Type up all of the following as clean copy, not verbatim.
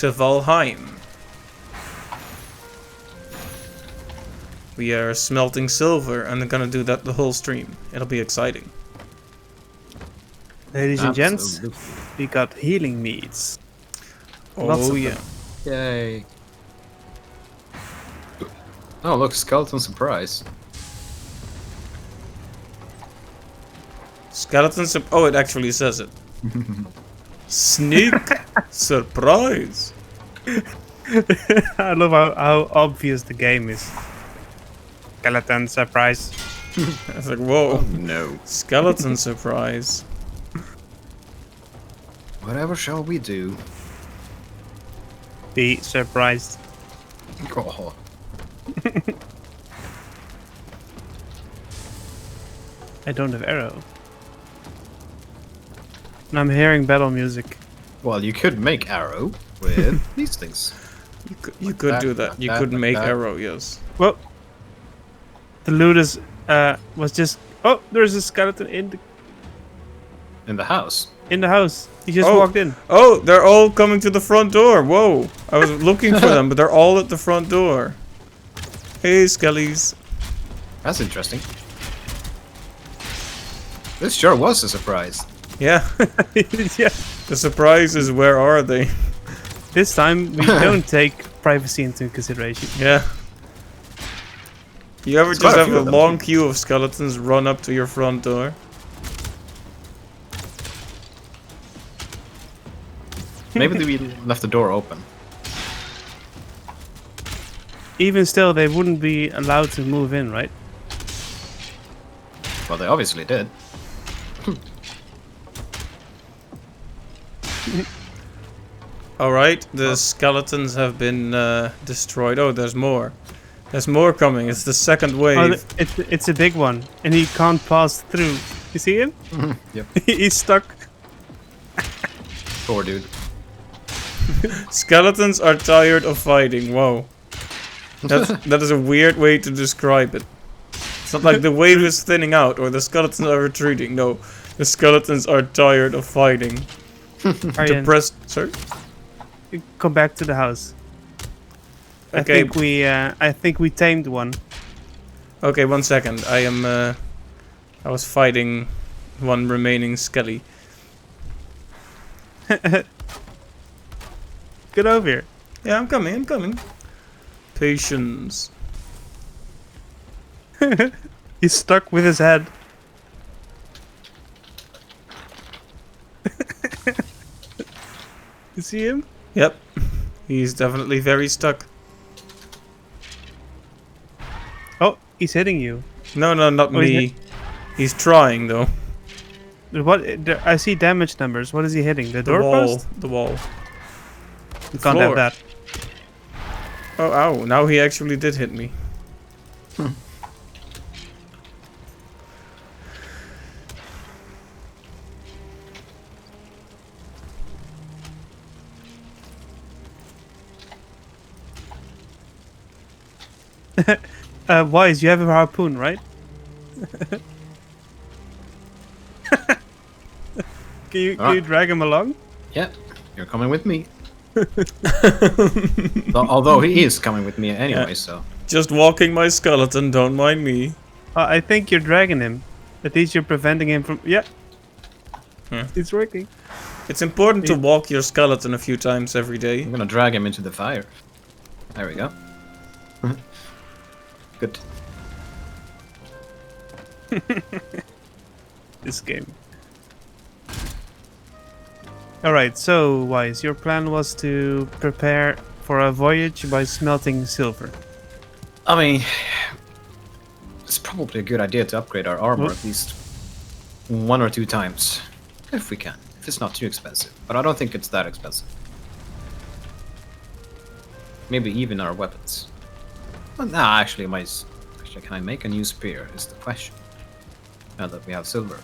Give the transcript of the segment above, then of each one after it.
to Valheim. We are smelting silver and I'm gonna do that the whole stream. It'll be exciting. Ladies and gents, we got healing meats. Lots Oh of yeah. them. Yay. Oh look, skeleton surprise. Skeletons. Oh, it actually says it. Sneak surprise. I love how obvious the game is. Skeleton surprise. I was like, whoa. Oh no. Skeleton surprise. Whatever shall we do? Be surprised. Oh. I don't have arrow. And I'm hearing battle music. Well, you could make arrow with these things. You could do that. You could make arrow, yes. Well, the loot is was just. Oh, there's a skeleton In the house. in the house. He just Oh. walked in. Oh, they're all coming to the front door. Whoa. I was looking for them, but they're all at the front door. Hey, skellies. That's interesting. This sure was a surprise. Yeah. Yeah. The surprise is, where are they? This time we don't take privacy into consideration. Yeah. You ever It's just quite a have few a of them, long too. queue of skeletons run up to your front door? Maybe we left the door open. Even still, they wouldn't be allowed to move in, right? Well, they obviously did. Alright, the skeletons have been destroyed. Oh, there's more. There's more coming. It's the second wave. Oh, it's a big one, and he can't pass through. You see him? Yep. He's stuck. Poor dude. Skeletons are tired of fighting. Whoa. That is a weird way to describe it. It's not like the wave is thinning out or the skeletons are retreating. No, the skeletons are tired of fighting. Arjen, Depressed. Sorry? come back to the house. Okay. I think we tamed one. Okay, 1 second. I was fighting one remaining skelly. Get over here. Yeah, I'm coming. Patience. He's stuck with his head. You see him? Yep. He's definitely very stuck. Oh, he's hitting you. No, not Oh, me. He's trying though. What? I see damage numbers. What is he hitting? The doorpost? The wall. You can't floor. have that. Oh, ow. Now he actually did hit me. Wise, you have a harpoon, right? Can you drag him along? Yeah, you're coming with me. Although he is coming with me anyway, Yeah. so. Just walking my skeleton, don't mind me. I think you're dragging him. At least you're preventing him from. Yeah. Hmm. It's working. It's important to walk your skeleton a few times every day. I'm gonna drag him into the fire. There we go. Good. This game. Alright, so Wise, your plan was to prepare for a voyage by smelting silver. I mean, it's probably a good idea to upgrade our armor What? at least 1 or 2 times. If we can. If it's not too expensive. But I don't think it's that expensive. Maybe even our weapons. Well, nah, actually, can I make a new spear is the question. Now that we have silver.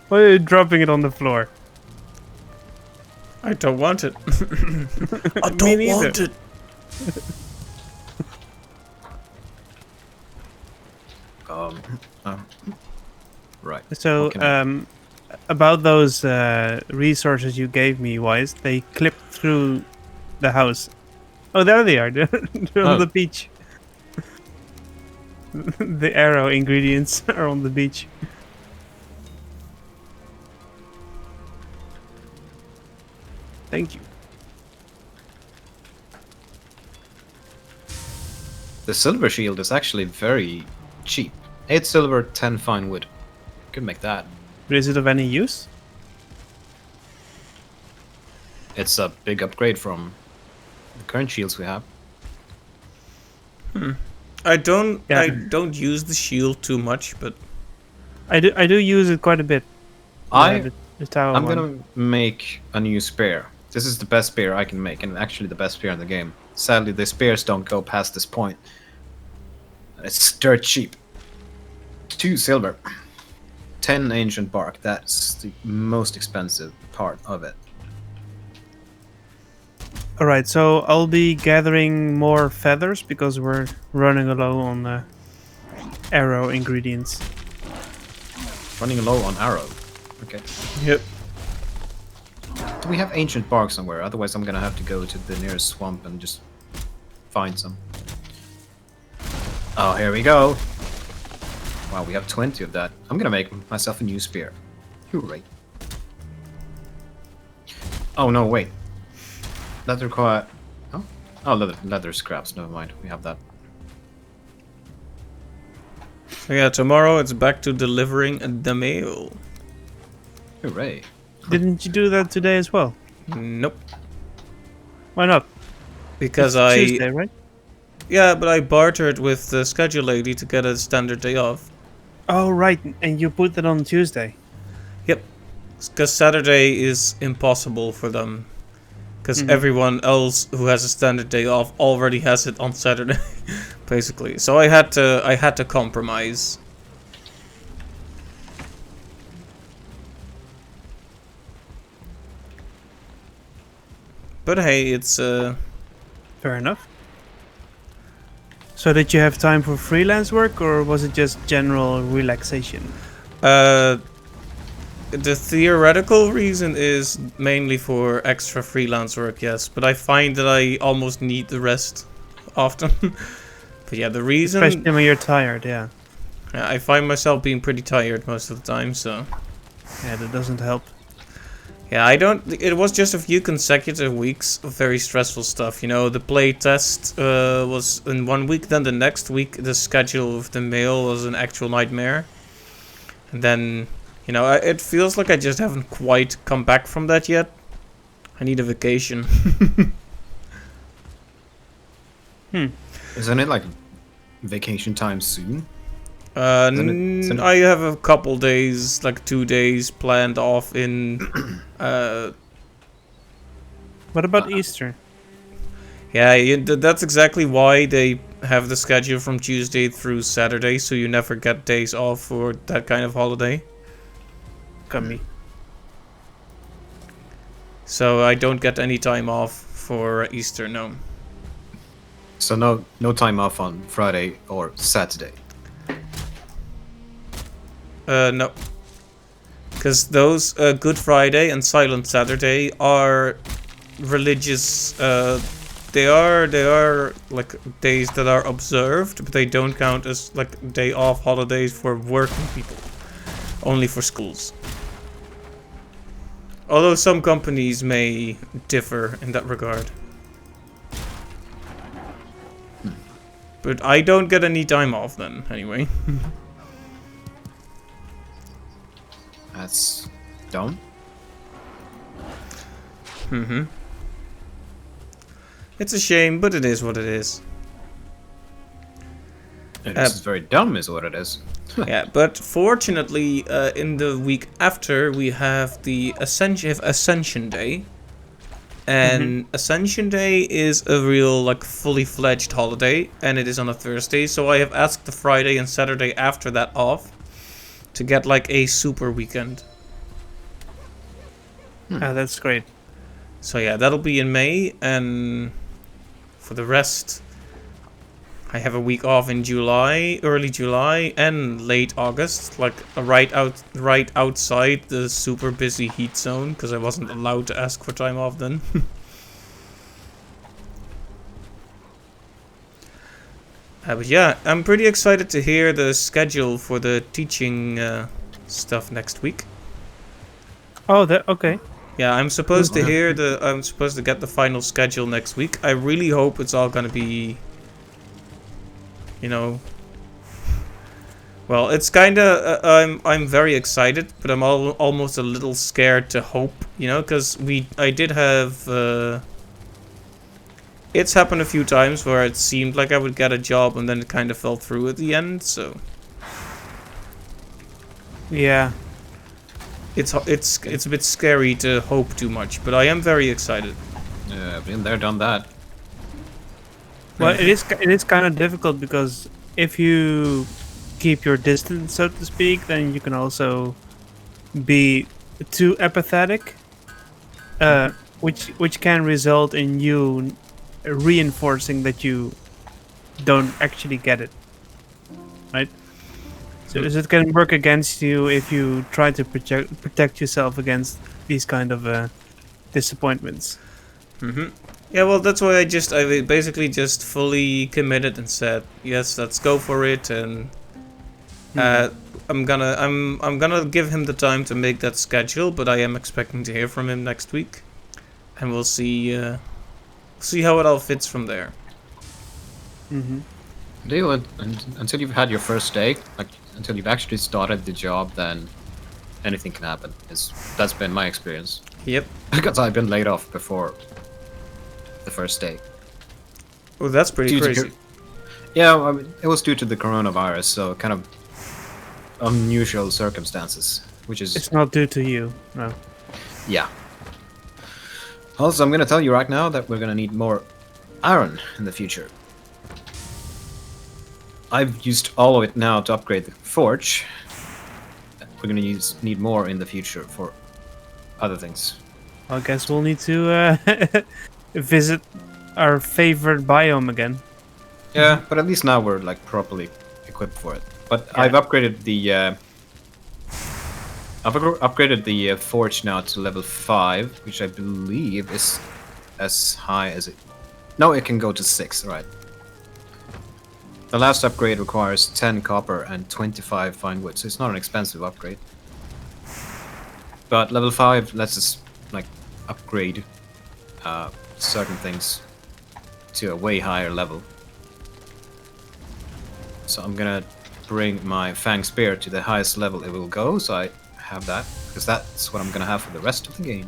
Why are you dropping it on the floor? I don't want it. I Me don't neither. want it. Right. So, What can I- about those resources you gave me, Wise, they clip through the house. Oh, there they are. They're on Oh. the beach. The arrow ingredients are on the beach. Thank you. The silver shield is actually very cheap. 8 silver, 10 fine wood. Could make that. But is it of any use? It's a big upgrade from the current shields we have. I don't Yeah. use the shield too much, but I do use it quite a bit. The tower I'm one. gonna make a new spear. This is the best spear I can make, and actually the best spear in the game. Sadly, the spears don't go past this point. It's dirt cheap. 2 silver. 10 ancient bark. That's the most expensive part of it. All right, so I'll be gathering more feathers because we're running low on arrow ingredients. Running low on arrow. Okay. yep. Do we have ancient bark somewhere? Otherwise, I'm gonna have to go to the nearest swamp and just find some. Oh, here we go. Wow, we have 20 of that. I'm gonna make myself a new spear. Hooray. Oh, no, wait. That require... Oh, leather scraps. Never mind. We have that. So yeah, tomorrow it's back to delivering the mail. Hooray. Didn't you do that today as well? Nope. Why not? Because It's Tuesday, right? Yeah, but I bartered with the schedule lady to get a standard day off. Oh, right, and you put that on Tuesday. Yep. Because Saturday is impossible for them. Because everyone else who has a standard day off already has it on Saturday, basically. So I had to compromise. But hey, it's Fair enough. So did you have time for freelance work, or was it just general relaxation? The theoretical reason is mainly for extra freelance work, yes. But I find that I almost need the rest often. But yeah, the reason... Especially when you're tired, yeah. I find myself being pretty tired most of the time, so... Yeah, that doesn't help. Yeah, I don't... It was just a few consecutive weeks of very stressful stuff. You know, the play test was in 1 week, then the next week the schedule of the mail was an actual nightmare. And then... You know, it feels like I just haven't quite come back from that yet. I need a vacation. Isn't it like vacation time soon? I have a couple days, like 2 days planned off in... What about Easter? Yeah, that's exactly why they have the schedule from Tuesday through Saturday, so you never get days off for that kind of holiday. Me. So I don't get any time off for Easter, no. So no time off on Friday or Saturday. No. Because those Good Friday and Silent Saturday are religious. They are like days that are observed, but they don't count as like day off holidays for working people. Only for schools. Although some companies may differ in that regard. But I don't get any time off then, anyway. That's dumb. It's a shame, but it is what it is. This is very dumb, is what it is. Yeah, but fortunately, in the week after, we have the Ascension Day. And Ascension Day is a real, like, fully fledged holiday, and it is on a Thursday, so I have asked the Friday and Saturday after that off to get, like, a super weekend. That's great. So yeah, that'll be in May, and for the rest, I have a week off in July, early July, and late August, like right outside the super busy heat zone, because I wasn't allowed to ask for time off then. But yeah, I'm pretty excited to hear the schedule for the teaching stuff next week. Oh, that okay. Yeah, I'm supposed to Okay. hear I'm supposed to get the final schedule next week. I really hope it's all gonna be, you know. Well, it's kind of I'm very excited, but I'm almost a little scared to hope, you know, because I did have. It's happened a few times where it seemed like I would get a job and then it kind of fell through at the end. So Yeah. it's a bit scary to hope too much, but I am very excited. Yeah, been there, done that. Well, it is kind of difficult because if you keep your distance, so to speak, then you can also be too apathetic, which can result in you reinforcing that you don't actually get it, right? So it can work against you if you try to protect yourself against these kind of disappointments. Yeah, well, that's why I basically just fully committed and said, yes, let's go for it, and I'm gonna give him the time to make that schedule, but I am expecting to hear from him next week, and we'll see how it all fits from there. Until you've had your first day, like until you've actually started the job, then anything can happen. That's been my experience. Yep. Because I've been laid off before the first day. Oh, that's pretty Due to crazy. Yeah, I mean, it was due to the coronavirus, so kind of unusual circumstances, which is It's not due to you, no. yeah. Also, I'm gonna tell you right now that we're gonna need more iron in the future. I've used all of it now to upgrade the forge. We're gonna need more in the future for other things. I guess we'll need to visit our favorite biome again. Yeah, but at least now we're like properly equipped for it. But I've upgraded the forge now to level 5, which I believe is as high as it. No, it can go to 6. Right. The last upgrade requires 10 copper and 25 fine wood, so it's not an expensive upgrade. But level 5 lets us like upgrade certain things to a way higher level. So I'm gonna bring my Fang Spear to the highest level it will go, so I have that, because that's what I'm gonna have for the rest of the game.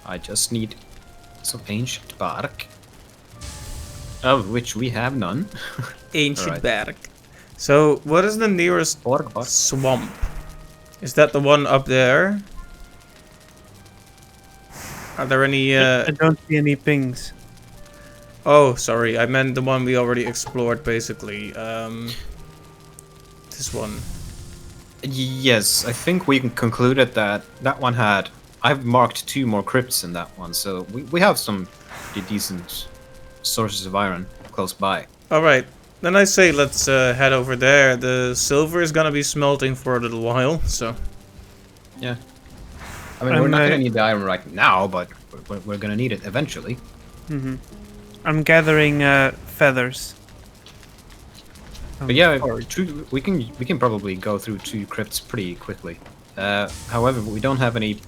I just need some ancient bark, of which we have none. Ancient Alright. bark. So, what is the nearest Orc bark. swamp? Is that the one up there? Are there any? I don't see any pings. Oh, sorry. I meant the one we already explored, basically. This one. Yes, I think we can concluded that that one had. I've marked 2 more crypts in that one, so we have some pretty decent sources of iron close by. All right. Then I say let's head over there. The silver is gonna be smelting for a little while, so. Yeah. I mean, we're not gonna need the iron right now, but we're gonna need it eventually. I'm gathering feathers. But yeah, we can probably go through 2 crypts pretty quickly. However, we don't have any.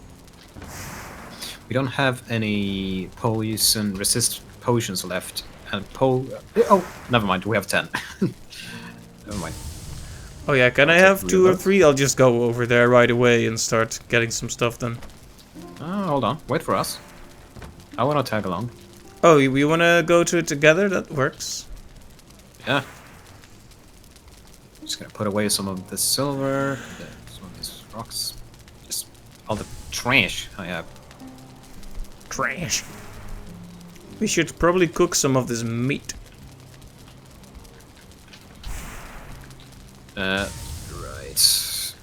We don't have any poison resist potions left, and oh, never mind. We have 10. Never mind. Oh yeah, can I have 2 or 3? I'll just go over there right away and start getting some stuff done. Oh, hold on. Wait for us. I want to tag along. Oh, we wanna go to it together? That works. Yeah. Just gonna put away some of the silver, some of these rocks, just all the trash I have. Trash. We should probably cook some of this meat. Right.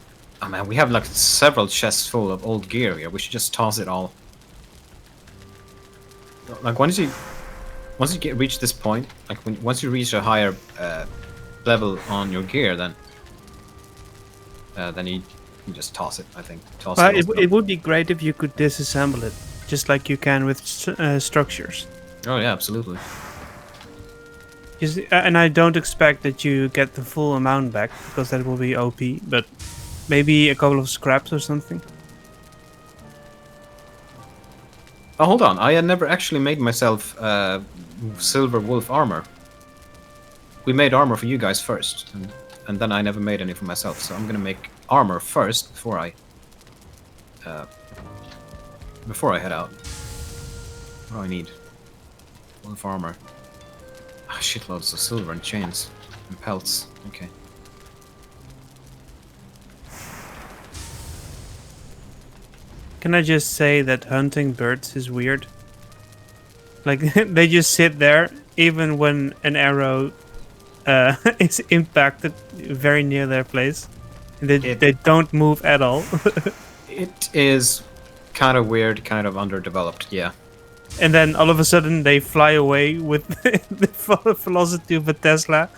Oh man, we have like several chests full of old gear here. We should just toss it all. Like once you reach this point, like once you reach a higher level on your gear, then you can just toss it. I think. Toss Well, it. it would be great if you could disassemble it, just like you can with structures. Oh yeah, absolutely. And I don't expect that you get the full amount back because that will be OP. But maybe a couple of scraps or something. Oh, hold on. I had never actually made myself silver wolf armor. We made armor for you guys first, and then I never made any for myself. So I'm gonna make armor first before I head out. What do I need? Wolf armor. Ah, shitloads of silver and chains and pelts. Okay. Can I just say that hunting birds is weird? Like, they just sit there, even when an arrow is impacted very near their place. They don't move at all. It is kind of weird, kind of underdeveloped, yeah. And then all of a sudden they fly away with the velocity of a Tesla.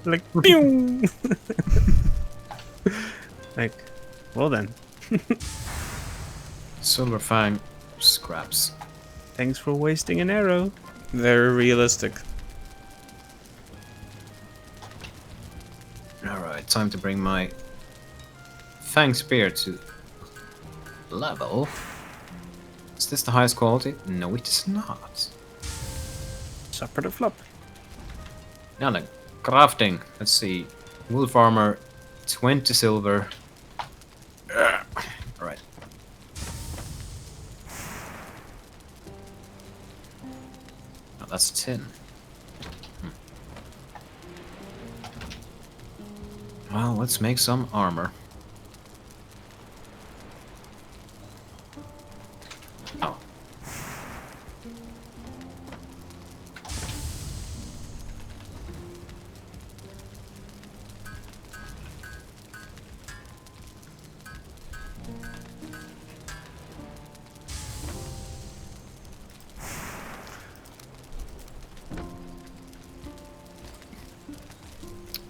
Like, pew! Like, well then. Silver Fang scraps. Thanks for wasting an arrow. Very realistic. Alright, time to bring my Fang Spear to level. Is this the highest quality? No, it is not. Supper the flop. Now then, crafting. Let's see. Wolf armor, 20 silver. Alright. Oh, that's tin. Well, let's make some armor. Oh.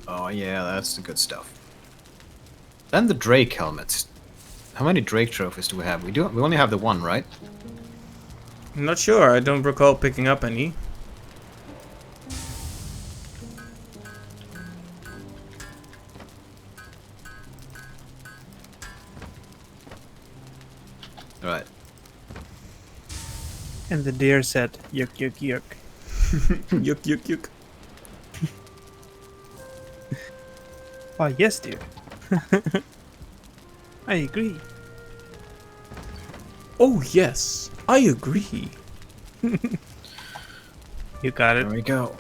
Oh yeah, that's the good stuff. Then the Drake helmet. How many Drake trophies do we have? We only have the one, right? I'm not sure. I don't recall picking up any. Right. And the deer said, yuck, yuck, yuck. Yuk yuk yuk. Oh, yes, dear. I agree. Oh yes, I agree. You got it. There we go.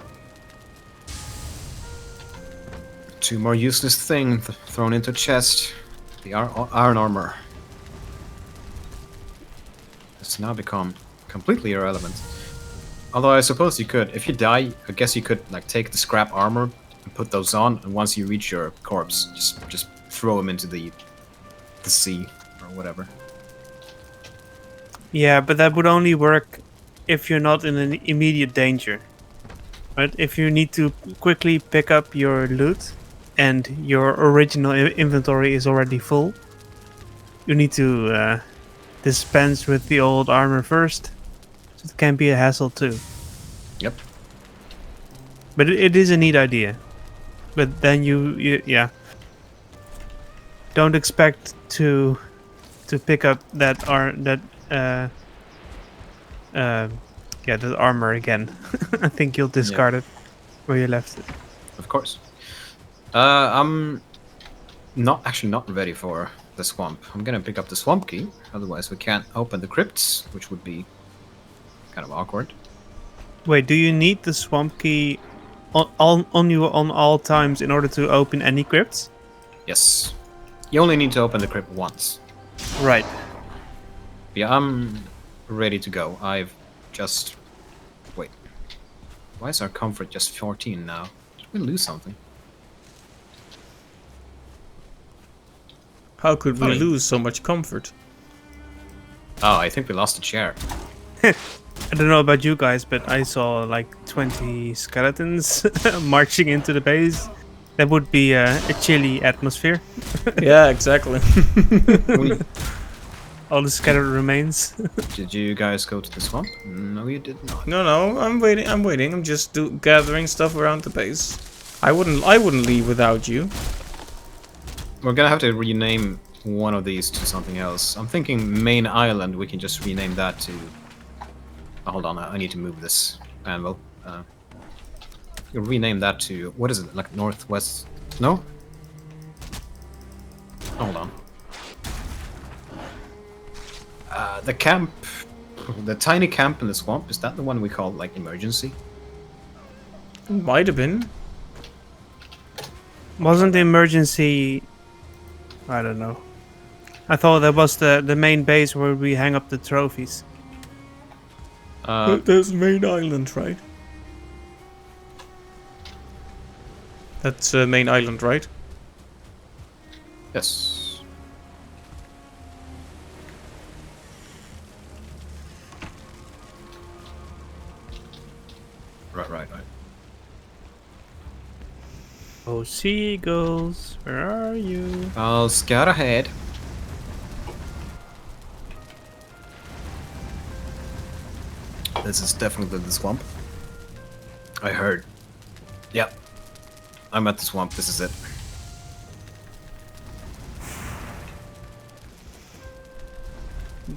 Two more useless things thrown into chest. The iron armor. It's now become completely irrelevant. Although I suppose you could, if you die, I guess you could like take the scrap armor and put those on, and once you reach your corpse, just throw them into the sea or whatever. Yeah, but that would only work if you're not in an immediate danger. Right? If you need to quickly pick up your loot and your original inventory is already full, you need to dispense with the old armor first. So it can be a hassle too. Yep. But it is a neat idea. But then you yeah. Don't expect to pick up that that armor again. I think you'll discard it where you left it. Of course. I'm not ready for the swamp. I'm gonna pick up the swamp key, otherwise we can't open the crypts, which would be kind of awkward. Wait, do you need the swamp key on you on all times in order to open any crypts? Yes. You only need to open the crypt once. Right. Yeah, I'm ready to go. I've just... Wait. Why is our comfort just 14 now? Did we lose something? How could we Funny. lose so much comfort? Oh, I think we lost a chair. I don't know about you guys, but I saw like 20 skeletons marching into the base. That would be a chilly atmosphere. Yeah, exactly. we, All the scattered remains. Did you guys go to the swamp? No, you did not. No, I'm waiting. I'm just gathering stuff around the base. I wouldn't leave without you. We're gonna have to rename one of these to something else. I'm thinking main island. We can just rename that to. Oh, hold on, I need to move this anvil. You'll rename that to what is it? Like northwest? No. Hold on. The camp, the tiny camp in the swamp. Is that the one we call like emergency? Might have been. Wasn't the emergency... I don't know. I thought that was the main base where we hang up the trophies. There's main island, right? That's main island, right? Yes. Right. Oh, seagulls, where are you? I'll scout ahead. This is definitely the swamp. I heard. Yep. I'm at the swamp. This is it.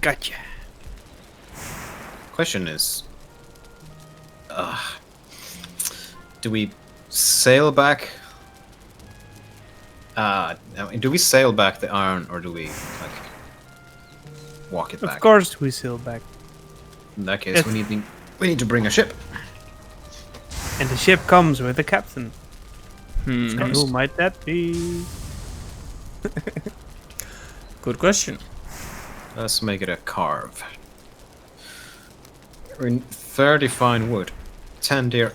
Gotcha. Question is, do we sail back? Do we sail back the iron, or do we like walk it back? Of course we sail back. In that case, we need to bring a ship. And the ship comes with a captain. Hmm. And who might that be? Good question. Let's make it a carve. We're in 30 fine wood, 10 deer.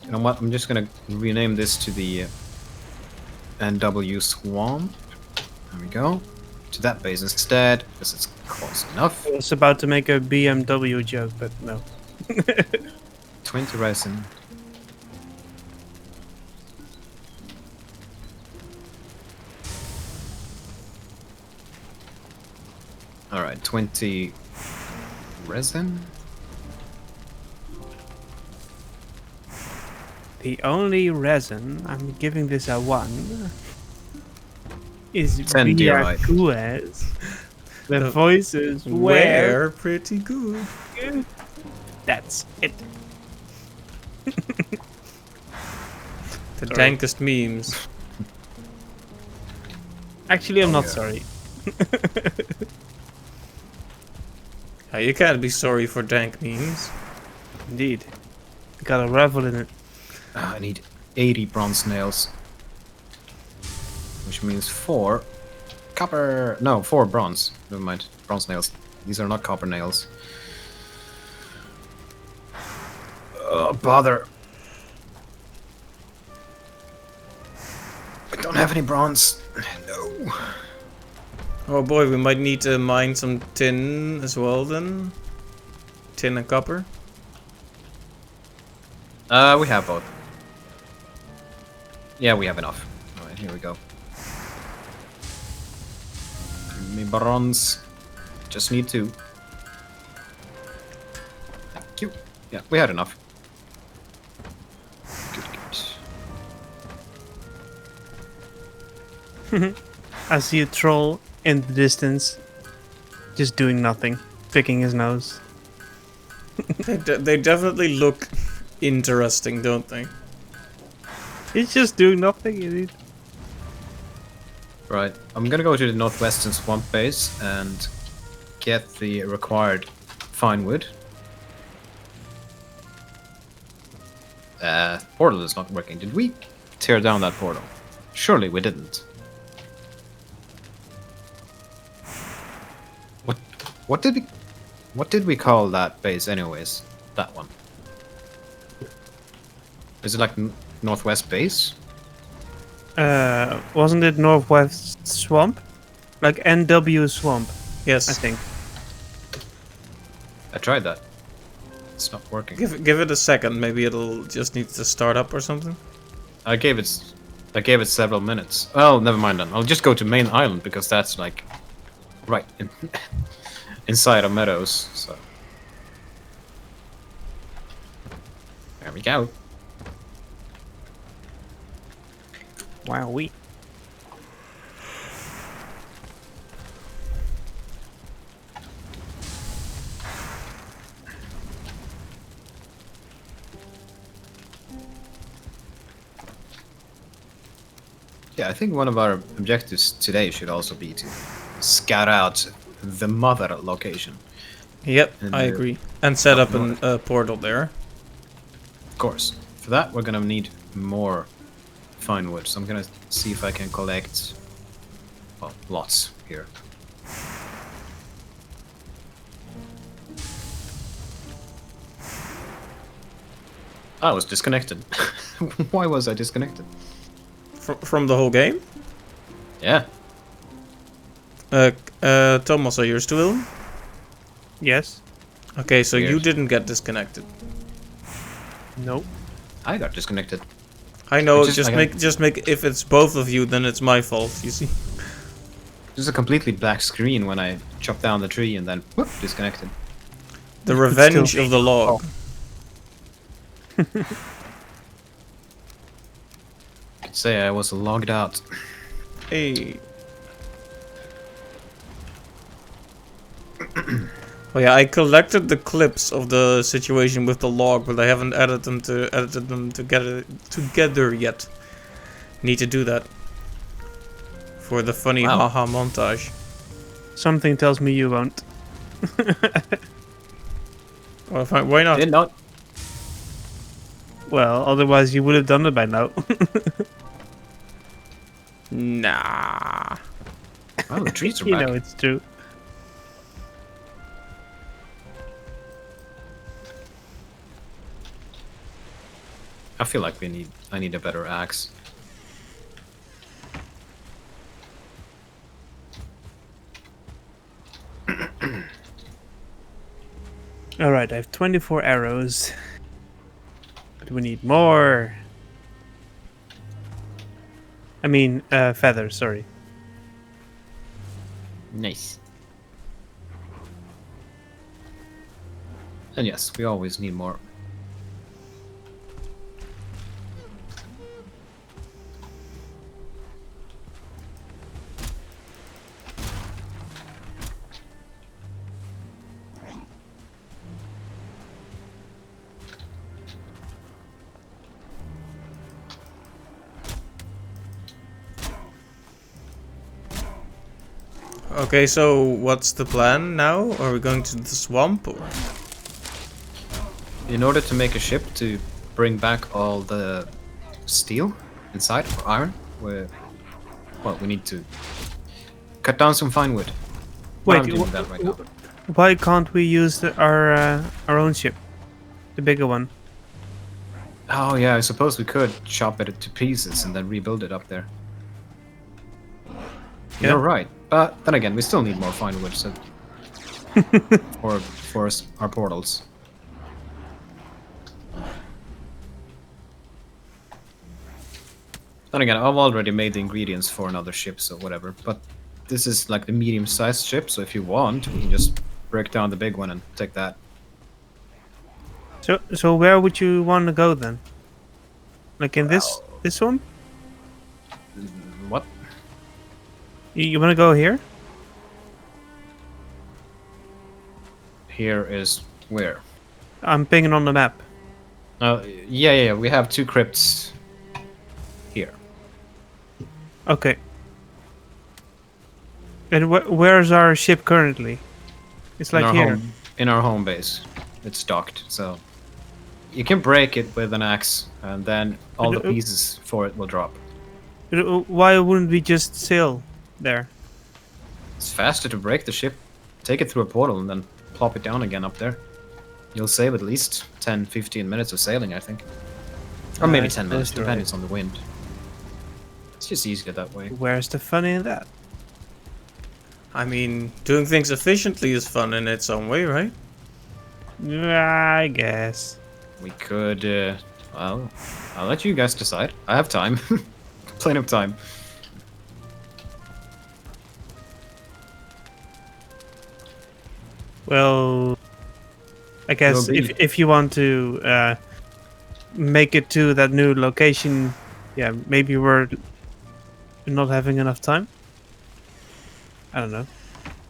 You know what? I'm just gonna rename this to the NW Swamp. There we go. To that base instead, because it's close enough. I was about to make a BMW joke, but no. 20 resin. Alright, 20 resin. The only resin, I'm giving this a 1, is 10 deer light. Viacuez. The voice is We're pretty good. good. That's it. The Sorry. dankest memes. Actually, I'm not yeah. sorry. You can't be sorry for dank memes. Indeed. Got a revel in it. I need 80 bronze nails. Which means 4 copper. No, 4 bronze. Never mind. Bronze nails. These are not copper nails. Oh, bother. I don't have any bronze. No. Oh boy, we might need to mine some tin as well then. Tin and copper. We have both. Yeah, we have enough. Alright, here we go. Give me bronze. Just need 2. Thank you. Yeah, we had enough. Good. I see a troll in the distance, just doing nothing, picking his nose. They definitely look interesting, don't they? He's just doing nothing, indeed. Right, I'm gonna go to the northwestern swamp base and get the required fine wood. Portal is not working. Did we tear down that portal? Surely we didn't. What did we call that base anyways? That one. Is it like northwest base? Wasn't it Northwest Swamp? Like NW Swamp, Yes. I think. I tried that. It's not working. Give it a second. Maybe it'll just need to start up or something. I gave it several minutes. Oh, never mind then. I'll just go to main island because that's like right inside of meadows. So there we go. Wow, we. Yeah, I think one of our objectives today should also be to scout out the mother location. Yep, And, I agree. And set up up a north. portal there. Of course. For that, we're gonna need more fine wood. So I'm gonna see if I can collect, well, lots here. I was disconnected. Why was I disconnected? From the whole game? Yeah. Thomas, are you still in? Yes. Okay, so you Weird. didn't get disconnected. Nope. I got disconnected. I know, Which is like just make, if it's both of you, then it's my fault, you see? There's a completely black screen when I chop down the tree and then whoop, disconnected. The Could revenge still of the log. Could say I was logged out. Hey. Oh yeah, I collected the clips of the situation with the log, but I haven't edited them together yet. Need to do that for the funny Wow. haha montage. Something tells me you won't. Well, fine, why not? Did not. Well, otherwise you would have done it by now. Nah. Oh, the trees are You back. know it's true. I feel like I need a better axe. Alright, I have 24 arrows. But we need more. I mean, feathers, sorry. Nice. And yes, we always need more. Okay, so what's the plan now? Are we going to the swamp or? In order to make a ship to bring back all the steel inside, or iron, we need to cut down some fine wood. Well, I'm Wait, doing that right now. why can't we use our own ship? The bigger one. Oh yeah, I suppose we could chop it to pieces and then rebuild it up there. Yeah. You're right, but then again, we still need more fine wood, so for our portals. Then again, I've already made the ingredients for another ship, so whatever. But this is like the medium-sized ship, so if you want, we can just break down the big one and take that. So where would you want to go then? Like in this one? What? You want to go here? Here is where? I'm pinging on the map. Yeah, we have two crypts here. Okay. And where's our ship currently? It's like here. In our home base. It's docked, so you can break it with an axe, and then all the pieces for it will drop. Why wouldn't we just sail there? It's faster to break the ship, take it through a portal, and then plop it down again up there. You'll save at least 10-15 minutes of sailing, I think. Or maybe 10 minutes, depending on the wind. It's just easier that way. Where's the fun in that? I mean, doing things efficiently is fun in its own way, right? I guess. We could, well, I'll let you guys decide. I have time. Plenty of time. Well, I guess Will be. if you want to make it to that new location, yeah, maybe we're not having enough time. I don't know.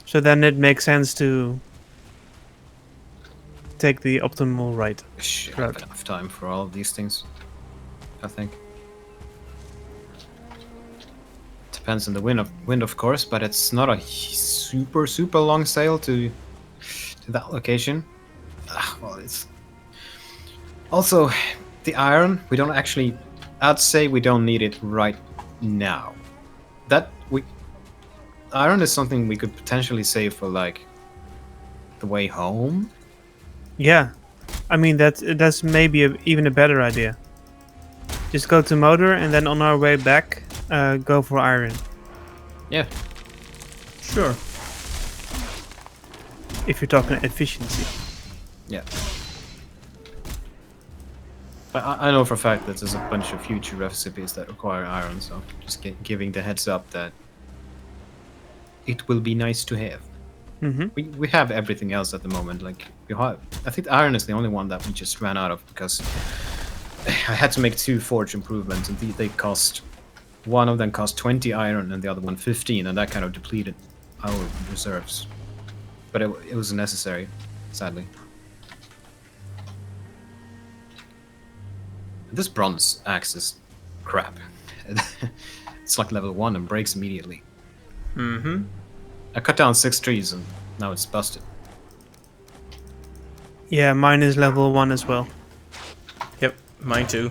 So then it makes sense to take the optimal right We should have route. enough time for all of these things, I think. Depends on the wind, of course, but it's not a super long sail to that location. Well, it's also the iron. We don't actually. I'd say we don't need it right now. That we iron is something we could potentially save for like the way home. Yeah, I mean that's maybe even a better idea. Just go to motor and then on our way back, go for iron. Yeah, Sure. If you're talking efficiency. yeah. But I know for a fact that there's a bunch of future recipes that require iron, so just giving the heads up that it will be nice to have. Mm-hmm. We have everything else at the moment. Like we have, I think iron is the only one that we just ran out of because I had to make 2 forge improvements, and they cost. One of them cost 20 iron, and the other one 15, and that kind of depleted our reserves. But it was necessary, sadly. This bronze axe is crap. It's like level 1 and breaks immediately. Mm-hmm. I cut down 6 trees and now it's busted. Yeah, mine is level 1 as well. Yep, mine too.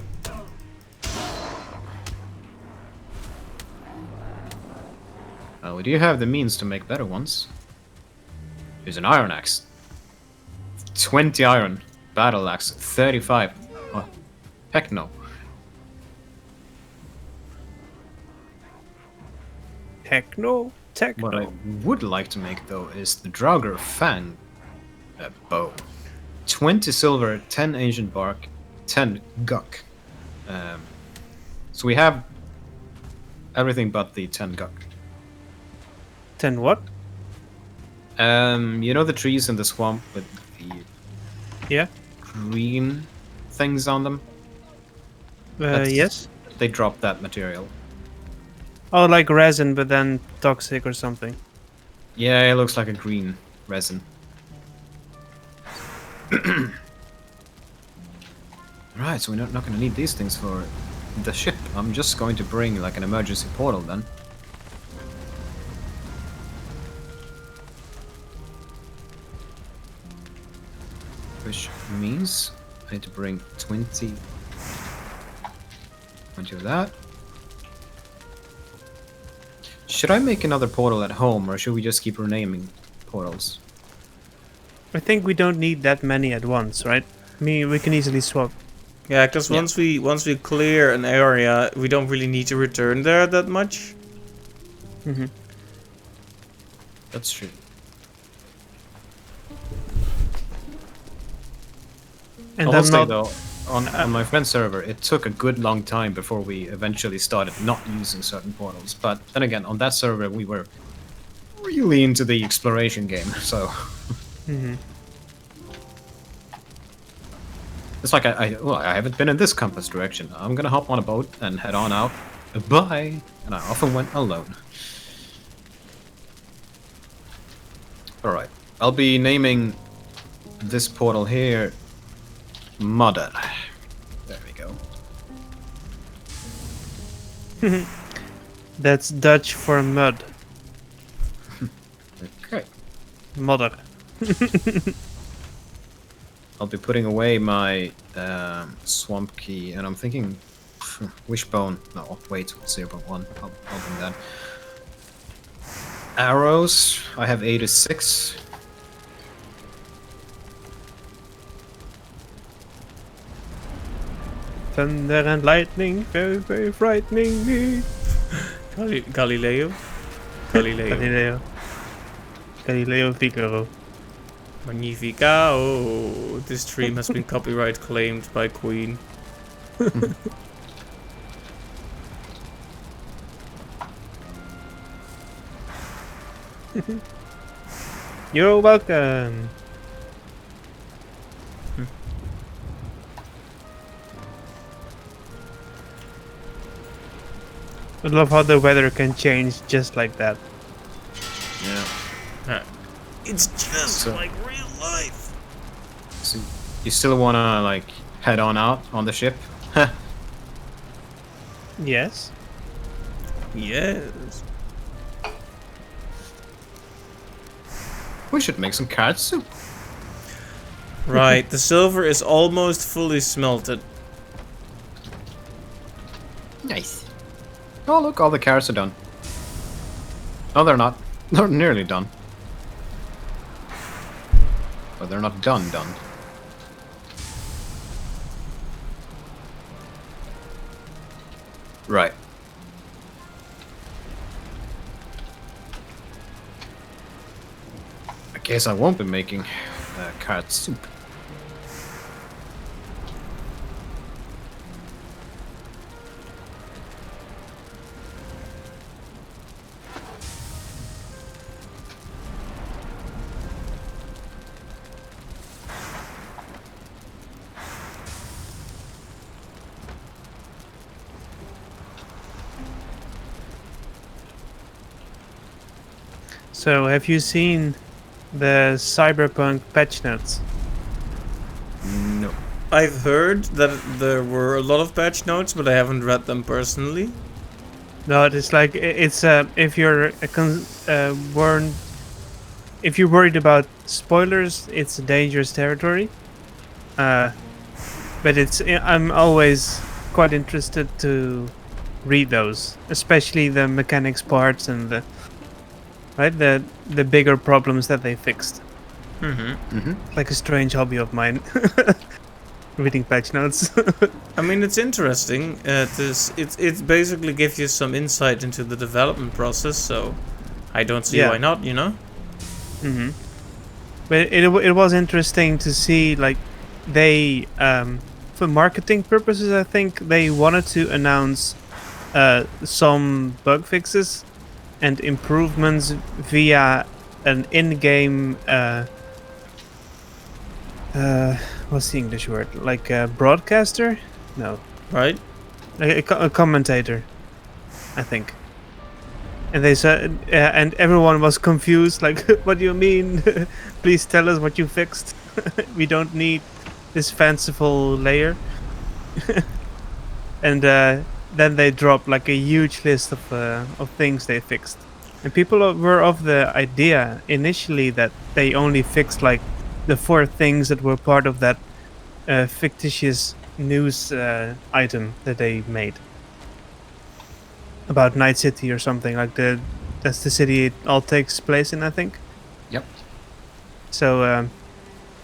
We do have the means to make better ones. Here's an iron axe. 20 iron. Battle axe. 35. Oh, heck no. Techno. What I would like to make though is the Draugr Fang bow. 20 silver, 10 ancient bark, 10 guck. So we have everything but the 10 guck. 10 what? You know the trees in the swamp with the Yeah. green things on them? That's- Yes. They drop that material. Oh, like resin, but then toxic or something. Yeah, it looks like a green resin. Right, so we're not going to need these things for the ship. I'm just going to bring like an emergency portal then. Which means I need to bring 20 of that. Should I make another portal at home, or should we just keep renaming portals? I think we don't need that many at once, right? I mean, we can easily swap. Yeah, because Yeah. once we clear an area, we don't really need to return there that much. Mm-hmm. That's true. And I will I'm say not. though, on my friend's server, it took a good long time before we eventually started not using certain portals. But then again, on that server, we were really into the exploration game, so Mm-hmm. it's like I haven't been in this compass direction. I'm gonna hop on a boat and head on out. Bye. And I often went alone. All right, I'll be naming this portal here Mother. There we go. That's Dutch for mud. Okay. Modder. I'll be putting away my swamp key, and I'm thinking wishbone. No, wait, 0.1. I'll bring that. Arrows. I have 86. Thunder and lightning, very, very frightening me. Galileo? Galileo. Galileo. Galileo Figaro. Magnifica. Oh, this stream has been copyright claimed by Queen. You're welcome. I love how the weather can change just like that. Yeah. It's just So- like real life. So you still wanna like head on out on the ship? Yes. Yes. We should make some carrot soup. Right, the silver is almost fully smelted. Nice. Oh look, all the carrots are done. No, they're not. They're nearly done. But they're not done. Right. I guess I won't be making carrot soup. So, have you seen the Cyberpunk patch notes? No. I've heard that there were a lot of patch notes, but I haven't read them personally. No, it's like it's if you're if you're worried about spoilers, it's a dangerous territory. But I'm always quite interested to read those, especially the mechanics parts and the bigger problems that they fixed. Like a strange hobby of mine, reading patch notes. I mean, it's interesting. It basically gives you some insight into the development process, so I don't see Yeah. why not, you know? But it was interesting to see, like, they for marketing purposes, I think they wanted to announce some bug fixes and improvements via an in-game what's the English word? Like a broadcaster? No, Right? like a commentator, I think. And they said, and everyone was confused. Like, what do you mean? Please tell us what you fixed. We don't need this fanciful layer. And then they dropped like a huge list of things they fixed. And people were of the idea initially that they only fixed like the 4 things that were part of that fictitious news item that they made about Night City or something like that's the city it all takes place in, I think. Yep. So,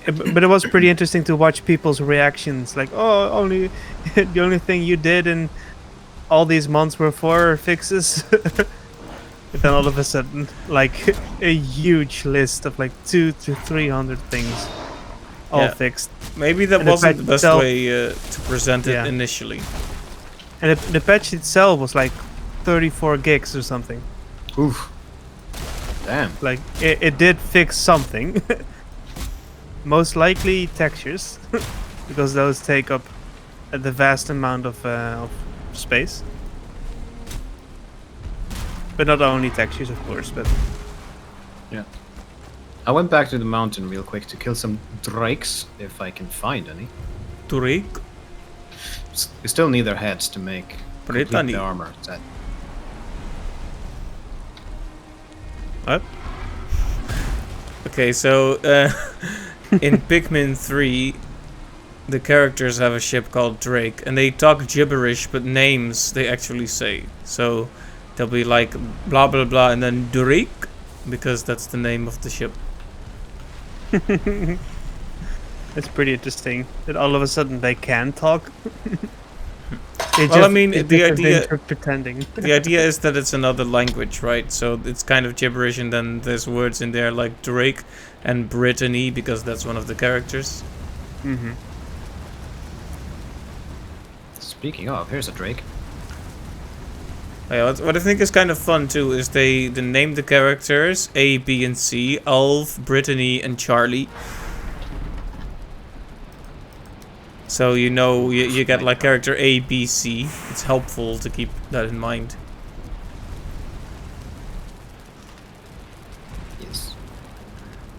but it was pretty interesting to watch people's reactions. Like, oh, only the only thing you did in all these months were 4 fixes. But then all of a sudden, like a huge list of like 200 to 300 things, all Yeah. fixed. Maybe that And the wasn't the patch best itself- way to present it Yeah. initially. And the patch itself was like 34 gigs or something. Oof. Damn. Like it did fix something. Most likely textures, because those take up the vast amount of space. But not only textures, of course. But Yeah. I went back to the mountain real quick to kill some drakes, if I can find any. Turik? We still need their heads to make complete Brittany. the armor set. what? Okay, so in Pikmin 3, the characters have a ship called Drake, and they talk gibberish, but names they actually say. So they'll be like blah blah blah, and then Durik, because that's the name of the ship. It's pretty interesting that all of a sudden they can talk. They Well, I mean, they the just have been idea- pretending. The idea is that it's another language, right? So it's kind of gibberish, and then there's words in there like Drake and Brittany, because that's one of the characters. Hmm. Speaking of, here's a drake. Yeah, what I think is kind of fun too is they name the characters A, B, and C: Alf, Brittany, and Charlie. So you know you get like character A, B, C. It's helpful to keep that in mind. Yes.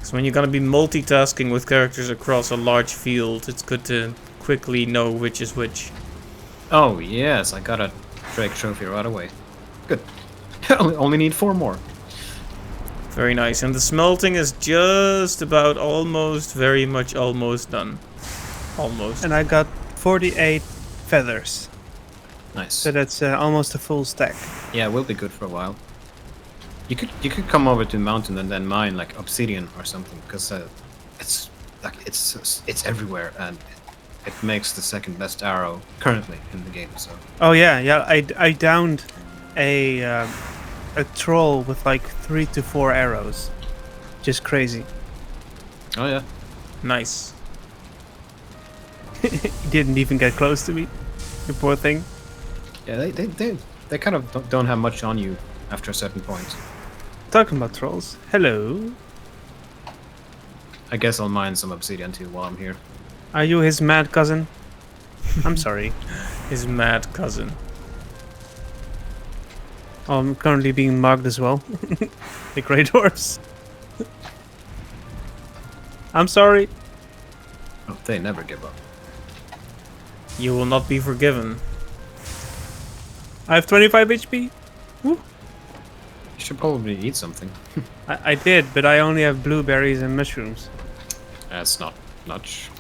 So when you're gonna be multitasking with characters across a large field, it's good to quickly know which is which. Oh yes, I got a Drake trophy right away. Good. Only need 4 more. Very nice. And the smelting is just about very much almost done. Almost. And I got 48 feathers. Nice. So that's almost a full stack. Yeah, we'll be good for a while. You could come over to the mountain and then mine like obsidian or something, because it's like it's everywhere and it makes the second best arrow currently in the game. So Oh yeah, yeah. I downed a troll with like 3 to 4 arrows. Just crazy. oh yeah, Nice. He didn't even get close to me. The poor thing. yeah, they kind of don't have much on you after a certain point. Talking about trolls. Hello. I guess I'll mine some obsidian too while I'm here. Are you his mad cousin? I'm sorry. His mad cousin. Oh, I'm currently being mugged as well. The Grey Dwarfs. I'm sorry. Oh, they never give up. You will not be forgiven. I have 25 HP. You should probably eat something. I did, but I only have blueberries and mushrooms. That's not much.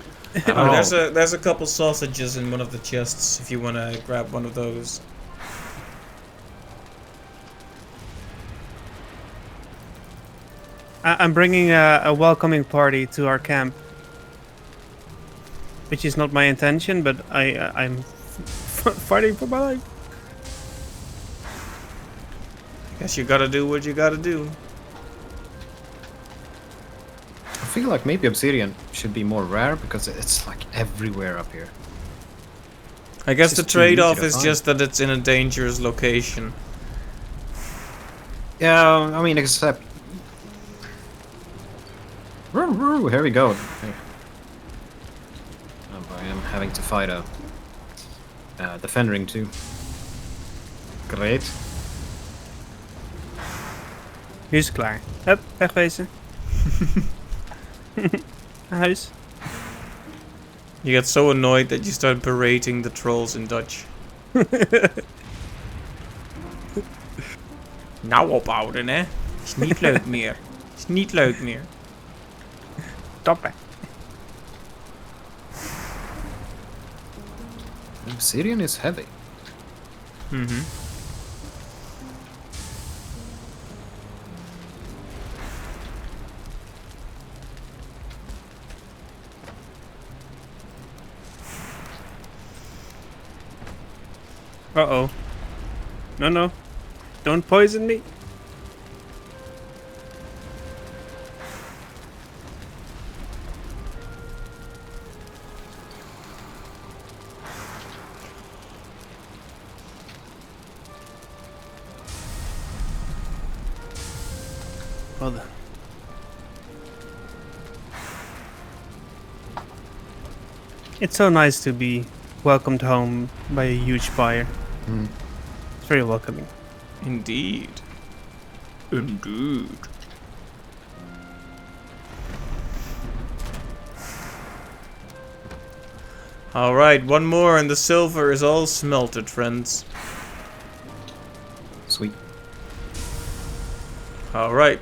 Oh, there's a couple sausages in one of the chests if you want to grab one of those. I'm bringing a welcoming party to our camp, which is not my intention, but I'm fighting for my life. Guess you gotta do what you gotta do. I feel like maybe obsidian should be more rare because it's like everywhere up here. I guess It's the just too easy trade-off to is find. just that it's in a dangerous location. Yeah, I mean, except. Here we go. Okay. Oh, I am having to fight a defendering too. Great. Nu is het klaar. Hup, wegwezen. Naar huis. You get so annoyed that you start berating the trolls in Dutch. Nou ophouden, hè. Is niet leuk meer. Is niet leuk meer. Stoppen. Obsidian is heavy. Mhm. Uh-oh. No, no. Don't poison me. Well done. It's so nice to be welcomed home by a huge fire. Mm. It's very welcoming. Indeed. Indeed. Alright, one more and the silver is all smelted, friends. Sweet. Alright.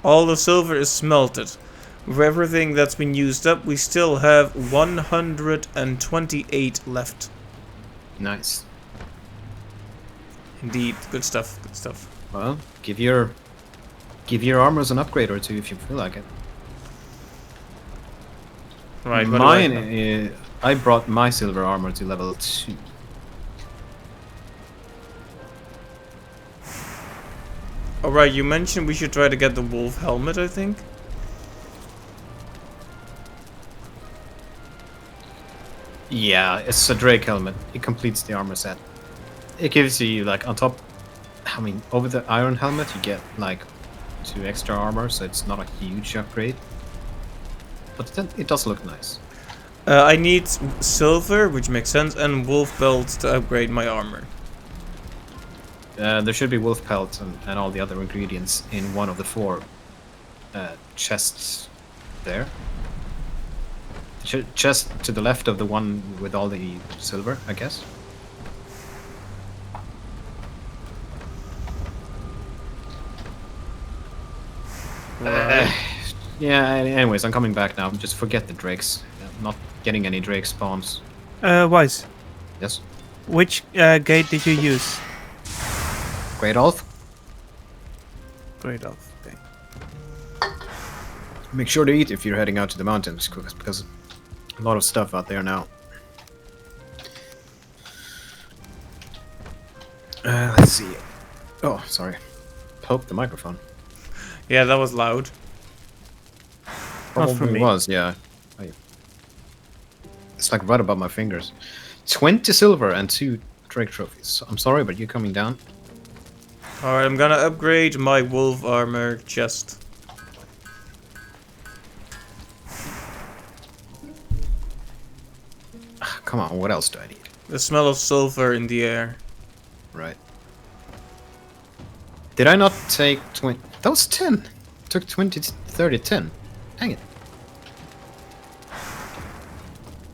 All the silver is smelted. With everything that's been used up, we still have 128 left. Nice. Indeed, good stuff, good stuff. Well, give your armors an upgrade or two if you feel like it. Right, what do I- Mine, I brought my silver armor to level 2. Alright, you mentioned we should try to get the wolf helmet, I think. Yeah, it's a Drake helmet. It completes the armor set. It gives you, like, on top I mean, over the iron helmet, you get like 2 extra armor, so it's not a huge upgrade. But then it does look nice. I need silver, which makes sense, and wolf belts to upgrade my armor. There should be wolf pelt and all the other ingredients in one of the 4 chests there. Chest to the left of the one with all the silver, I guess. Yeah, anyways, I'm coming back now. Just forget the drakes. I'm not getting any drake spawns. Wise, Yes? which gate did you use? Great Oath. Great off. Okay. Make sure to eat if you're heading out to the mountains, because a lot of stuff out there now. Let's see. Oh, sorry. Poke the microphone. Yeah, that was loud. Not for Probably me. was, yeah. It's like right above my fingers. 20 silver and 2 Drake trophies. I'm sorry, but you're coming down. Alright, I'm gonna upgrade my wolf armor chest. Come on, what else do I need? The smell of silver in the air. Right. Did I not take 20? That was 10. Took 20, 30, 10. Dang it.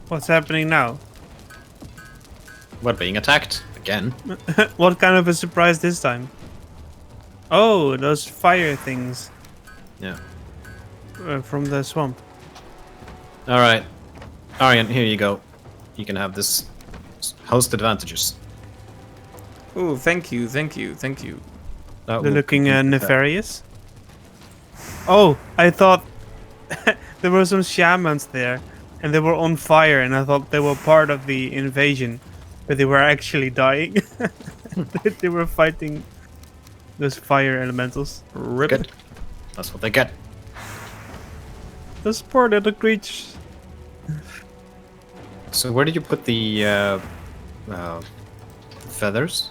What's happening now? What, being attacked? Again? What kind of a surprise this time? Oh, those fire things Yeah. from the swamp. Alright. Arian, here you go. You can have this host advantages. Ooh, thank you, thank you, thank you. That They're will looking complete the nefarious. Oh, I thought there were some shamans there, and they were on fire, and I thought they were part of the invasion, but they were actually dying. They were fighting those fire elementals. Rip. Good. That's what they get. Those poor little creatures. So where did you put the feathers?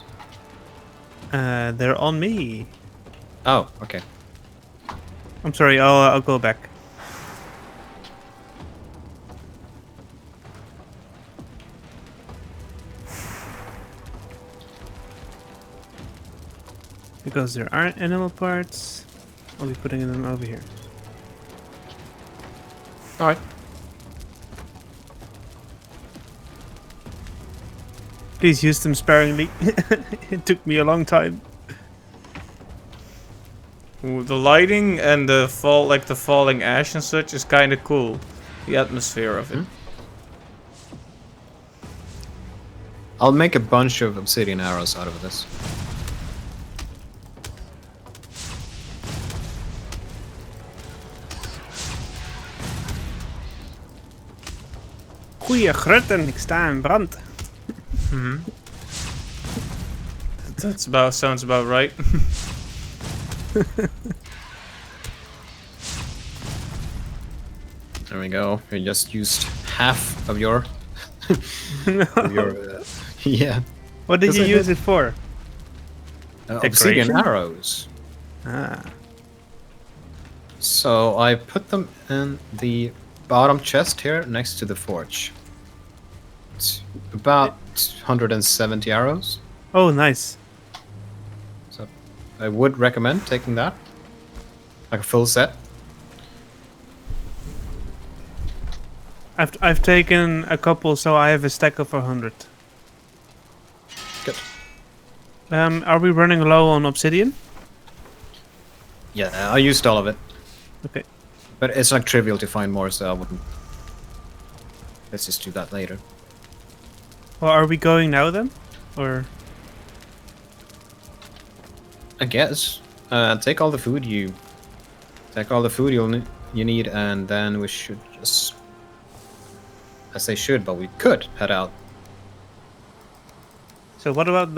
They're on me. Oh, okay. I'm sorry, I'll go back. Because there aren't animal parts, I'll be putting them over here. Alright. Please use them sparingly. It took me a long time. Ooh, the lighting and the the falling ash and such is kind of cool. The atmosphere of it. I'll make a bunch of obsidian arrows out of this. Goeie grutten, ik sta in brand. Sounds about right. There we go. You just used half of your... of your yeah. What did you Doesn't use it for? Obsidian Decoration? arrows. Ah. So I put them in the bottom chest here next to the forge. It's about 170 arrows. Oh, nice. So I would recommend taking that. Like a full set. I've taken a couple, so I have a stack of 100. Good. Are we running low on obsidian? Yeah, I used all of it. Okay. But it's like trivial to find more, so I wouldn't. Let's just do that later. Well, are we going now then? Or I guess. Take all the food you. Take all the food you need, and then we should just. I say should, but we could head out. so what about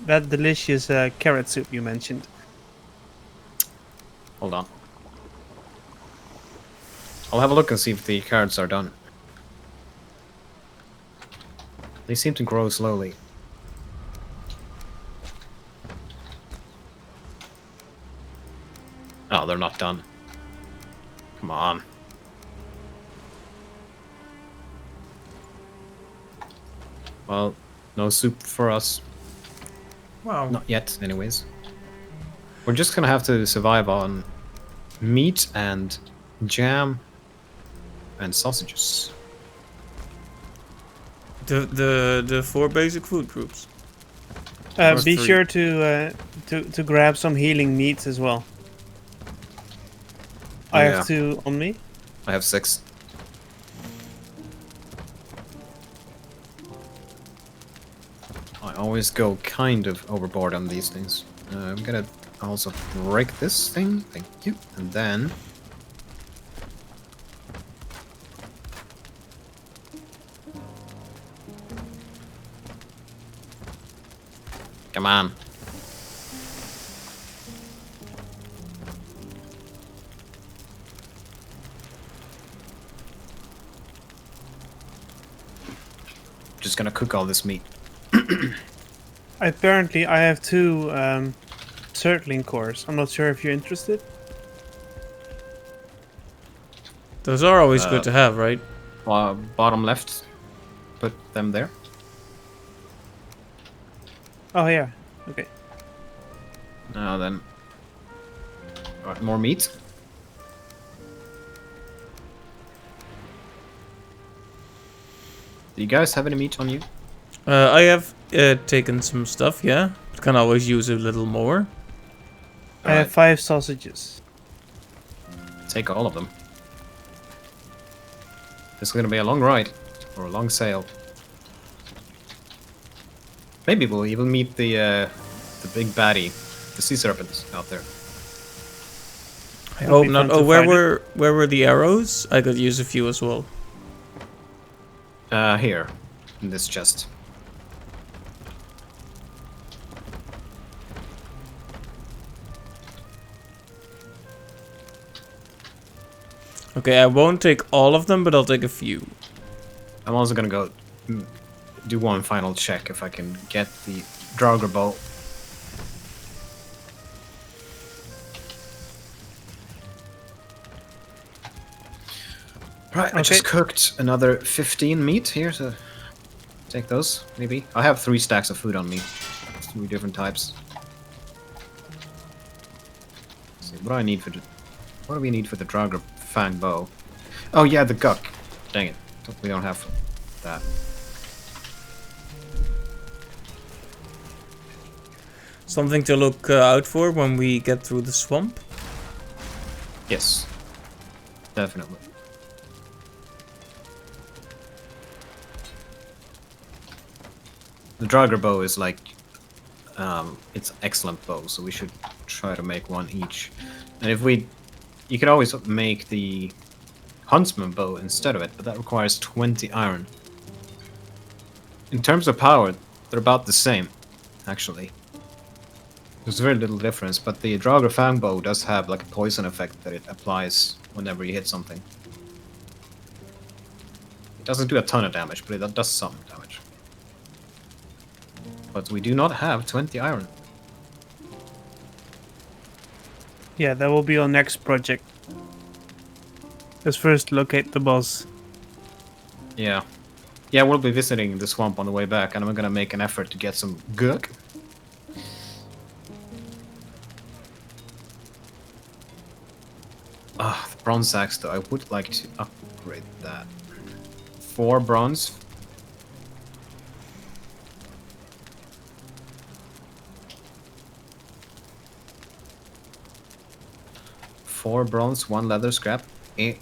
that delicious carrot soup you mentioned? Hold on. I'll have a look and see if the carrots are done. They seem to grow slowly. Oh, they're not done. Come on. Well, no soup for us. Wow. Not yet, anyways. We're just gonna have to survive on meat and jam and sausages. The 4 basic food groups. Or Be 3. sure to grab some healing meats as well. I Yeah. have 2 on me. I have 6. I always go kind of overboard on these things. I'm gonna also break this thing, thank you, and then... Come on. Just gonna cook all this meat. Apparently, I have 2 circling cores. I'm not sure if you're interested. Those are always good to have, right? Bottom left, put them there. Oh yeah. Okay. Now then, got more meat. Do you guys have any meat on you? I have taken some stuff, yeah. But can always use a little more. I have 5 sausages. Take all of them. This is gonna be a long ride, or a long sail. Maybe we'll even meet the big baddie, the sea serpents out there. I Would hope be not. fun Oh, to find it. where were the arrows? I could use a few as well. Here, in this chest. Okay, I won't take all of them, but I'll take a few. I'm also gonna go do one final check if I can get the Draugr bow. Right, I just Okay. cooked another 15 meat here, so take those, maybe. I have 3 stacks of food on me. 3 different types. Let's see, what do I need for the... What do we need for the Draugr fang bow? Oh yeah, the guk. Dang it. We don't have that. Something to look out for when we get through the swamp. Yes. Definitely. The Draugr bow is like... it's an excellent bow, so we should try to make one each. And if we... You could always make the Huntsman bow instead of it, but that requires 20 iron. In terms of power, they're about the same, actually. There's very little difference, but the Draugr Fang bow does have like a poison effect that it applies whenever you hit something. It doesn't do a ton of damage, but it does some damage. But we do not have 20 iron. Yeah, that will be our next project. Let's first locate the boss. Yeah. Yeah, we'll be visiting the swamp on the way back, and I'm gonna make an effort to get some gurk. Ah, the bronze axe though, I would like to upgrade that. 4 bronze. Four bronze, 1 leather scrap. We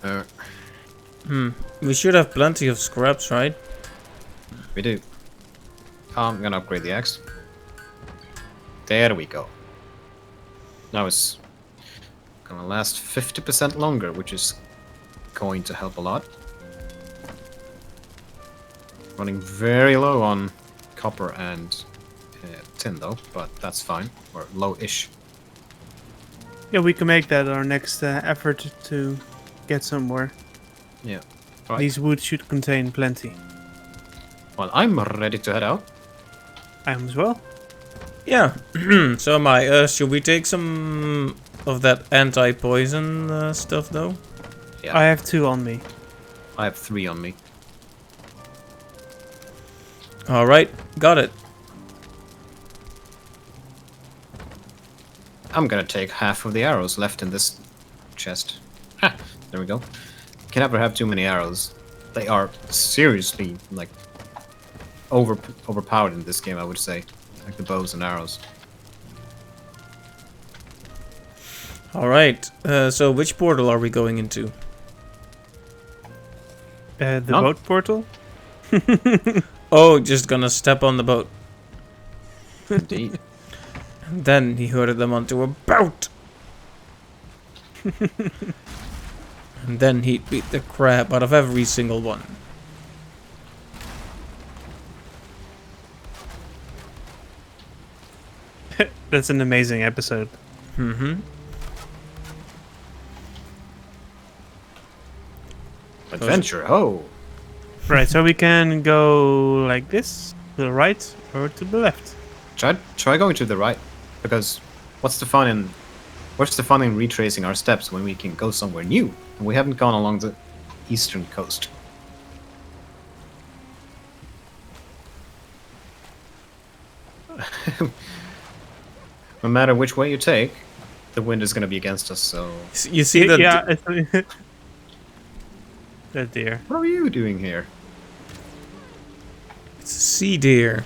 should have plenty of scraps, right? We do. I'm gonna upgrade the axe. There we go. Now it's gonna last 50% longer, which is going to help a lot. Running very low on copper and tin though, but that's fine. Or low-ish. Yeah, we can make that our next effort to get some more. Yeah. Right. These woods should contain plenty. Well, I'm ready to head out. I am as well. Yeah. So am I. Should we take some of that anti-poison stuff, though? Yeah. I have 2 on me. I have 3 on me. Alright, got it. I'm gonna take half of the arrows left in this chest. Ha! There we go. Can never have too many arrows. They are seriously, like, overpowered in this game, I would say. Like the bows and arrows. Alright, so which portal are we going into? The None. boat portal? Oh, just gonna step on the boat. Indeed. And then he herded them onto a boat! And then he'd beat the crap out of every single one. That's an amazing episode. Mm-hmm. Adventure, ho! Right, so we can go like this, to the right or to the left. Try going to the right, because what's the fun in retracing our steps when we can go somewhere new? And we haven't gone along the eastern coast. No matter which way you take, the wind is going to be against us, so... You see that? Yeah. Oh dear. What are you doing here? It's a sea deer.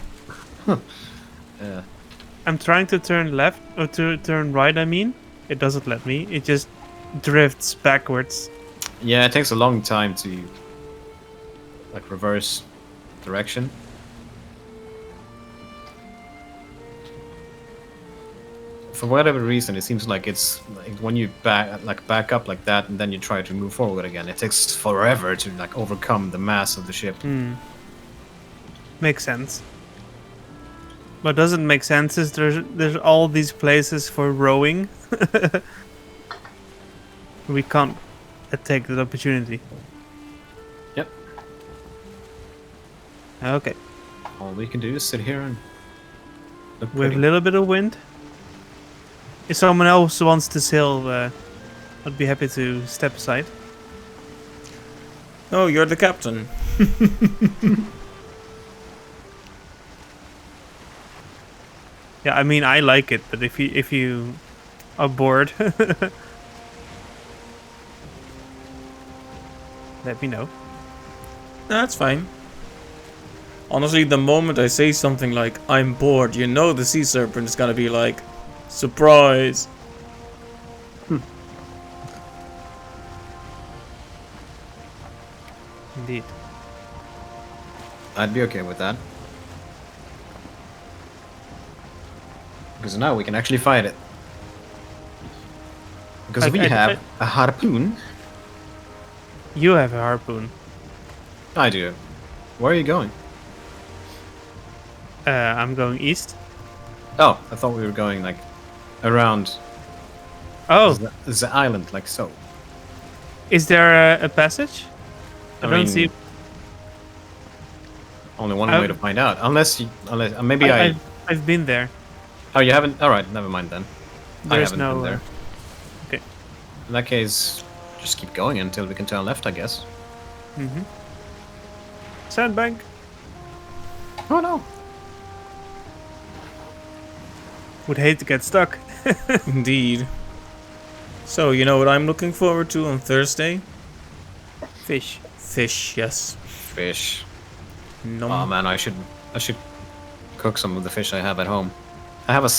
I'm trying to turn left, or to turn right, I mean. It doesn't let me. It just drifts backwards. Yeah, it takes a long time to, like, reverse direction. For whatever reason, it seems like it's like when you back up like that, and then you try to move forward again. It takes forever to like overcome the mass of the ship. Makes sense. What doesn't make sense is there's all these places for rowing. We can't take that opportunity. Yep. Okay. All we can do is sit here and look We have a pretty. little bit of wind. If someone else wants to sail, I'd be happy to step aside. Oh, you're the captain. Yeah, I mean I like it, but if you are bored, let me know. That's fine. Honestly, the moment I say something like, I'm bored, you know the sea serpent is gonna be like, surprise! Indeed. I'd be okay with that. Because now we can actually fight it. Because we have a harpoon. You have a harpoon. I do. Where are you going? I'm going east. Oh, I thought we were going like around Oh, the island, like so. is there a passage? I don't see. Only one way to find out, unless maybe I've been there. Oh, you haven't. All right, never mind then. I There's haven't no. been there. Okay. In that case, just keep going until we can turn left, I guess. Sandbank. Oh no. Would hate to get stuck. Indeed. So, you know what I'm looking forward to on Thursday? Fish. Fish, yes. Fish. Nom. Oh man, I should cook some of the fish I have at home. I have a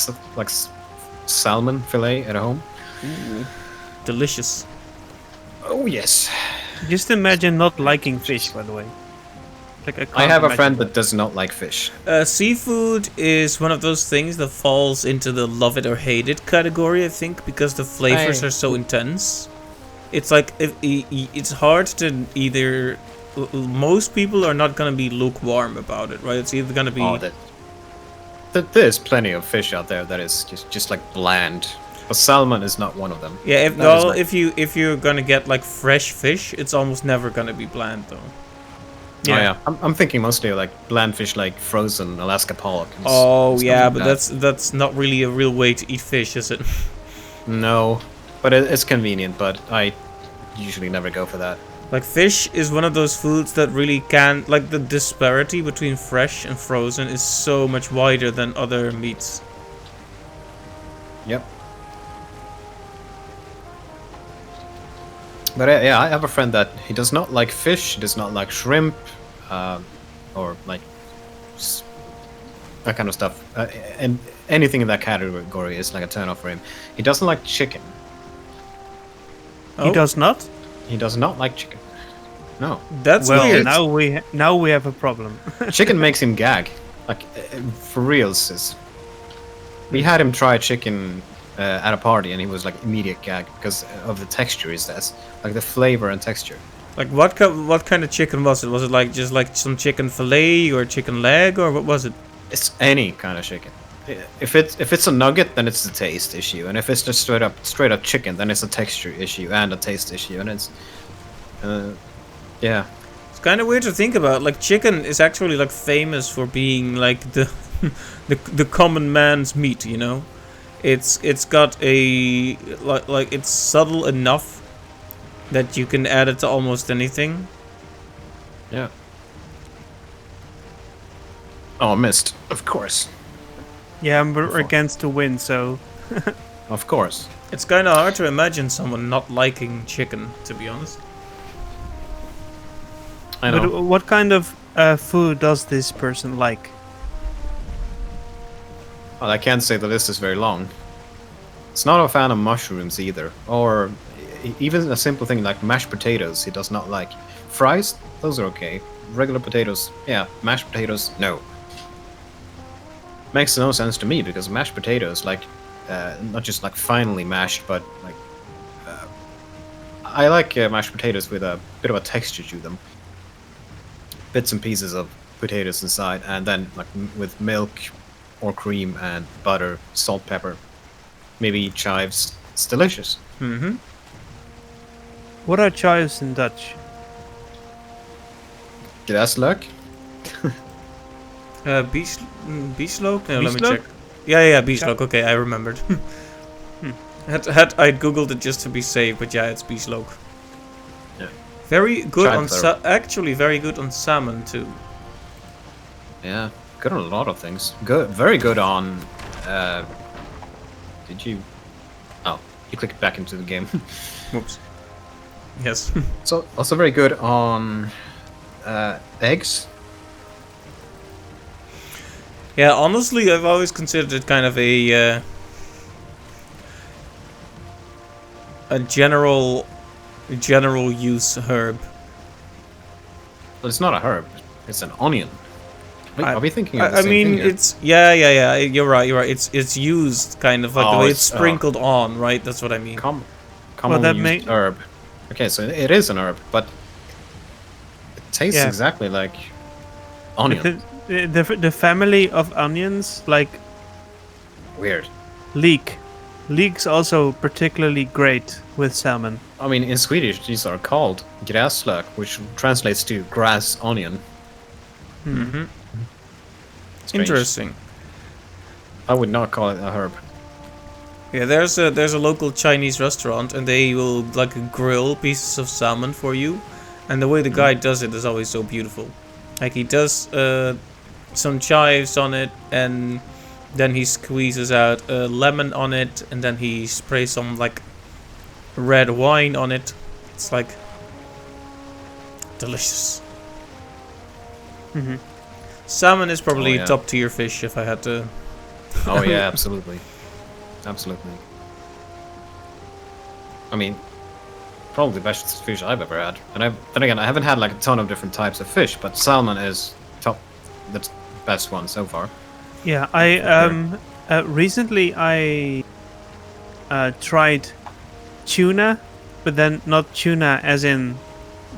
salmon fillet at home. Ooh, delicious. Oh yes. Just imagine not liking fish, by the way. Like I have a friend that does not like fish. Seafood is one of those things that falls into the love it or hate it category, I think, because the flavors are so intense. It's like it's hard to either. Most people are not gonna be lukewarm about it, right? It's either gonna be. Oh, there's plenty of fish out there that is just like bland. But salmon is not one of them. Yeah, That is if you're gonna get like fresh fish, it's almost never gonna be bland though. Yeah. Oh, yeah. I'm thinking mostly like bland fish, like frozen Alaska pollock. Oh stuff yeah, like but that. that's not really a real way to eat fish, is it? No, But it's convenient. But I usually never go for that. Like fish is one of those foods that really can, like the disparity between fresh and frozen is so much wider than other meats. Yep. But yeah, I have a friend that he does not like fish, he does not like shrimp, or like that kind of stuff. And anything in that category is like a turn off for him. He doesn't like chicken. He does not. He does not like chicken. No. That's Well, weird. now we have a problem. Chicken makes him gag. Like, for real, sis. We had him try chicken at a party, and he was like immediate gag because of the texture. He says, like the flavor and texture. Like what kind of chicken was it? Was it like just like some chicken fillet or chicken leg or what was it? It's any kind of chicken. If it's a nugget, then it's the taste issue, and if it's just straight up chicken, then it's a texture issue and a taste issue, and it's yeah. It's kind of weird to think about. Like chicken is actually like famous for being like the the common man's meat. You know, it's got a like it's subtle enough that you can add it to almost anything. Yeah. Oh, missed. Of course. Yeah, we're against the wind, so Of course. It's kind of hard to imagine someone not liking chicken, to be honest. I know. But what kind of food does this person like? Well, I can't say the list is very long. It's not a fan of mushrooms either, or even a simple thing like mashed potatoes. He does not like fries. Those are okay. Regular potatoes, yeah. Mashed potatoes, no. Makes no sense to me because mashed potatoes, like, not just like finely mashed, but like, I like mashed potatoes with a bit of a texture to them. Bits and pieces of potatoes inside, and then like with milk or cream and butter, salt, pepper, maybe chives. It's delicious. Mm-hmm. What are chives in Dutch? Gräslök? Bieslook? No, let me Bieslook? check. Yeah, Bieslook. Okay, I remembered. Had I googled it just to be safe, but yeah, it's Bieslook. Yeah. Very good Tried on actually very good on salmon too. Yeah, good on a lot of things. Good, very good on. Did you? Oh, you clicked back into the game. Whoops. Yes. So also very good on eggs. Yeah, honestly, I've always considered it kind of a general use herb. But it's not a herb. It's an onion. Wait, are we thinking of the I same mean, thing here? it's yeah. You're right. It's used kind of like the Oh, way it's, it's sprinkled on, right? That's what I mean. Commonly that used herb. Okay, so it is an herb, but it tastes Yeah. exactly like onion. The family of onions, like Weird. leek. Leek's also particularly great with salmon. I mean, in Swedish, these are called gräslök, which translates to grass onion. Mm-hmm. Strange. Interesting. I would not call it a herb. Yeah, there's a local Chinese restaurant, and they will like grill pieces of salmon for you, and the way the guy does it is always so beautiful. Like he does some chives on it, and then he squeezes out a lemon on it, and then he sprays some like red wine on it. It's like delicious. Mhm. Salmon is probably Oh, yeah. top tier fish if I had to. Oh yeah, absolutely. Absolutely. I mean, probably the best fish I've ever had. And then again, I haven't had like a ton of different types of fish, but salmon is top. That's best one so far. Yeah, I recently I tried tuna, but then not tuna as in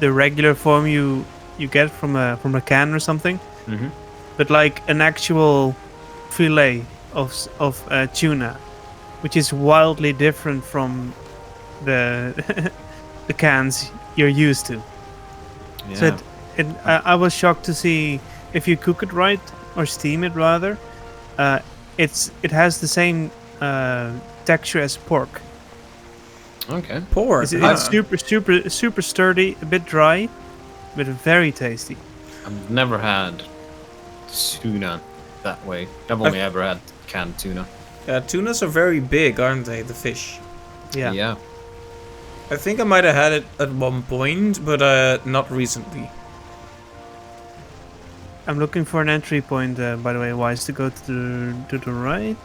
the regular form you get from a can or something, Mm-hmm. but like an actual fillet of tuna, which is wildly different from the the cans you're used to. Yeah. So I was shocked to see if you cook it right or steam it rather, it has the same texture as pork. Okay. Pork. It's huh? super sturdy, a bit dry, but very tasty. I've never had tuna that way. I've only ever had canned tuna. Yeah, tunas are very big, aren't they? The fish. Yeah. I think I might have had it at one point, but not recently. I'm looking for an entry point, by the way. Wise to go to the right.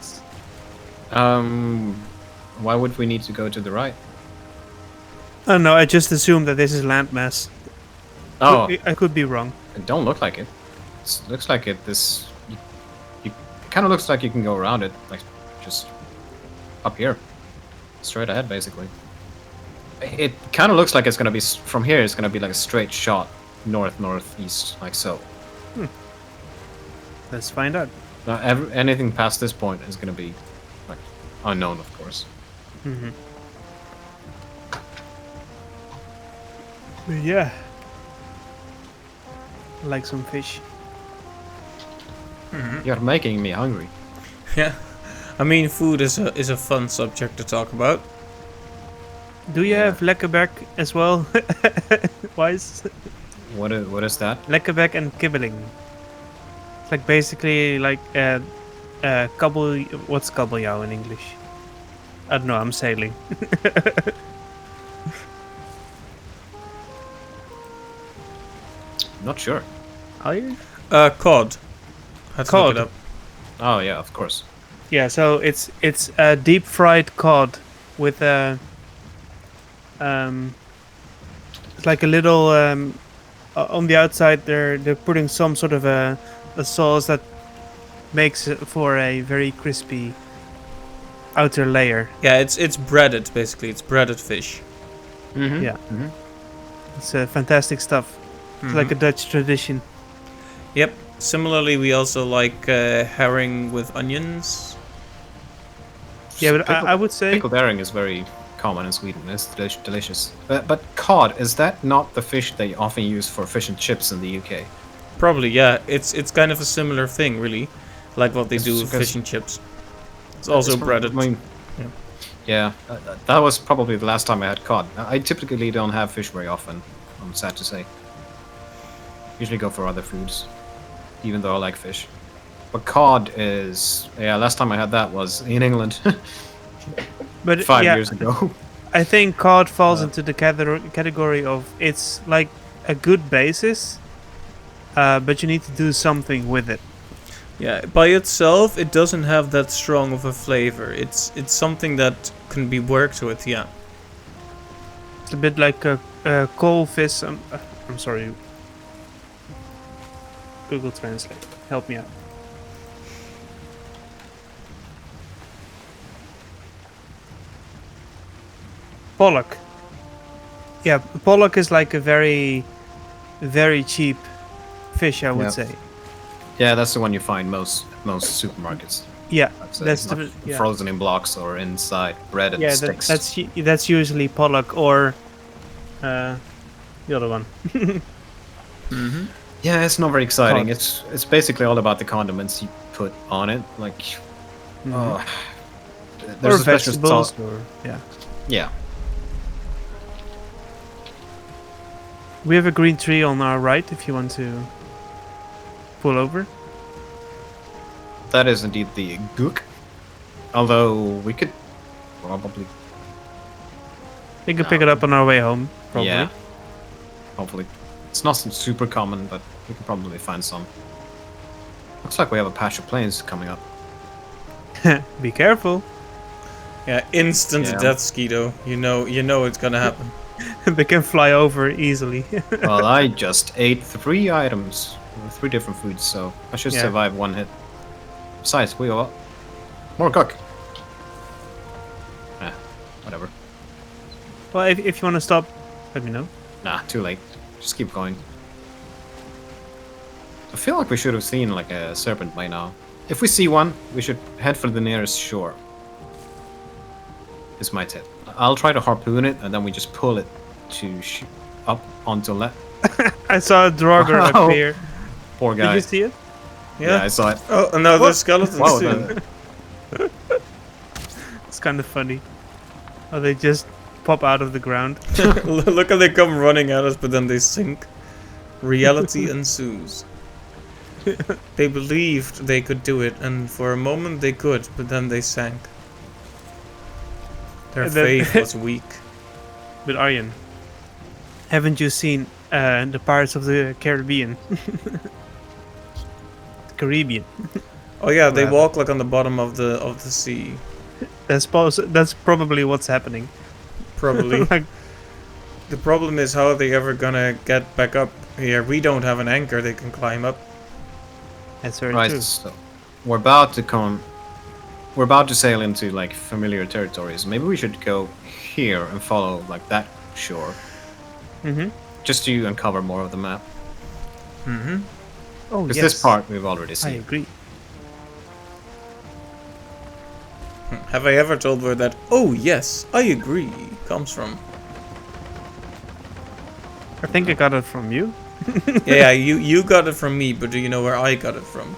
Why would we need to go to the right? Oh no, I just assumed that this is landmass. Oh, I could be wrong. it don't look like it. It looks like it. It kind of looks like you can go around it, like just up here, straight ahead, basically. It kind of looks like it's gonna be from here. It's gonna be like a straight shot northeast, like so. Let's find out. Now, anything past this point is gonna be like unknown, of course. Mm-hmm. But yeah, like some fish. You're making me hungry. Yeah. I mean, food is a fun subject to talk about. Do you have lekkerback as well? Wise? What is that? Lekkerback and kibbeling. It's like basically like kabbel. What's kabeljauw in English? I don't know. I'm sailing. Not sure. Are you? Cod. Had to look Cod. it up. Oh yeah, of course. Yeah. So it's a deep fried cod with a it's like a little on the outside. They're putting some sort of a sauce that makes it for a very crispy outer layer. Yeah, it's breaded basically. It's breaded fish. Mm-hmm. Yeah. Mm-hmm. It's fantastic stuff. It's like a Dutch tradition. Yep. Similarly, we also like herring with onions. Yeah, but I would say Pickled herring is very common in Sweden. It's delicious. But cod, is that not the fish they often use for fish and chips in the UK? Probably, yeah. It's kind of a similar thing, really, like what they It's do with because- fish and chips. It's also breaded. I mean, yeah, that was probably the last time I had cod. I typically don't have fish very often, I'm sad to say. Usually go for other foods, even though I like fish. But cod is... Yeah, last time I had that was in England. but 5 yeah, years ago. I think cod falls into the category of it's like a good basis, but you need to do something with it. Yeah, by itself, it doesn't have that strong of a flavor. It's something that can be worked with, yeah. It's a bit like a coal fish. I'm sorry. Google Translate. Help me out. Pollock. Yeah, pollock is like a very, very cheap fish, I would Yeah. say. Yeah, that's the one you find most supermarkets. Yeah, I'd say. that's Not the yeah. frozen in blocks or inside breaded Yeah, sticks. that's usually pollock or the other one. Yeah, it's not very exciting. Cod. It's basically all about the condiments you put on it. Like, oh, Or there's a special vegetables. sauce. Or, yeah. Yeah, We have a green tree on our right if you want to pull over. that is indeed the gook. Although we could probably, We can pick it up on our way home, probably. yeah, hopefully, it's not super common, but we can probably find some. Looks like we have a patch of planes coming up. Be careful. Yeah, instant Yeah. death, Skeeto. You know it's gonna happen. They can fly over easily. Well, I just ate 3 items, 3 different foods, so I should Yeah. survive 1 hit. Besides, we got more cook. Whatever. Well, if you want to stop, let me know. Nah, too late. Just keep going. I feel like we should have seen like a serpent by now. If we see one, we should head for the nearest shore. Is my tip. I'll try to harpoon it, and then we just pull it to shoot up onto left. I saw a Draugr Wow. appear. Poor Did guy. you see it? Yeah, I saw it. Oh, no, there's skeletons Wow, too. It's kind of funny. Oh, they just pop out of the ground. Look how they come running at us, but then they sink. Reality ensues. They believed they could do it, and for a moment they could, but then they sank. Their And then- faith was weak. But Arjen, haven't you seen the Pirates of the Caribbean? Caribbean. Oh yeah, they Rather. walk like on the bottom of the sea. That's probably what's happening. Probably. Like, The problem is, how are they ever gonna get back up here? We don't have an anchor they can climb up. that's very Right, true. so we're about to come. We're about to sail into like familiar territories. Maybe we should go here and follow like that shore, Mm-hmm. just to uncover more of the map. Mm-hmm. Oh Because yes, this part we've already I seen. agree. Have I ever told where that "oh yes, I agree" comes from? I think I got it from you. Yeah, you got it from me, but do you know where I got it from?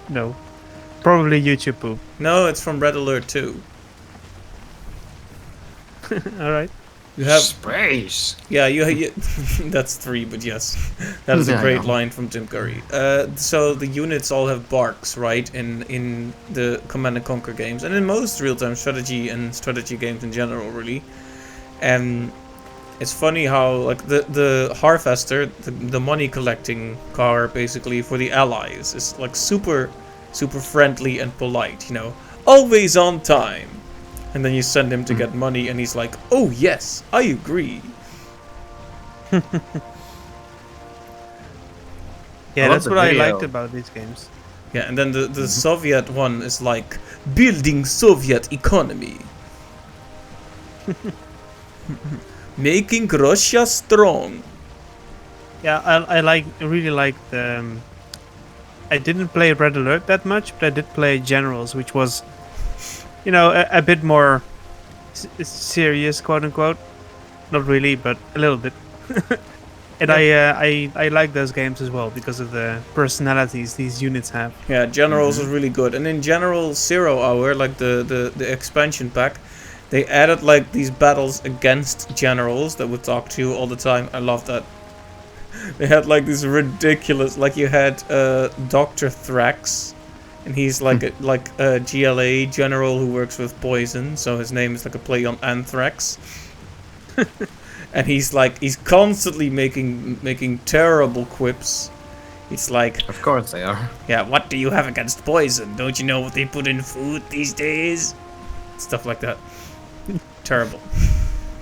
No, probably YouTube poop. No, it's from Red Alert 2. All right. You have Space. Yeah, you that's 3, but yes, that is a Yeah, I great know. line from Jim Curry. So the units all have barks, right? In the Command and Conquer games, and in most real-time strategy and strategy games in general, really. And it's funny how like the Harvester, the money collecting car, basically for the Allies, is like super friendly and polite. You know, always on time. And then you send him to get money, and he's like, "Oh yes, I agree." Yeah, love that's the what I video. liked about these games. Yeah, and then the Soviet one is like building Soviet economy, making Russia strong. Yeah, I really like the. I didn't play Red Alert that much, but I did play Generals, which was, you know, a bit more serious, quote unquote. Not really, but a little bit. And I like those games as well because of the personalities these units have. Yeah, Generals was really good, and in General 0 Hour, like the expansion pack, they added like these battles against generals that would talk to you all the time. I love that. They had like this ridiculous, like you had Dr. Thrax, and he's like a GLA general who works with poison, so his name is like a play on anthrax. And he's constantly making terrible quips. It's like, Of course they are. yeah, what do you have against poison? Don't you know what they put in food these days? Stuff like that. Terrible.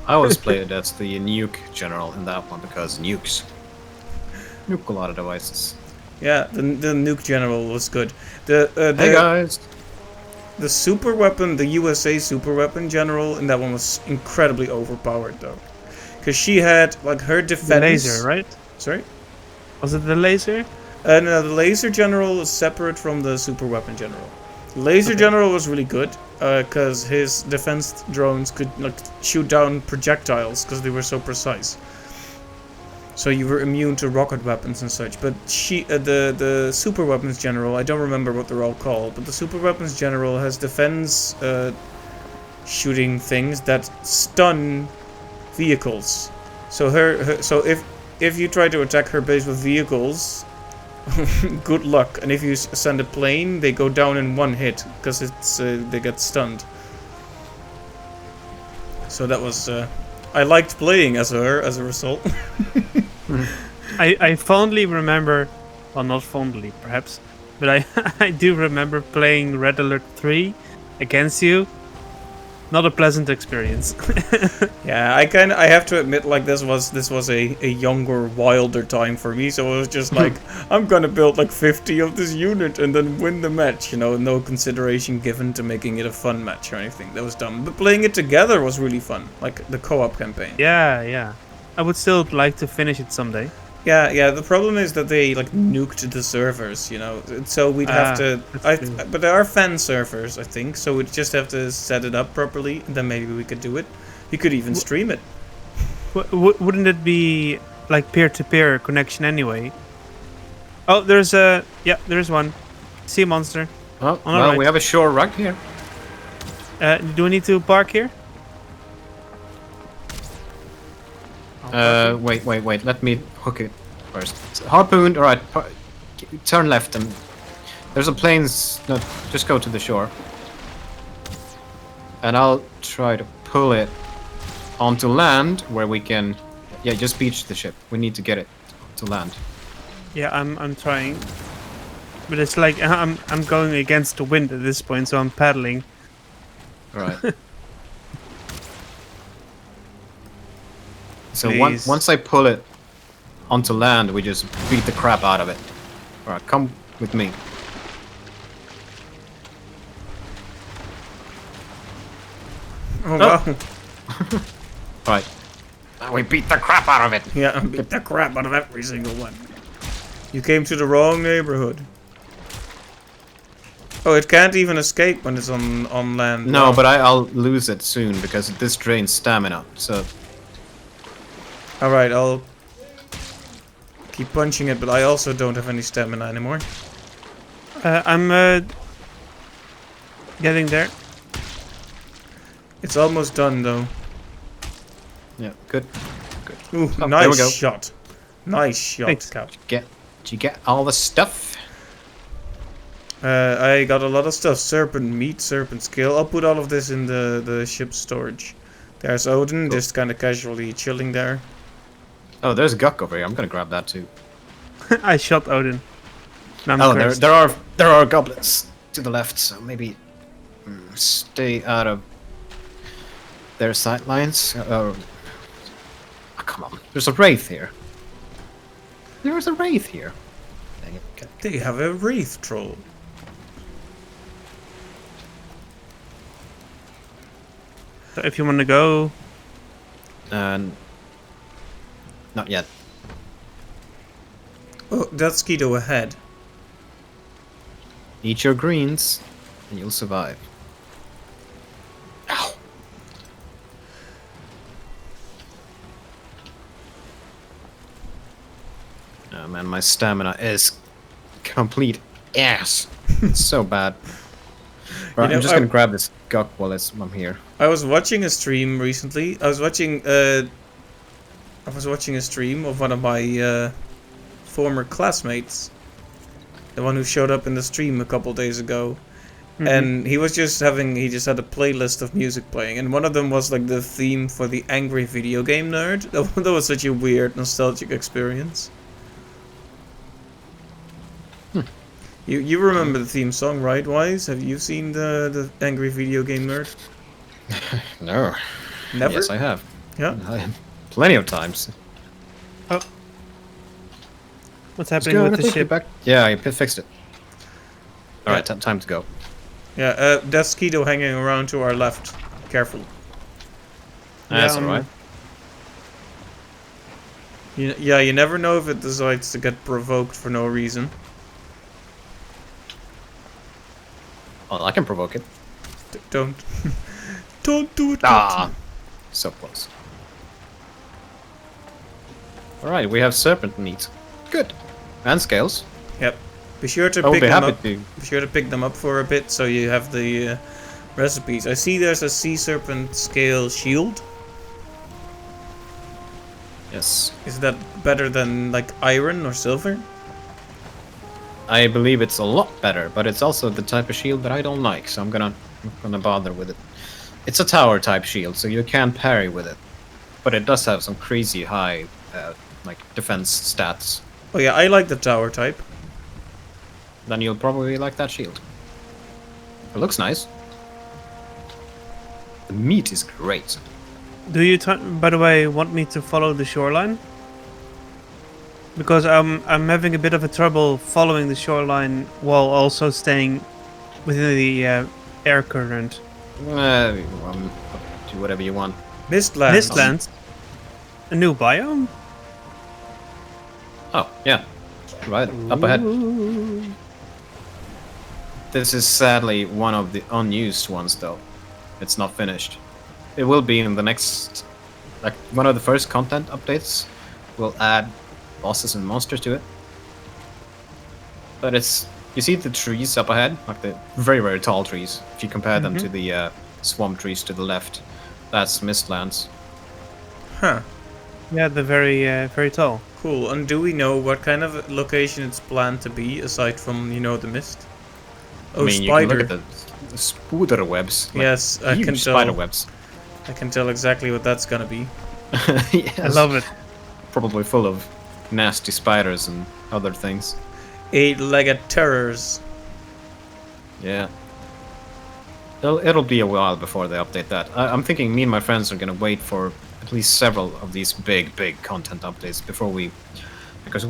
I always played as the nuke general in that one because nukes. Nuke a lot of devices. Yeah, the nuke general was good. Hey guys! The super weapon, the USA super weapon general, and that one was incredibly overpowered though, because she had like her defense. The laser, right? Sorry. Was it the laser? No, the laser general is separate from the super weapon general. The laser general was really good because his defense drones could like shoot down projectiles because they were so precise. So you were immune to rocket weapons and such. But the super weapons general, I don't remember what they're all called, but the super weapons general has defense shooting things that stun vehicles. So so if you try to attack her base with vehicles, good luck. And if you send a plane, they go down in one hit because they get stunned. So that was I liked playing as her as a result. I fondly remember, well, not fondly perhaps, but I do remember playing Red Alert 3 against you. Not a pleasant experience. Yeah, I have to admit, like this was a younger, wilder time for me. So it was just like, I'm gonna build like 50 of this unit and then win the match. You know, no consideration given to making it a fun match or anything. That was dumb. But playing it together was really fun, like the co-op campaign. Yeah. I would still like to finish it someday. Yeah. The problem is that they like nuked the servers, you know. So we'd have to. that's true. But there are fan servers, I think. So we'd just have to set it up properly, and then maybe we could do it. We could even stream it. Wouldn't it be like peer-to-peer connection anyway? Oh, there's one. Sea monster. Oh, On the well, right. we have a shore right here. Do we need to park here? Wait. Let me hook it first. Harpooned. All right. Turn left and there's a planes. No, just go to the shore. And I'll try to pull it onto land where we can. Yeah, just beach the ship. We need to get it to land. Yeah, I'm trying, but it's like I'm going against the wind at this point, so I'm paddling. All right. So Please. once I pull it onto land, we just beat the crap out of it. All right, come with me. Oh, wow. All right. We beat the crap out of it. Yeah, I beat the crap out of every single one. You came to the wrong neighborhood. Oh, it can't even escape when it's on land. No, Wow. but I'll lose it soon because this drains stamina. So Alright, I'll keep punching it, but I also don't have any stamina anymore. I'm getting there. It's almost done, though. yeah, good. Ooh, there we nice go. shot. Nice shot, Thanks. Cap. Did you get all the stuff? I got a lot of stuff. Serpent meat, serpent scale. I'll put all of this in the ship's storage. There's Odin, Cool. just kind of casually chilling there. Oh, there's a Guk over here. I'm gonna grab that too. I shot Odin. And I'm Oh, cursed. there are goblins to the left, so maybe stay out of their sightlines. Oh, come on. There's a wraith here. There's a wraith here. Dang it. Okay. They have a wraith troll. So if you want to go, And not yet. Oh, that's Skeeto ahead. Eat your greens, and you'll survive. Ow. Oh man, my stamina is complete ass. It's so bad. Right, know, I'm just I- gonna grab this Guk while I'm here. I was watching a stream recently. I was watching a stream of one of my former classmates. The one who showed up in the stream a couple days ago. And he just had a playlist of music playing, and one of them was like the theme for the Angry Video Game Nerd. That was such a weird, nostalgic experience. You remember the theme song, right, Wise? Have you seen the Angry Video Game Nerd? No. Never? Yes, I have. Yeah. Plenty of times. what's happening with the ship? Back. Yeah, I fixed it. All right, time to go. Yeah, that's Skeeto hanging around to our left. Careful. That's Yeah, alright. You never know if it decides to get provoked for no reason. Well, I can provoke it. Don't. Don't do it. Ah, so close. All right, we have serpent meat. Good, and scales. Yep. Be sure to I will pick be them happy up. to. Be sure to pick them up for a bit, so you have the recipes. I see there's a sea serpent scale shield. Yes, Is that better than like iron or silver? I believe it's a lot better, but it's also the type of shield that I don't like, so I'm not gonna bother with it. It's a tower type shield, so you can parry with it, but it does have some crazy high, like defense stats. Oh yeah, I like the tower type. Then you'll probably like that shield. It looks nice. The meat is great. Do you, by the way, want me to follow the shoreline? Because I'm having a bit of a trouble following the shoreline while also staying within the air current. Do whatever you want. Mistlands. Mistlands, a new biome. Oh, yeah. Right, up ahead. Ooh. This is sadly one of the unused ones, though. It's not finished. It will be in the next... Like, one of the first content updates will add bosses and monsters to it. But it's... You see the trees up ahead? Like the very, very tall trees. If you compare them to the swamp trees to the left. That's Mistlands. Huh. Yeah, the very tall. Cool. And do we know what kind of location it's planned to be aside from the mist? I Oh, mean, you can look at spider. the spider webs. Like, Yes, I can huge spider tell. webs. I can tell exactly what that's gonna be. Yes. I love it. Probably full of nasty spiders and other things. 8-legged terrors. Yeah. It'll be a while before they update that. I'm thinking me and my friends are gonna wait for at least several of these big content updates before we... Because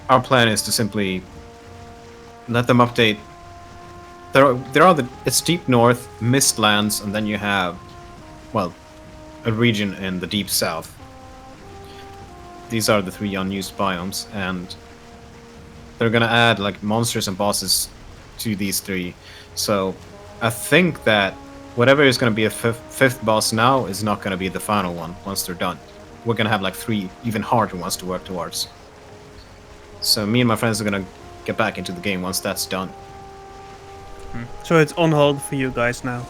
our plan is to simply let them update... It's deep north, mistlands, and then you have, well, a region in the deep south. These are the 3 unused biomes, and they're gonna add like monsters and bosses to these 3. So I think that whatever is gonna be a fifth boss now is not gonna be the final one once they're done. We're gonna have like 3 even harder ones to work towards. So me and my friends are gonna get back into the game once that's done. So it's on hold for you guys now.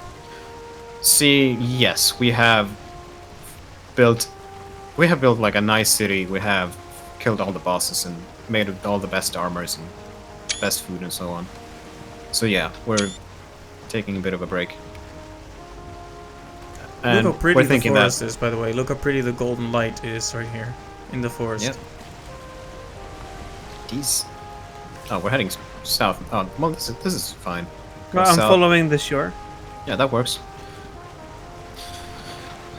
See, yes, we have built like a nice city. We have killed all the bosses and made all the best armors and best food and so on. So yeah, we're taking a bit of a break. And Look how pretty we're the thinking forest that is, by the way. Look how pretty the golden light is right here in the forest. Yep. These. Oh, we're heading south. Oh, well, this is fine. Go Well, I'm south. following the shore. Yeah, that works.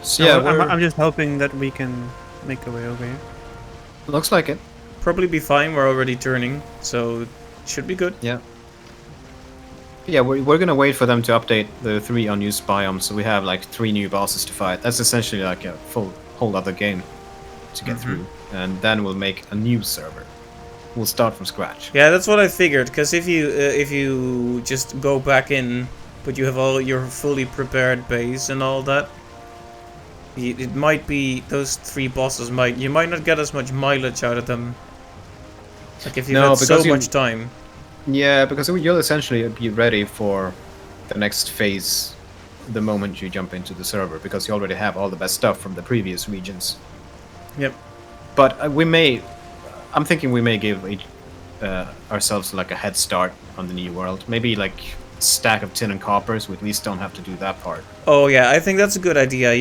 So Yeah, yeah, I'm just hoping that we can make our way over here. looks like it. Probably be fine. We're already turning, so it should be good. Yeah. Yeah, we're gonna wait for them to update the 3 unused biomes, so we have like 3 new bosses to fight. That's essentially like a whole other game to get through, and then we'll make a new server. We'll start from scratch. Yeah, that's what I figured. Because if you just go back in, but you have all your fully prepared base and all that, it might be those 3 bosses you might not get as much mileage out of them. Like if you No, had so because much time. Yeah, because you'll essentially be ready for the next phase the moment you jump into the server, because you already have all the best stuff from the previous regions. Yep. But I'm thinking we may give ourselves like a head start on the new world. Maybe like a stack of tin and coppers. We at least don't have to do that part. Oh yeah, I think that's a good idea.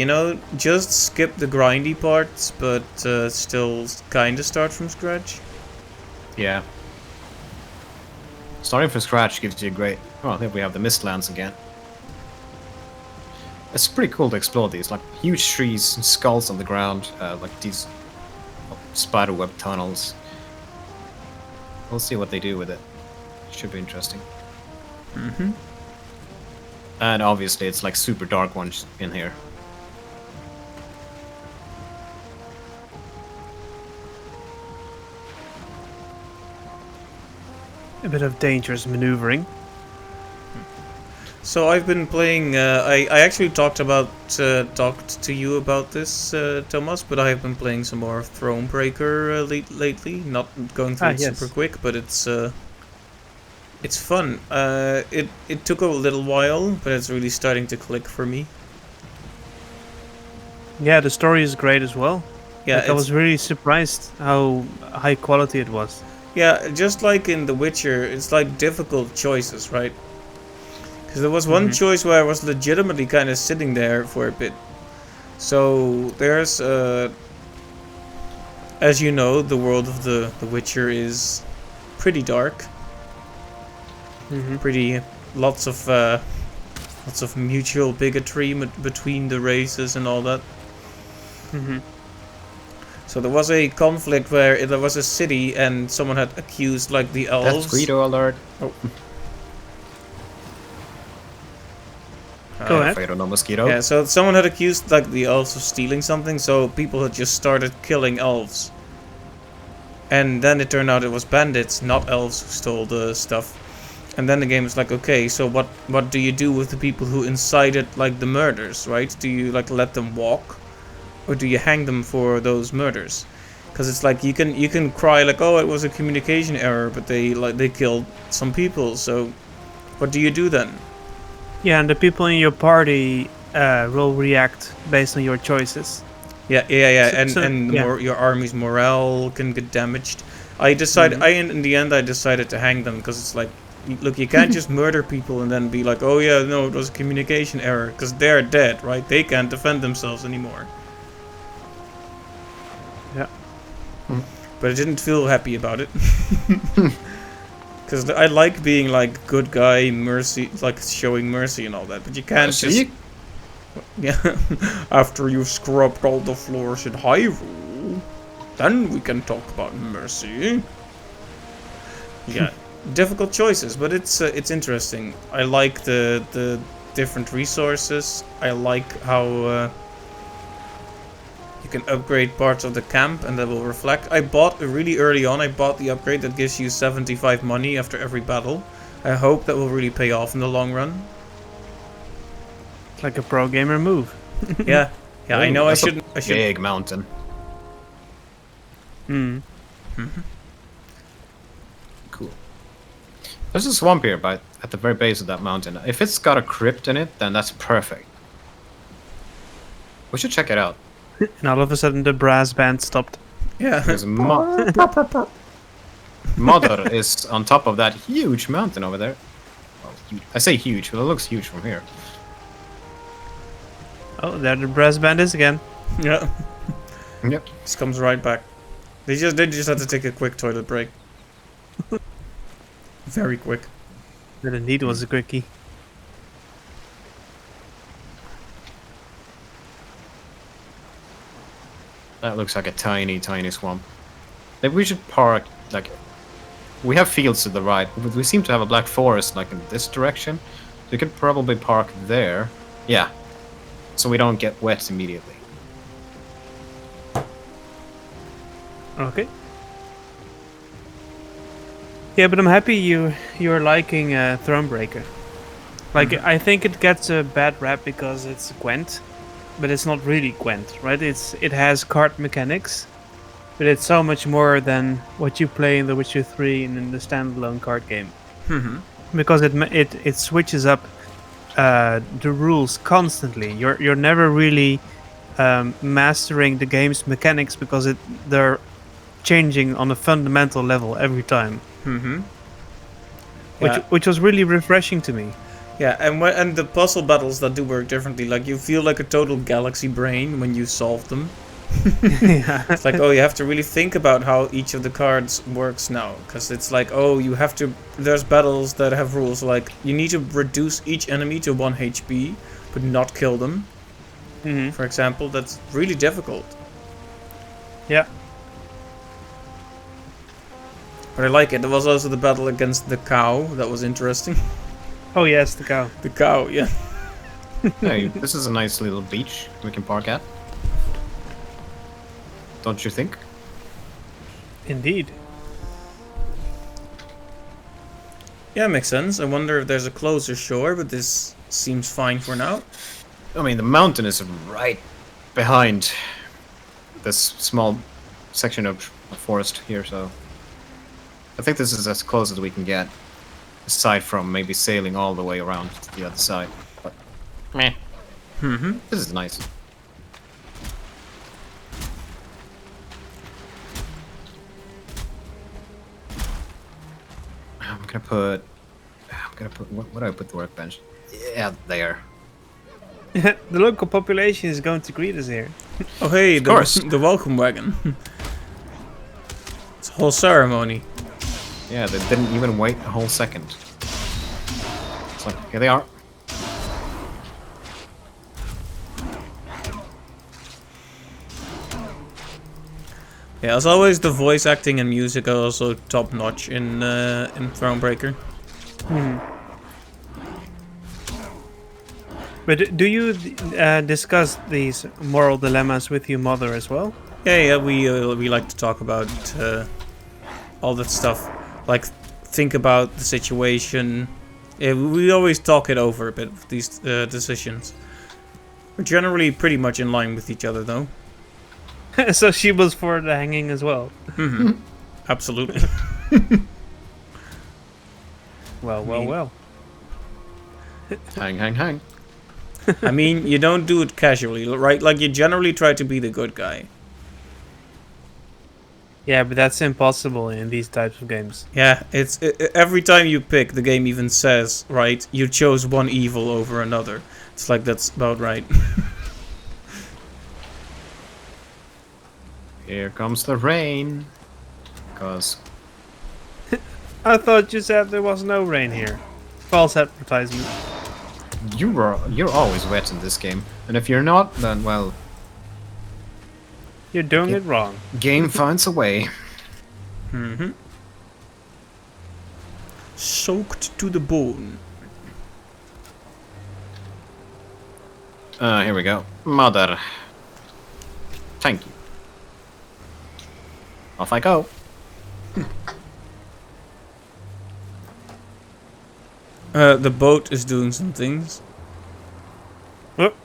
Just skip the grindy parts, but still kind of start from scratch. Yeah. Starting from scratch gives you a great... Oh, I think we have the Mistlands again. It's pretty cool to explore these, like huge trees and skulls on the ground, like these spiderweb tunnels. We'll see what they do with it. Should be interesting. Mm-hmm. And obviously it's like super dark ones in here. A bit of dangerous maneuvering. So I've been playing. I actually talked to you about this, Thomas. But I have been playing some more Thronebreaker lately. Not going through it yes. super quick, but it's fun. It took a little while, but it's really starting to click for me. Yeah, the story is great as well. Yeah, I was really surprised how high quality it was. Yeah, just like in The Witcher, it's like difficult choices, right? Because there was one choice where I was legitimately kind of sitting there for a bit. So there's, as you know, the world of the Witcher is pretty dark. Pretty lots of mutual bigotry between the races and all that. So there was a conflict where there was a city and someone had accused like the elves. That's Guido alert. Oh. Go ahead. Afraid of no mosquito. Yeah, so someone had accused like the elves of stealing something, so people had just started killing elves. And then it turned out it was bandits, not elves, who stole the stuff. And then the game is like, okay, so what do you do with the people who incited like the murders, right? Do you like let them walk, or do you hang them for those murders? Because it's like you can cry like, oh, it was a communication error, but they killed some people. So what do you do then? Yeah, and the people in your party will react based on your choices. Yeah, So, and yeah. your army's morale can get damaged. I decided, in the end, I decided to hang them because it's like, look, you can't just murder people and then be like, oh yeah, no, it was a communication error, because they're dead, right? They can't defend themselves anymore. Yeah. But I didn't feel happy about it. Because I like being like good guy, mercy, like showing mercy and all that, but you can't just. Yeah, after you've scrubbed all the floors in Hyrule, then we can talk about mercy. Yeah, difficult choices, but it's interesting. I like the different resources. I like how you can upgrade parts of the camp, and that will reflect. I bought really early on. I bought the upgrade that gives you 75 money after every battle. I hope that will really pay off in the long run. Like a pro gamer move. Yeah, yeah. I know I shouldn't. Big mountain. Hmm. Cool. There's a swamp here, but at the very base of that mountain. If it's got a crypt in it, then that's perfect. We should check it out. And all of a sudden the brass band stopped. Yeah. Because Mother is on top of that huge mountain over there. Well, I say huge, but it looks huge from here. Oh, there the brass band is again. Yeah. Yep. This comes right back. They just had to take a quick toilet break. Very quick. That indeed was a quickie. That looks like a tiny, tiny swamp. Maybe we should park, like... We have fields to the right, but we seem to have a black forest, like, in this direction. So we could probably park there. Yeah. So we don't get wet immediately. Okay. Yeah, but I'm happy you're liking Thronebreaker. Like, I think it gets a bad rap because it's Gwent, but it's not really Gwent, right? It has card mechanics, but it's so much more than what you play in The Witcher 3 and in the standalone card game. Because it switches up the rules constantly. You're never really mastering the game's mechanics because they're changing on a fundamental level every time. Yeah. Which was really refreshing to me. Yeah, and the puzzle battles that do work differently. Like, you feel like a total galaxy brain when you solve them. Yeah. It's like, oh, you have to really think about how each of the cards works now. Because it's like, oh, you have to... There's battles that have rules like, you need to reduce each enemy to 1 HP, but not kill them. For example, that's really difficult. Yeah. But I like it. There was also the battle against the cow. That was interesting. Oh yes, the cow. The cow, yeah. Hey, this is a nice little beach we can park at. Don't you think? Indeed. Yeah, makes sense. I wonder if there's a closer shore, but this seems fine for now. I mean, the mountain is right behind this small section of forest here, so... I think this is as close as we can get. Aside from maybe sailing all the way around to the other side. But, meh. This is nice. I'm gonna put... What do I put the workbench? Yeah, there. The local population is going to greet us here. Oh hey, course. the welcome wagon. It's a whole ceremony. Yeah, they didn't even wait a whole second. So, here they are. Yeah, as always, the voice acting and music are also top notch in Thronebreaker. But do you discuss these moral dilemmas with your mother as well? Yeah, we like to talk about all that stuff. Like, think about the situation. Yeah, we always talk it over a bit, these decisions. We're generally pretty much in line with each other, though. So she was for the hanging as well. Absolutely. Well. Hang. I mean, you don't do it casually, right? Like, you generally try to be the good guy. Yeah, but that's impossible in these types of games. Yeah, every time you pick, the game even says, right, you chose one evil over another. It's like, that's about right. Here comes the rain. Cause I thought you said there was no rain here. False advertisement. you're always wet in this game, and if you're not, then well, You're doing it wrong. game finds a way. Mm-hmm. Soaked to the bone. Here we go. Mother. Thank you. Off I go. The boat is doing some things. Whoop.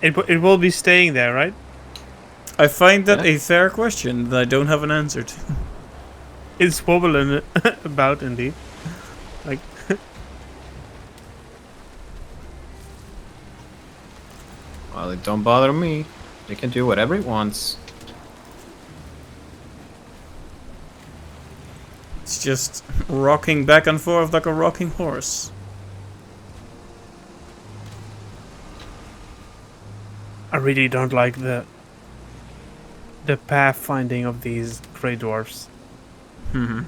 It will be staying there, right? I find that Yeah. a fair question that I don't have an answer to. It's wobbling about, indeed. Like, Well, it don't bother me. It can do whatever it wants. It's just rocking back and forth like a rocking horse. I really don't like the pathfinding of these Grey Dwarfs. Hmm.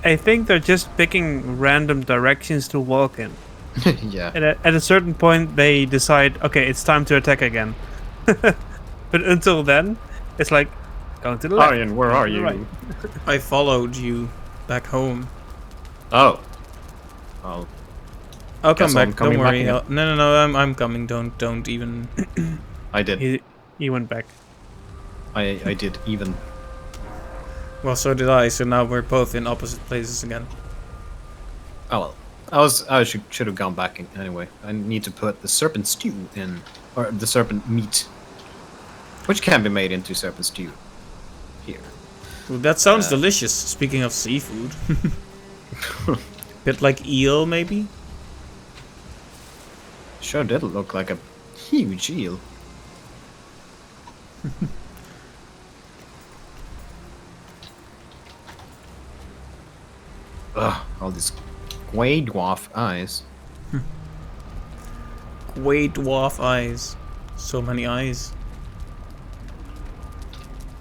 I think they're just picking random directions to walk in. Yeah. And at a certain point, they decide, okay, it's time to attack again. But until then, it's like, going to the left. Aryan, where are to the you? right. I followed you back home. Oh. Well, I'll come Guess back. I'm coming Don't back worry. again. No. I'm coming. Don't even. I did. He went back. I did even. Well, so did I. So now we're both in opposite places again. Oh well. I should have gone back anyway. I need to put the serpent stew in, or the serpent meat, which can be made into serpent stew. Here. Ooh, that sounds delicious. Speaking of seafood, bit like eel, maybe. Sure did look like a huge eel. Ugh, all these Grey Dwarf eyes. Grey dwarf eyes. So many eyes.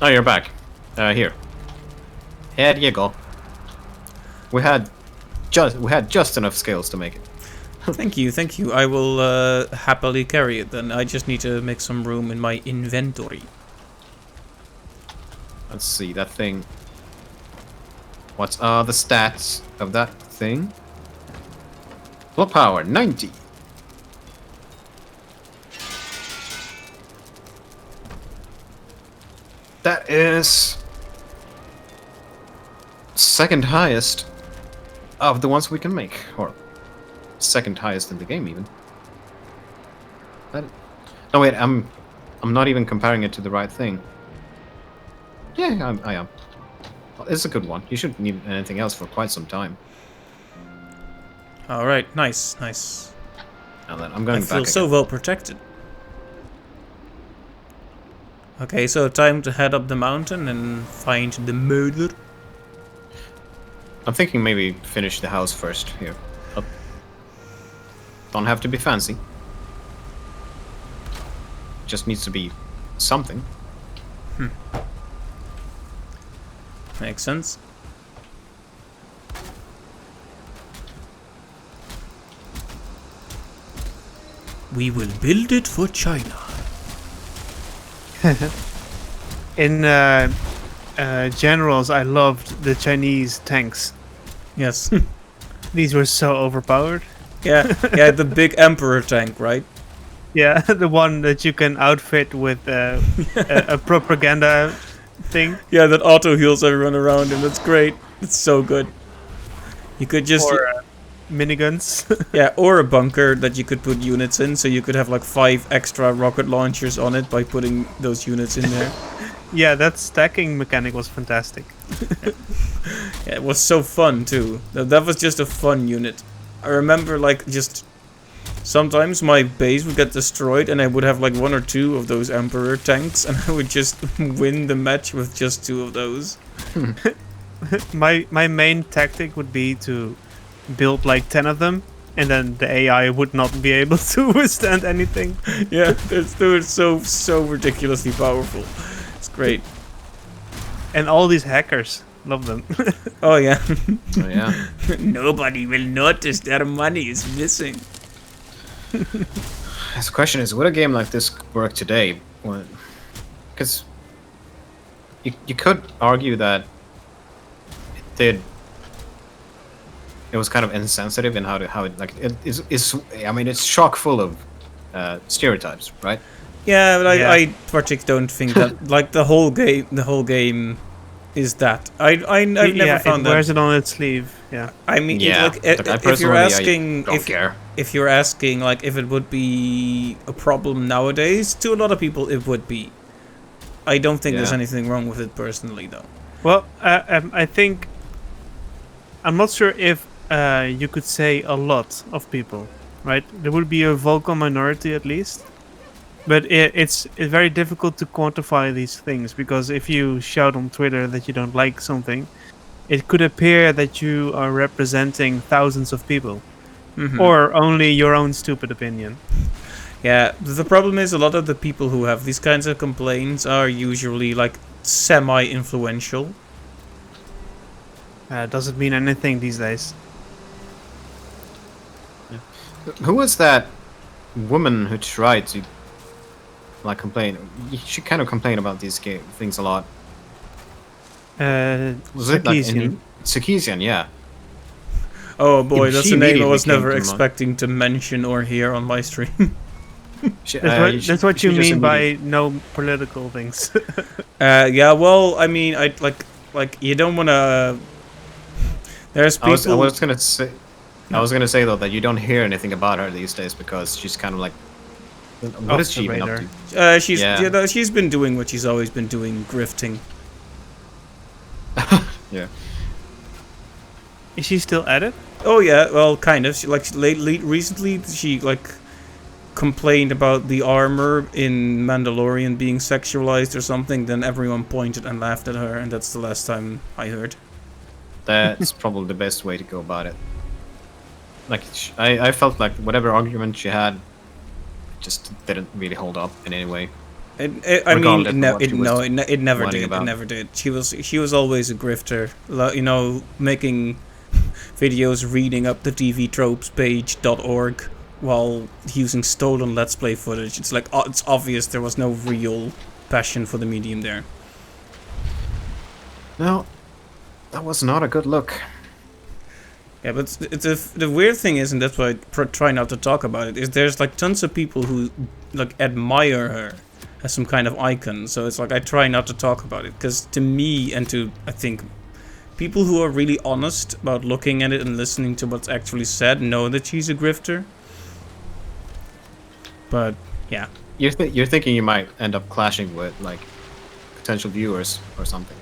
Oh, you're back. Here. Here you go. We had just enough scales to make it. Thank you. I will happily carry it then. I just need to make some room in my inventory. Let's see that thing. What's the stats of that thing? Blood power 90. That is second highest of the ones we can make, or second highest in the game even. No wait, I'm not even comparing it to the right thing. Yeah, I am. Well, it's a good one. You shouldn't need anything else for quite some time. All right, nice. And then I'm I going back feel so again. well protected. Okay, so time to head up the mountain and find the murder. I'm thinking maybe finish the house first here. Up. Don't have to be fancy. Just needs to be something. Makes sense. We will build it for China. In Generals, I loved the Chinese tanks. Yes. These were so overpowered. yeah, the big emperor tank, right? Yeah, the one that you can outfit with a propaganda thing. Yeah, that auto heals everyone around him. That's great. It's so good. You could just Or miniguns. yeah, or a bunker that you could put units in, so you could have like 5 extra rocket launchers on it by putting those units in there. Yeah, that stacking mechanic was fantastic. Yeah, it was so fun too. That was just a fun unit. I remember like just sometimes my base would get destroyed and I would have like 1 or 2 of those Emperor tanks and I would just win the match with just 2 of those. My main tactic would be to build like 10 of them, and then the AI would not be able to withstand anything. Yeah, they're so ridiculously powerful. It's great. And all these hackers love them. Oh yeah. Oh, yeah. Nobody will notice their money is missing. The question is, would a game like this work today? Because you could argue that it was kind of insensitive in how it like it is. I mean, it's chock full of stereotypes, right? Yeah, but Yeah. I particularly don't think that like the whole game is that. I've never found it that. wears it on its sleeve. Yeah. I mean, Yeah, like, but I if personally you're asking, don't care. if you're asking, like, if it would be a problem nowadays, to a lot of people, it would be. I don't think there's Yeah. anything wrong with it personally, though. Well, I think I'm not sure if you could say a lot of people, right? There would be a vocal minority at least, but it's very difficult to quantify these things, because if you shout on Twitter that you don't like something, it could appear that you are representing thousands of people, or only your own stupid opinion. Yeah, the problem is a lot of the people who have these kinds of complaints are usually, like, semi-influential. Doesn't mean anything these days. Who was that woman who tried to like complain? She kind of complained about these things a lot. Was it like Sarkeesian. Sarkeesian? Yeah. Oh boy, that's She a name I immediately was came never to mind. expecting to mention or hear on my stream. That's what you she just mean by immediately- no political things. Yeah, well, I mean, I like you don't want to. There's people. I was gonna say though that you don't hear anything about her these days because she's kind of like, what is Off she the even up radar. to? She's Yeah. you know, she's been doing what she's always been doing, grifting. Yeah. Is she still at it? Oh yeah, well, kind of. She like recently she like complained about the armor in Mandalorian being sexualized or something. Then everyone pointed and laughed at her, and that's the last time I heard. That's probably the best way to go about it. Like, I felt like whatever argument she had just didn't really hold up in any way. I mean, Regardless of what she was it never whining did. about. It never did. She was always a grifter. You know, making videos, reading up the tvtropespage.org while using stolen Let's Play footage. It's like it's obvious there was no real passion for the medium there. No, that was not a good look. Yeah, but the weird thing is, and that's why I try not to talk about it, is there's like tons of people who like admire her as some kind of icon. So it's like I try not to talk about it, because to me and to, I think, people who are really honest about looking at it and listening to what's actually said know that she's a grifter. But yeah, You're thinking you might end up clashing with like potential viewers or something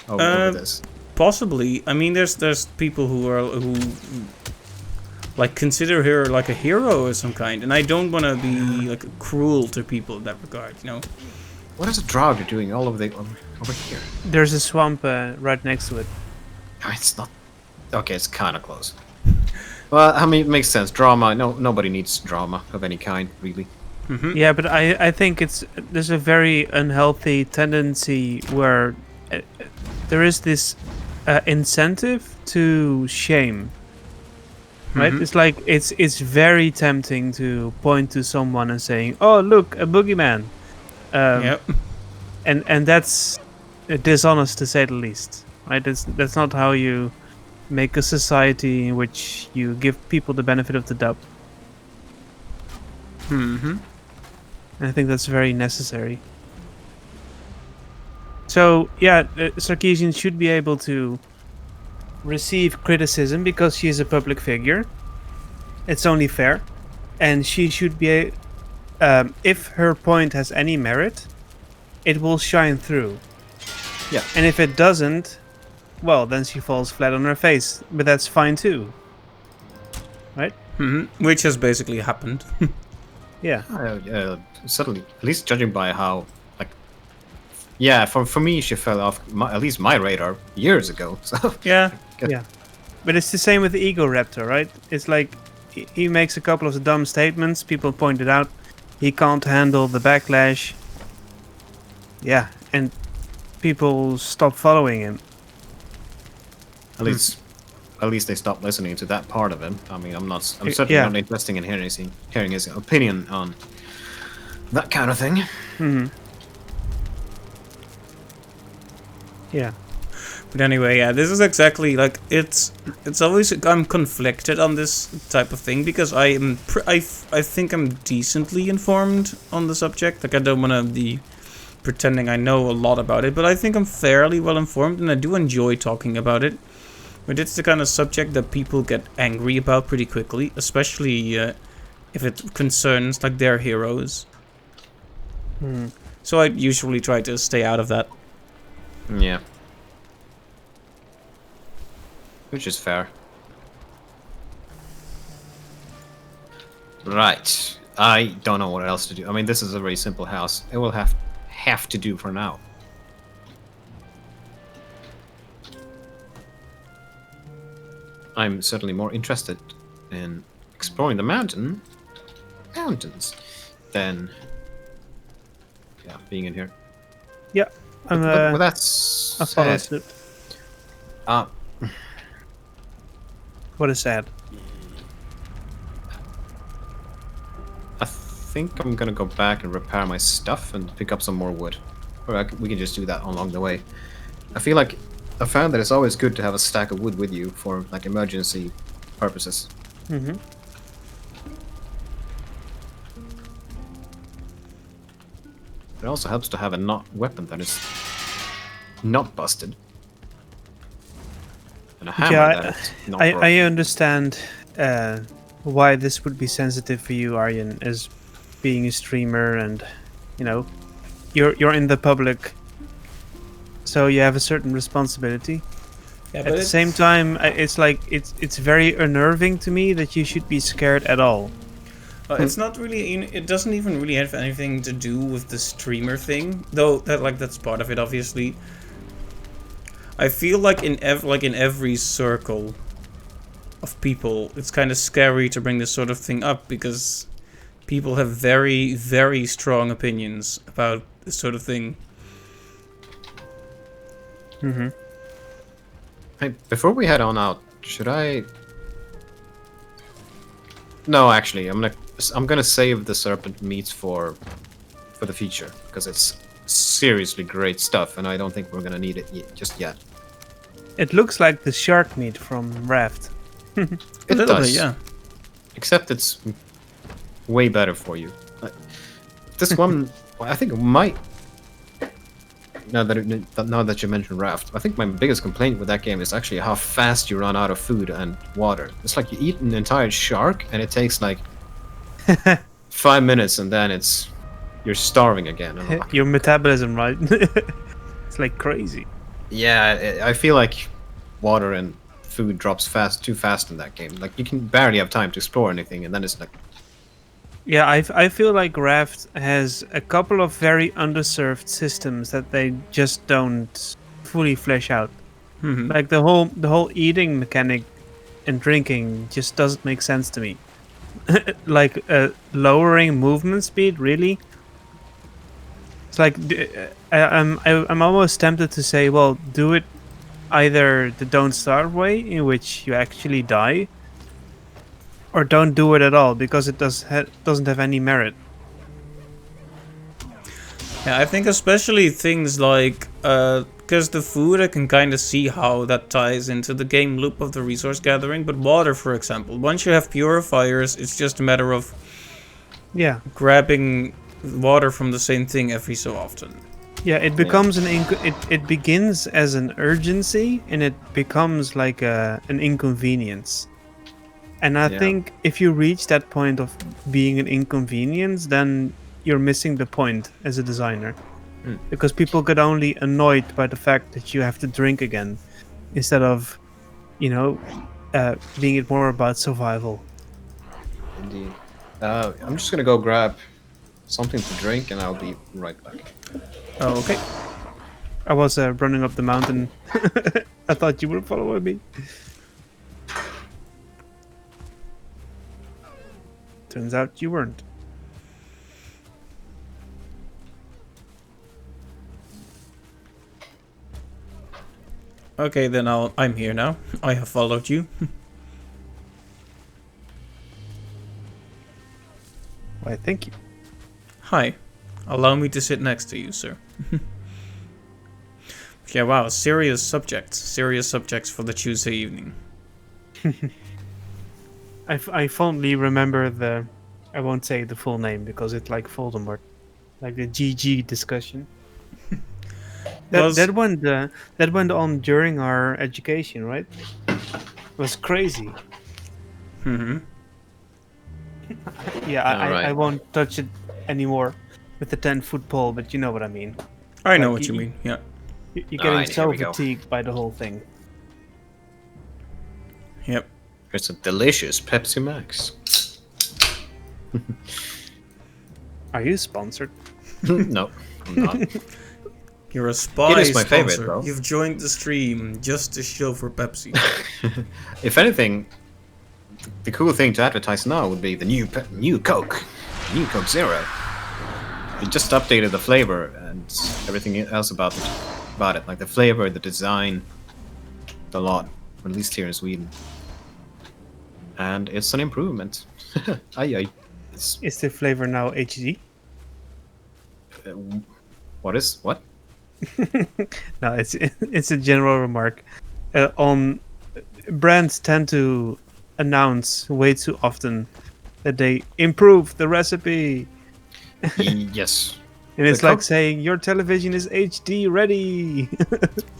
over this. possibly. I mean, there's people who like consider her like a hero of some kind, and I don't want to be like cruel to people in that regard, you know. What is a Draugr doing all over here? There's a swamp right next to it. Oh, it's not. Okay, it's kind of close. Well, I mean, it makes sense. Drama. No, nobody needs drama of any kind, really. Yeah, but I think there's a very unhealthy tendency where there is this incentive to shame. Right? It's like it's very tempting to point to someone and saying, "Oh, look, a boogeyman," Yep. and that's dishonest to say the least. Right? That's not how you make a society in which you give people the benefit of the doubt. And I think that's very necessary. So yeah, Sarkeesian should be able to receive criticism because she is a public figure. It's only fair, and she should be. If her point has any merit, it will shine through. Yeah. And if it doesn't, well, then she falls flat on her face. But that's fine too. right? Which has basically happened. Yeah. Certainly, at least judging by how, like, yeah, for me, she fell off at least my radar years ago. So Yeah. Yeah. But it's the same with the Ego Raptor, right? It's like he makes a couple of dumb statements. People pointed out he can't handle the backlash. Yeah, and people stop following him. At least they stopped listening to that part of it. I mean, I'm certainly not interested in hearing his opinion on that kind of thing. Yeah. But anyway, yeah, this is exactly like it's always I'm conflicted on this type of thing because I think I'm decently informed on the subject. Like I don't want to be pretending I know a lot about it, but I think I'm fairly well informed and I do enjoy talking about it. But it's the kind of subject that people get angry about pretty quickly, especially if it concerns like their heroes. So I usually try to stay out of that. Yeah. Which is fair. Right. I don't know what else to do. I mean, this is a very simple house. It will have to do for now. I'm certainly more interested in exploring the mountains than being in here. Yeah. But that's I follow sad. suit. Uh, What is sad? I think I'm gonna go back and repair my stuff and pick up some more wood. Or we can just do that along the way. I feel like I found that it's always good to have a stack of wood with you for like emergency purposes. Mm-hmm. It also helps to have a weapon that is not busted. And a hammer that is not broken. I understand why this would be sensitive for you, Aryan, as being a streamer, and you're in the public, so you have a certain responsibility. Yeah, At the same time, it's like it's very unnerving to me that you should be scared at all. It's not really. It doesn't even really have anything to do with the streamer thing, though. That's part of it, obviously. I feel like in every circle of people, it's kind of scary to bring this sort of thing up because people have very, very strong opinions about this sort of thing. Mm-hmm. Hey, before we head on out, should I? No, actually, I'm gonna save the serpent meats for the future because it's seriously great stuff, and I don't think we're gonna need it just yet. It looks like the shark meat from Raft. It does, yeah. Except it's way better for you. This one, I think, might. Now that you mentioned Raft, I think my biggest complaint with that game is actually how fast you run out of food and water. It's like you eat an entire shark and it takes like 5 minutes, and then you're starving again. Your metabolism, right? It's like crazy. Yeah, I feel like water and food drops too fast in that game. Like you can barely have time to explore anything, and then it's like. Yeah, I feel like Raft has a couple of very underserved systems that they just don't fully flesh out. Mm-hmm. Like the whole eating mechanic and drinking just doesn't make sense to me. Like lowering movement speed, really. It's like I'm almost tempted to say, well, do it either the don't starve way, in which you actually die, or don't do it at all because it doesn't have any merit. Yeah, I think especially things like because the food, I can kind of see how that ties into the game loop of the resource gathering. But water, for example, once you have purifiers, it's just a matter of grabbing water from the same thing every so often. Yeah, it becomes it begins as an urgency and it becomes like an inconvenience. And I think if you reach that point of being an inconvenience, then you're missing the point as a designer. Because people get only annoyed by the fact that you have to drink again, instead of, being it more about survival. Indeed. I'm just gonna go grab something to drink, and I'll be right back. Oh, okay. I was running up the mountain. I thought you were following me. Turns out you weren't. Okay, then I'm here now. I have followed you. Why, thank you. Hi. Allow me to sit next to you, sir. Yeah, wow, serious subjects. Serious subjects for the Tuesday evening. I fondly remember the. I won't say the full name because it's like Voldemort, like the GG discussion. Was- That went on during our education, right? It was crazy. Mm-hmm. Yeah, Alright. I won't touch it anymore with the 10-foot pole, but you know what I mean. I know Like, what you mean, yeah. You're getting Alright, here so we go. fatigued by the whole thing. Yep. It's a delicious Pepsi Max. Are you sponsored? No, I'm not. You're a spy It is my favorite, sponsor. bro. You've joined the stream just to show for Pepsi. If anything, the cool thing to advertise now would be the new Coke, new Coke Zero. They just updated the flavor and everything else about it, like the flavor, the design, the lot, at least here in Sweden. And it's an improvement. Aye. Is the flavor now HD? Uh, what? No, it's a general remark. On brands tend to announce way too often that they improve the recipe, Yes. and it's The like Coke- saying your television is HD ready.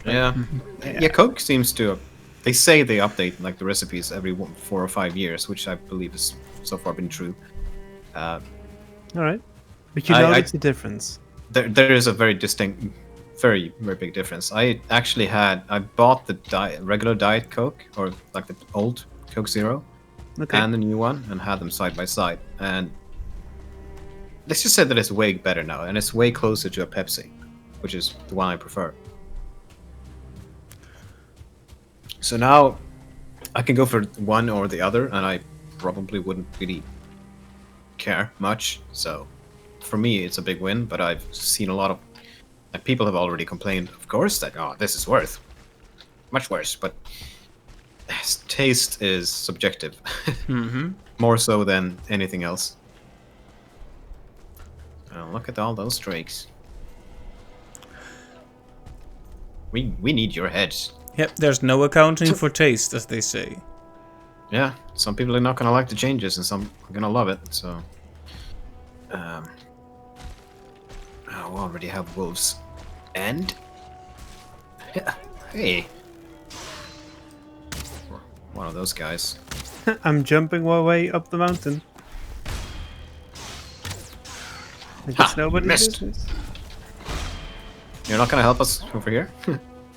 Yeah. Yeah, Coke seems to. They say they update like the recipes every 4 or 5 years, which I believe is so far been true. All right, but you I- notice the difference. There is a very distinct, very big difference. I bought the regular Diet Coke, or like the old Coke Zero, Okay. and the new one, and had them side by side. And let's just say that it's way better now, and it's way closer to a Pepsi, which is the one I prefer. So now I can go for one or the other, and I probably wouldn't really care much. So for me, it's a big win. But I've seen a lot of people have already complained, of course, that this is worth much worse. But taste is subjective, Mm-hmm. more so than anything else. Look at all those drakes. We need your heads. Yep, there's no accounting for taste, as they say. Yeah, some people are not gonna like the changes, and some are gonna love it. So, we already have wolves, and hey, one of those guys. I'm jumping my way up the mountain. Like it's nobody's missed. business. You're not gonna help us over here?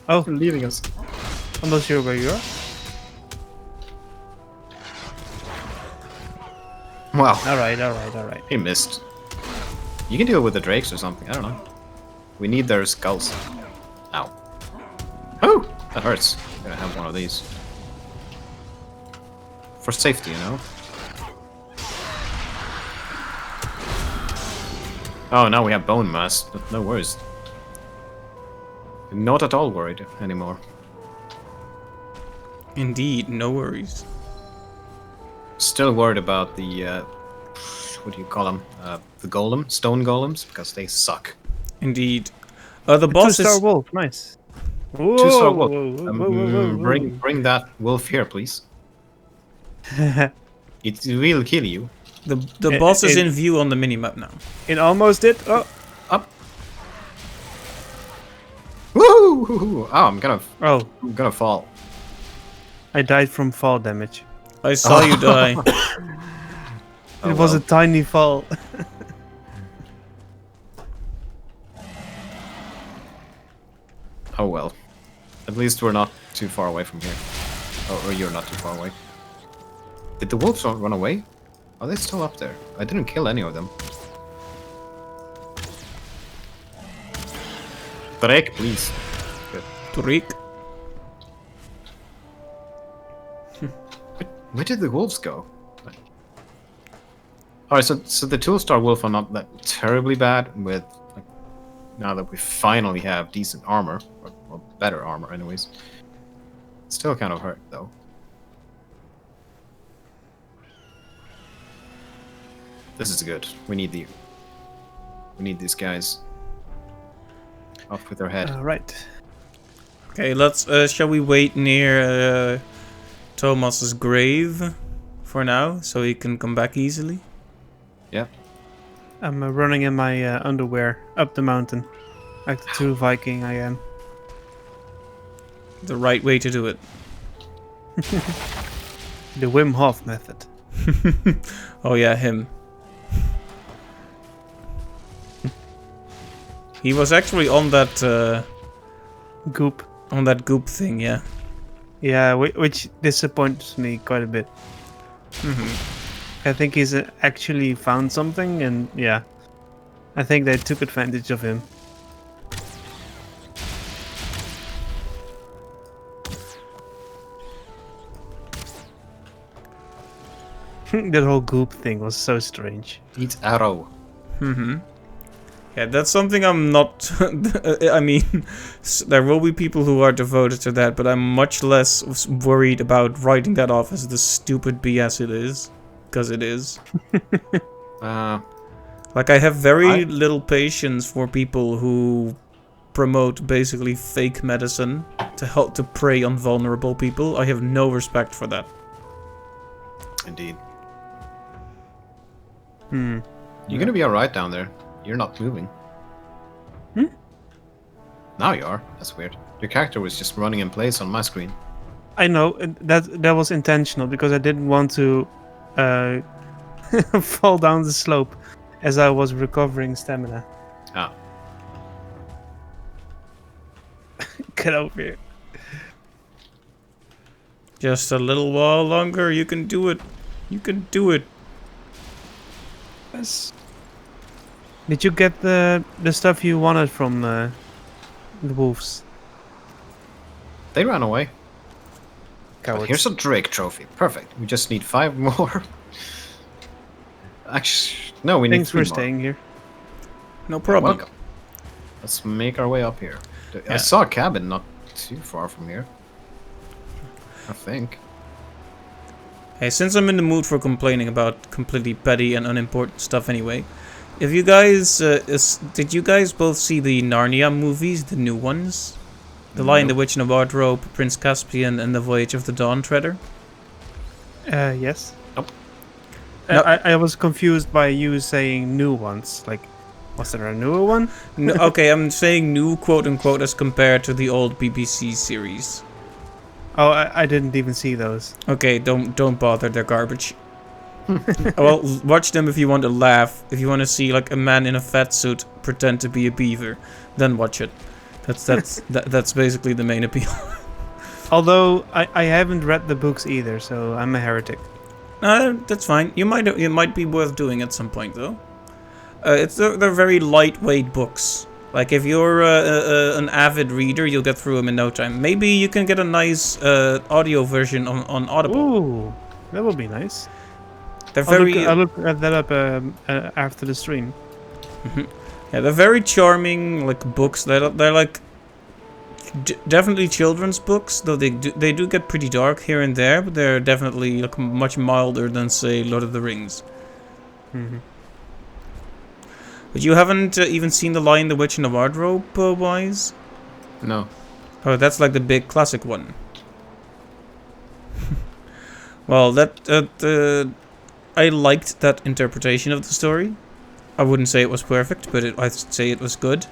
Oh, You're leaving us. I'm not sure where you are. Wow, All right. he missed. You can deal with the drakes or something. I don't know. We need their skulls. Ow. Oh, that hurts. I'm gonna have one of these. For safety, you know? Oh, now we have bone mass, but no worries. Not at all worried anymore. Indeed, no worries. Still worried about the, what do you call them? The golem? Stone golems? Because they suck. Indeed. The boss Two-star is... wolf, nice. Whoa, Two-star wolf. whoa. Bring that wolf here, please. It will kill you. The boss is in view on the minimap now. It almost did. Oh, Up. Woo! Oh, I'm gonna fall. I died from fall damage. I saw you die. Oh, It was well. a tiny fall. Oh well. At least we're not too far away from here. Or you're not too far away. Did the wolves run away? Are they still up there? I didn't kill any of them. Break, please. Good. Turik. Where did the wolves go? Alright, so the 2-star wolf are not that terribly bad with, like, now that we finally have decent armor, or better armor anyways. Still kind of hurt though. This is good. We need these guys off with their head. Right. Okay, let's. Shall we wait near Thomas's grave for now, so he can come back easily? Yeah. I'm running in my underwear up the mountain, like the true Viking I am. The right way to do it. The Wim Hof method. Oh yeah, him. He was actually on that Goop. on that goop thing, yeah. Yeah, which disappoints me quite a bit. I think he's actually found something, and yeah, I think they took advantage of him. That whole goop thing was so strange. Eat arrow. Yeah, that's something I'm not. I mean, there will be people who are devoted to that, but I'm much less worried about writing that off as the stupid BS it is. Because it is. Like, I have very little patience for people who promote basically fake medicine to help to prey on vulnerable people. I have no respect for that. Indeed. You're gonna be alright down there. You're not moving. Now you are. That's weird. Your character was just running in place on my screen. I know that was intentional because I didn't want to fall down the slope as I was recovering stamina. Ah. Get over here. Just a little while longer, you can do it. You can do it. Yes. Did you get the stuff you wanted from the wolves? They ran away. But Cowards. here's a Drake trophy. Perfect. We just need 5 more. Actually, no, we need Thanks 3 for more. staying here. No problem. Welcome. Let's make our way up here. Yeah. I saw a cabin not too far from here. I think. Hey, since I'm in the mood for complaining about completely petty and unimportant stuff anyway, if you guys, did you guys both see the Narnia movies, the new ones? The Lion, the Witch, and the Wardrobe, Prince Caspian, and The Voyage of the Dawn Treader? Yes. Nope. No. I was confused by you saying new ones. Like, was there a newer one? No, okay, I'm saying new, quote-unquote, as compared to the old BBC series. Oh, I didn't even see those. Okay, don't bother, they're garbage. Well, watch them if you want to laugh. If you want to see, like, a man in a fat suit pretend to be a beaver, then watch it. That's basically the main appeal. Although I haven't read the books either, so I'm a heretic. That's fine. It might be worth doing at some point, though. They're very lightweight books. Like, if you're an avid reader, you'll get through them in no time. Maybe you can get a nice audio version on Audible. Ooh, that would be nice. They're I'll look at that up after the stream. Yeah, they're very charming, like, books. They're like definitely children's books, though they do get pretty dark here and there, but they're definitely, like, much milder than, say, Lord of the Rings. But you haven't even seen The Lion, the Witch, and the Wardrobe, Wise? No. Oh, that's like the big classic one. Well, I liked that interpretation of the story. I wouldn't say it was perfect, but I'd say it was good.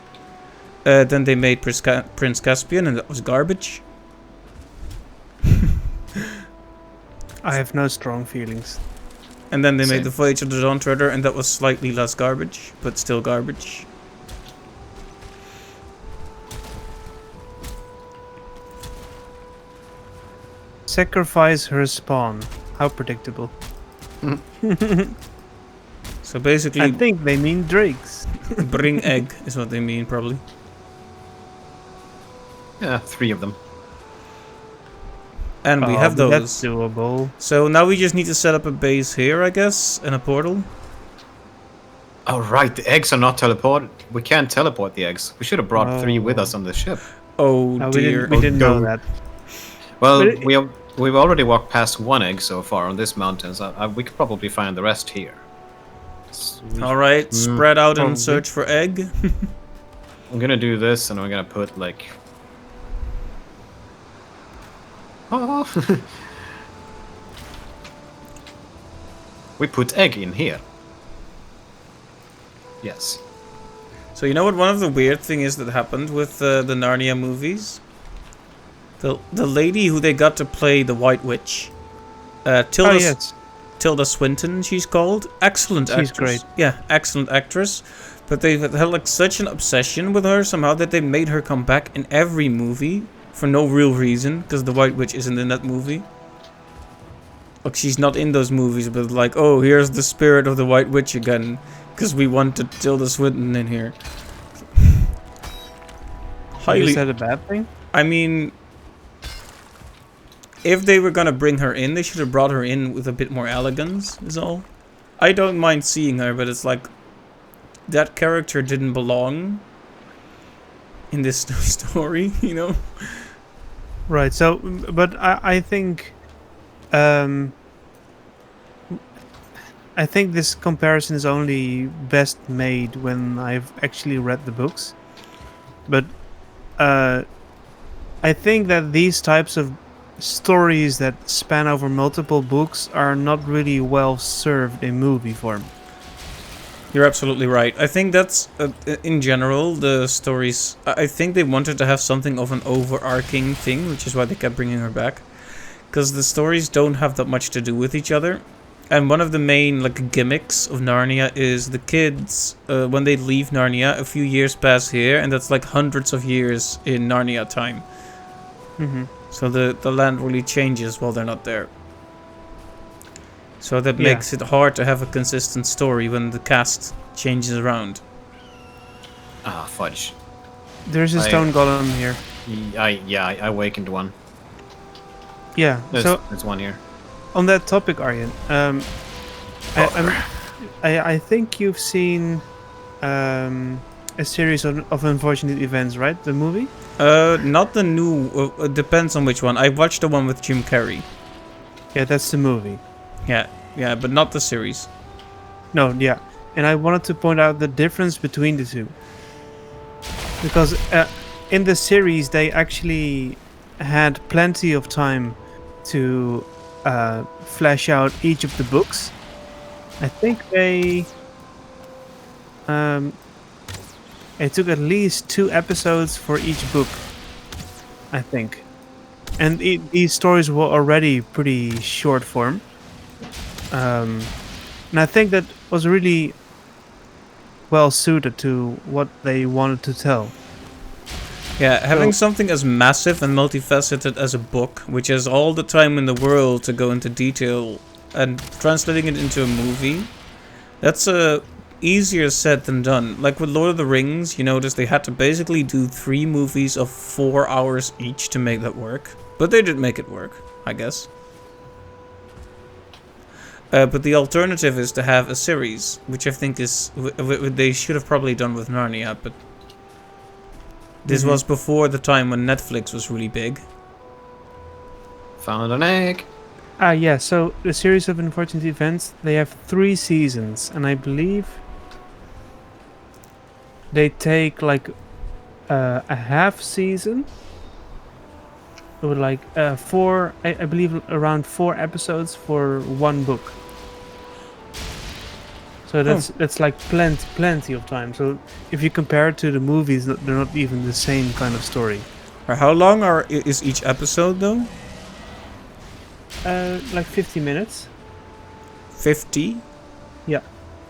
Then they made Prince Caspian, and that was garbage. I have no strong feelings. And then they made Same. The Voyage of the Dawn Treader, and that was slightly less garbage, but still garbage. Sacrifice her spawn. How predictable. So I basically, think they mean drakes. bring egg is what they mean, probably. Yeah, 3 of them. And we have but those. That's doable. So now we just need to set up a base here, I guess, and a portal. Oh, right, the eggs are not teleported. We can't teleport the eggs. We should have brought 3 with us on the ship. Oh No, dear. we didn't know no. that. Well, But we've already walked past 1 egg so far on this mountain, so we could probably find the rest here. Alright, spread out and probably. search for egg. I'm gonna do this, and I'm gonna put like. Oh. We put egg in here. Yes. So you know what one of the weird thing is that happened with the Narnia movies? The lady who they got to play the White Witch. Tilda, yes. Tilda Swinton, she's called. Excellent She's actress. great. Yeah, excellent actress. But they had like such an obsession with her somehow that they made her come back in every movie for no real reason, because the White Witch isn't in that movie. Like, she's not in those movies, but like, oh, here's the spirit of the White Witch again, because we wanted Tilda Swinton in here. Is that a bad thing? I mean, if they were gonna bring her in, they should have brought her in with a bit more elegance, is all. I don't mind seeing her, but it's like, that character didn't belong in this story, you know? Right. So, but I think, I think this comparison is only best made when I've actually read the books. But I think that these types of stories that span over multiple books are not really well served in movie form. You're absolutely right. I think that's, in general, the stories... I think they wanted to have something of an overarching thing, which is why they kept bringing her back. Because the stories don't have that much to do with each other. And one of the main like gimmicks of Narnia is the kids, when they leave Narnia, a few years pass here, and that's like hundreds of years in Narnia time. Mm-hmm. So the land really changes while they're not there. So that Yeah. makes it hard to have a consistent story when the cast changes around. Ah, fudge. There's a stone golem here. I awakened one. Yeah. There's one here. On that topic, Arjen, I think you've seen a series of unfortunate events, right? The movie? Not the new. It depends on which one. I watched the one with Jim Carrey. Yeah, that's the movie. Yeah, but not the series. No, yeah. And I wanted to point out the difference between the two. Because in the series, they actually had plenty of time to flesh out each of the books. I think it took at least 2 episodes for each book, I think. And these stories were already pretty short form. And I think that was really well suited to what they wanted to tell. Yeah, having something as massive and multifaceted as a book, which has all the time in the world to go into detail, and translating it into a movie, that's easier said than done. Like with Lord of the Rings, you notice they had to basically do 3 movies of 4 hours each to make that work. But they did make it work, I guess. But the alternative is to have a series, which I think is... they should have probably done with Narnia, but... This was before the time when Netflix was really big. Found an egg. Yeah, so the series of unfortunate events, they have 3 seasons, and I believe they take like a half season. It would like 4, I believe around 4 episodes for 1 book. So that's like plenty of time. So if you compare it to the movies, they're not even the same kind of story. How long is each episode though? Like 50 minutes. 50? Yeah.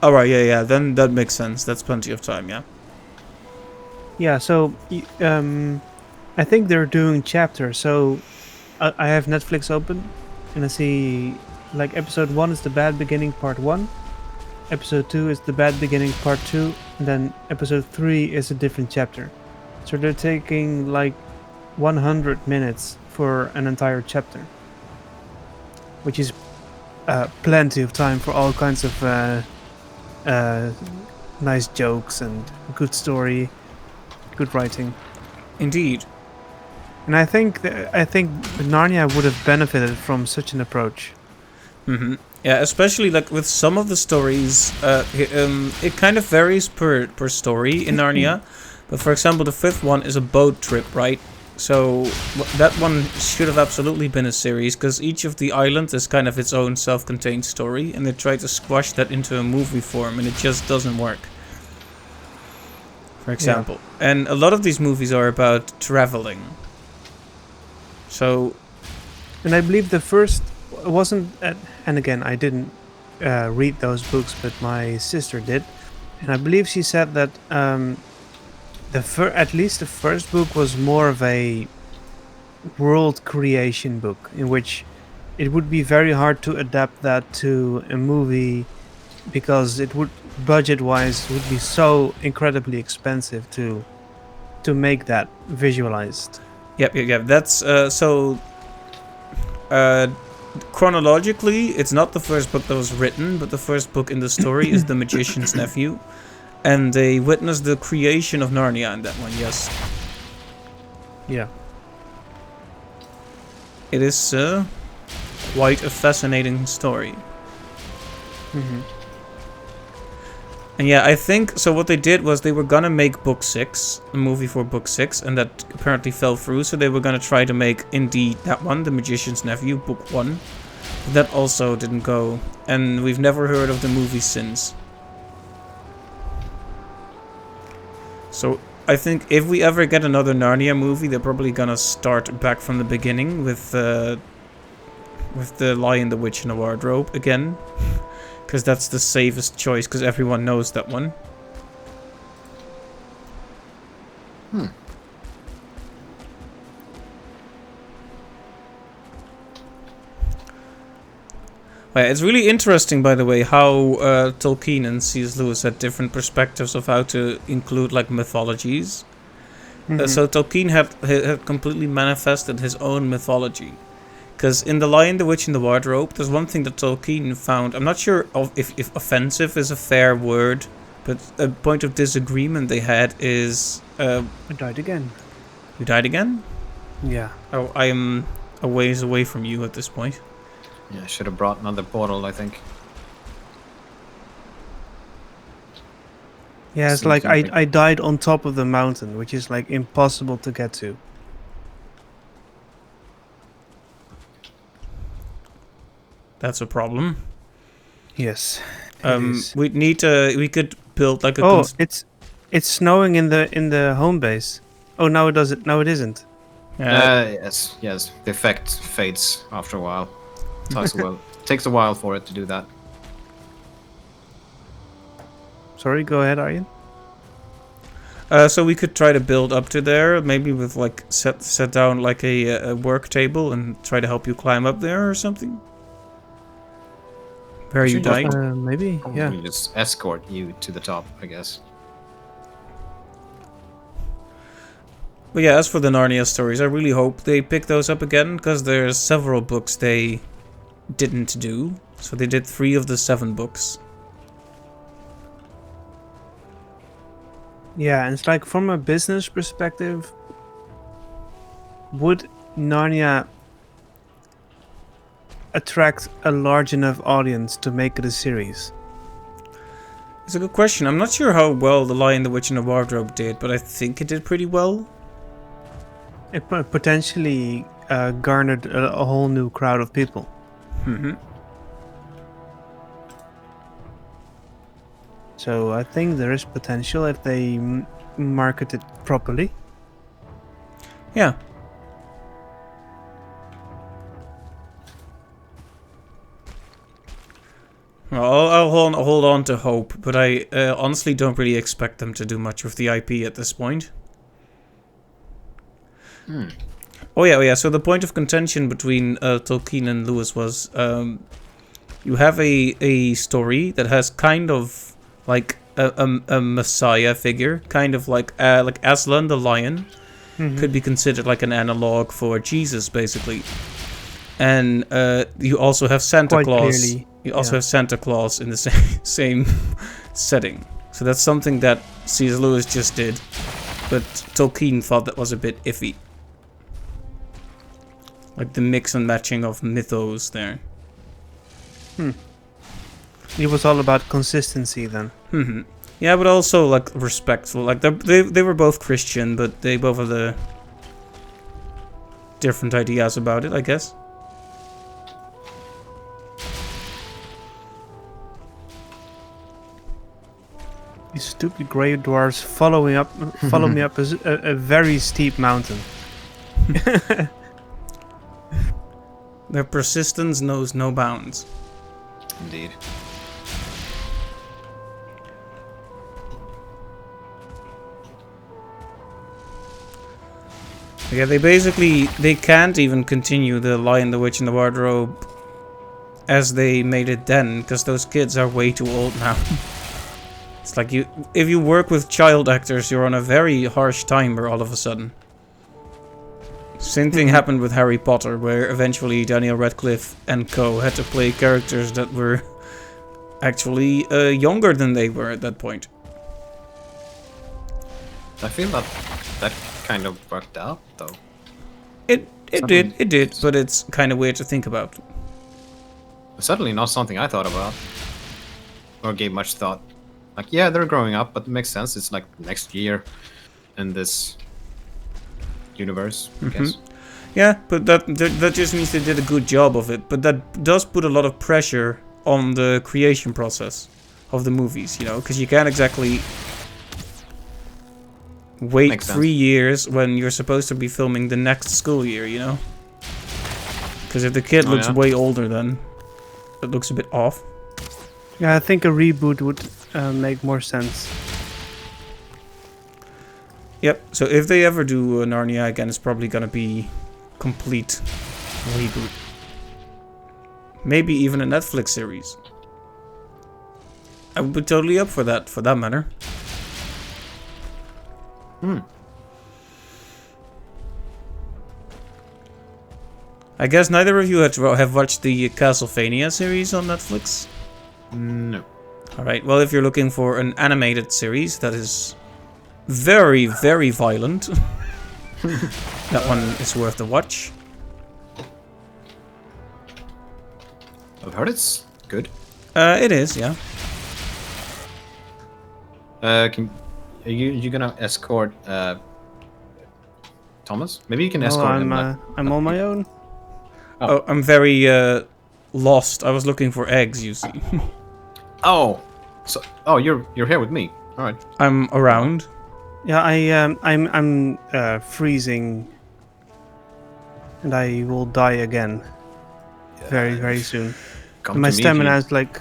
Alright, yeah, then that makes sense. That's plenty of time, yeah. Yeah, so I think they're doing chapters. So I have Netflix open, and I see like episode 1 is the bad beginning part 1, episode 2 is the bad beginning part 2, and then episode 3 is a different chapter. So they're taking like 100 minutes for an entire chapter, which is plenty of time for all kinds of nice jokes and good story, good writing. Indeed. And I think Narnia would have benefited from such an approach. Mm-hmm. Yeah, especially like with some of the stories, it kind of varies per story in Narnia. But for example, the fifth one is a boat trip, right? So that one should have absolutely been a series, because each of the islands is kind of its own self-contained story, and they try to squash that into a movie form, and it just doesn't work. For example, and a lot of these movies are about traveling. So, and I believe the first wasn't, and again, I didn't read those books, but my sister did, and I believe she said that at least the first book was more of a world creation book, in which it would be very hard to adapt that to a movie, because it would, budget-wise, would be so incredibly expensive to make that visualized. Yep. That's so. Chronologically, it's not the first book that was written, but the first book in the story is The Magician's Nephew, and they witnessed the creation of Narnia in that one. Yes. Yeah. It is quite a fascinating story. Mm-hmm. And yeah, I think so. What they did was they were gonna make book 6, a movie for book 6, and that apparently fell through. So they were gonna try to make indeed that one, The Magician's Nephew, book 1. But that also didn't go, and we've never heard of the movie since. So I think if we ever get another Narnia movie, they're probably gonna start back from the beginning with The Lion, the Witch, and the Wardrobe again. Because that's the safest choice, because everyone knows that one. Well, it's really interesting, by the way, how Tolkien and C.S. Lewis had different perspectives of how to include like mythologies. Mm-hmm. So Tolkien had completely manifested his own mythology. Because in The Lion, the Witch, and the Wardrobe, there's one thing that Tolkien found. I'm not sure if offensive is a fair word, but a point of disagreement they had is... I died again. You died again? Yeah. Oh, I am a ways away from you at this point. Yeah, I should have brought another bottle, I think. Yeah, it's like I died on top of the mountain, which is like impossible to get to. That's a problem. Yes. We could build like a... Oh, it's snowing in the home base. Oh, now it doesn't. No, it isn't. Yes. The effect fades after a while. Takes a while for it to do that. Sorry, go ahead, Arjen. So we could try to build up to there, maybe with like set down like a work table and try to help you climb up there or something. Where you died? Maybe, yeah. Probably just escort you to the top, I guess. But yeah, as for the Narnia stories, I really hope they pick those up again, because there's several books they didn't do. So they did 3 of the 7 books. Yeah, and it's like, from a business perspective, would Narnia attract a large enough audience to make it a series? It's a good question. I'm not sure how well The Lion, the Witch, and the Wardrobe did, but I think it did pretty well. It potentially garnered a whole new crowd of people. Mm-hmm. So I think there is potential if they market it properly. Yeah. Well, I'll hold on to hope, but I honestly don't really expect them to do much with the IP at this point. Oh yeah. So the point of contention between Tolkien and Lewis was you have a story that has kind of like a messiah figure, kind of like Aslan the lion could be considered like an analog for Jesus, basically. And you also have Santa Quite Claus. clearly, You also yeah. have Santa Claus in the same setting. So that's something that C.S. Lewis just did, but Tolkien thought that was a bit iffy. Like the mix and matching of mythos there. It was all about consistency then. Yeah, but also like respectful. Like they were both Christian, but they both have the different ideas about it, I guess. These stupid grey dwarves follow me up a very steep mountain. Their persistence knows no bounds. Indeed. Yeah, they can't even continue the Lion, the Witch, and the Wardrobe as they made it then, because those kids are way too old now. It's like if you work with child actors, you're on a very harsh timer all of a sudden. Same thing happened with Harry Potter, where eventually Daniel Radcliffe and co had to play characters that were actually younger than they were at that point. I feel that kind of worked out, though. It did, but it's kind of weird to think about. Certainly not something I thought about. Or gave much thought. Like, yeah, they're growing up, but it makes sense. It's like next year in this universe, I guess. Yeah, but that just means they did a good job of it. But that does put a lot of pressure on the creation process of the movies, you know, because you can't exactly wait Makes sense. 3 years when you're supposed to be filming the next school year, you know? Because if the kid looks way older, then it looks a bit off. Yeah, I think a reboot would make more sense. Yep, so if they ever do Narnia again, it's probably gonna be complete reboot. Maybe even a Netflix series. I would be totally up for that matter. I guess neither of you have watched the Castlevania series on Netflix? No. Alright, well, if you're looking for an animated series that is very, very violent, that one is worth the watch. I've heard it's good. It is, yeah. Are you gonna escort Thomas? Maybe you can escort him. I'm on my own. Oh, I'm very lost. I was looking for eggs, you see. You're here with me. All right. I'm around. Yeah, I'm freezing, and I will die again very, very soon. Come My to me if stamina you- is like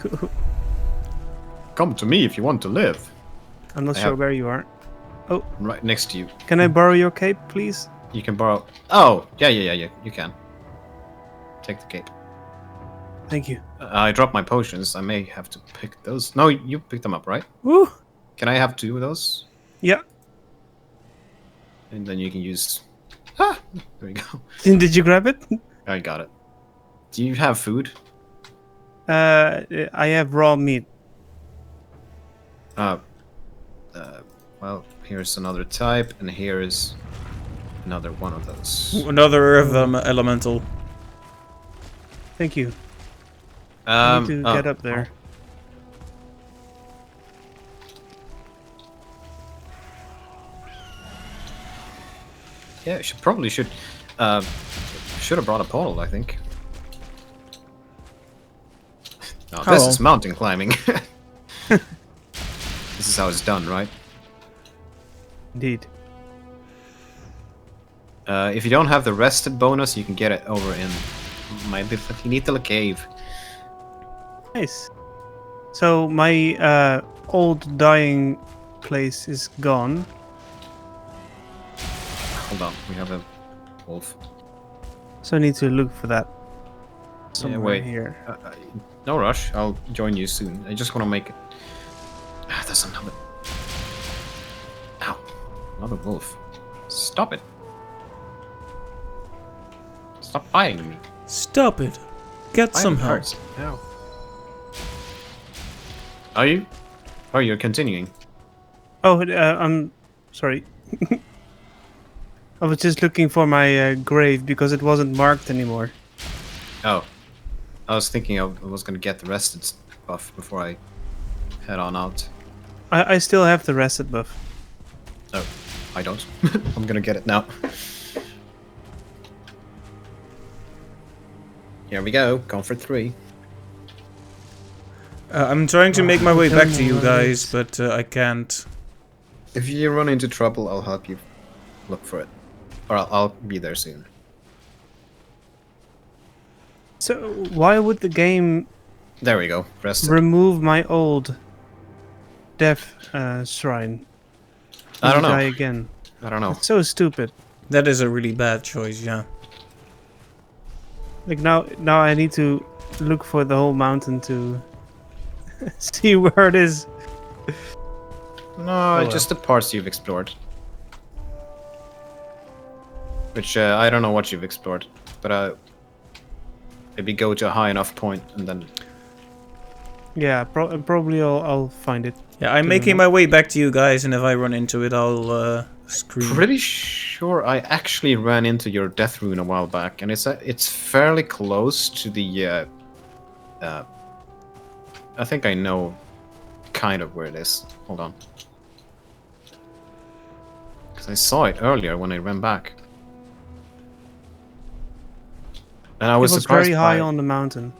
Come to me if you want to live. I'm not I sure have- where you are. I'm right next to you. Can I borrow your cape, please? You can borrow. Oh, yeah. You can. Take the cape. Thank you. I dropped my potions. I may have to pick those. No, you picked them up, right? Woo! Can I have 2 of those? Yeah. And then you can use. Ah, there we go. Did you grab it? I got it. Do you have food? I have raw meat. Well, here's another type, and here is another one of those. Another Earth elemental. Thank you. I need to get up there. Yeah, probably should have brought a portal, I think. No, Oh, this well. is mountain climbing. This is how it's done, right? Indeed. If you don't have the rested bonus, you can get it over in my little cave. Nice. So my old dying place is gone. Hold on, we have a wolf. So I need to look for that. somewhere wait. here. No rush. I'll join you soon. I just want to make it. Ah, there's another. Ow! Another wolf. Stop it! Stop biting me. Stop it. Get some Biting help. hurts. Ow. Are you? Oh, you're continuing. Oh, I'm sorry. I was just looking for my grave because it wasn't marked anymore. Oh. I was thinking I was gonna get the rested buff before I head on out. I still have the rested buff. No, I don't. I'm gonna get it now. Here we go. Comfort 3. I'm trying to make my way I don't back to know you what it guys, is. but I can't. If you run into trouble, I'll help you look for it. Or I'll be there soon. So why would the game There we go. Rested. remove my old death shrine? I don't And know. Die again. I don't know. It's so stupid. That is a really bad choice, yeah. Like now I need to look for the whole mountain to see where it is. No, well. just the parts you've explored. Which, I don't know what you've explored. But, maybe go to a high enough point and then... Yeah, probably I'll find it. Yeah, I'm To making the my way back to you guys, and if I run into it, I'll scream. Pretty sure I actually ran into your death rune a while back, and it's fairly close to the I think I know kind of where it is. Hold on. Because I saw it earlier when I ran back. And I was it was surprised very high by on the mountain.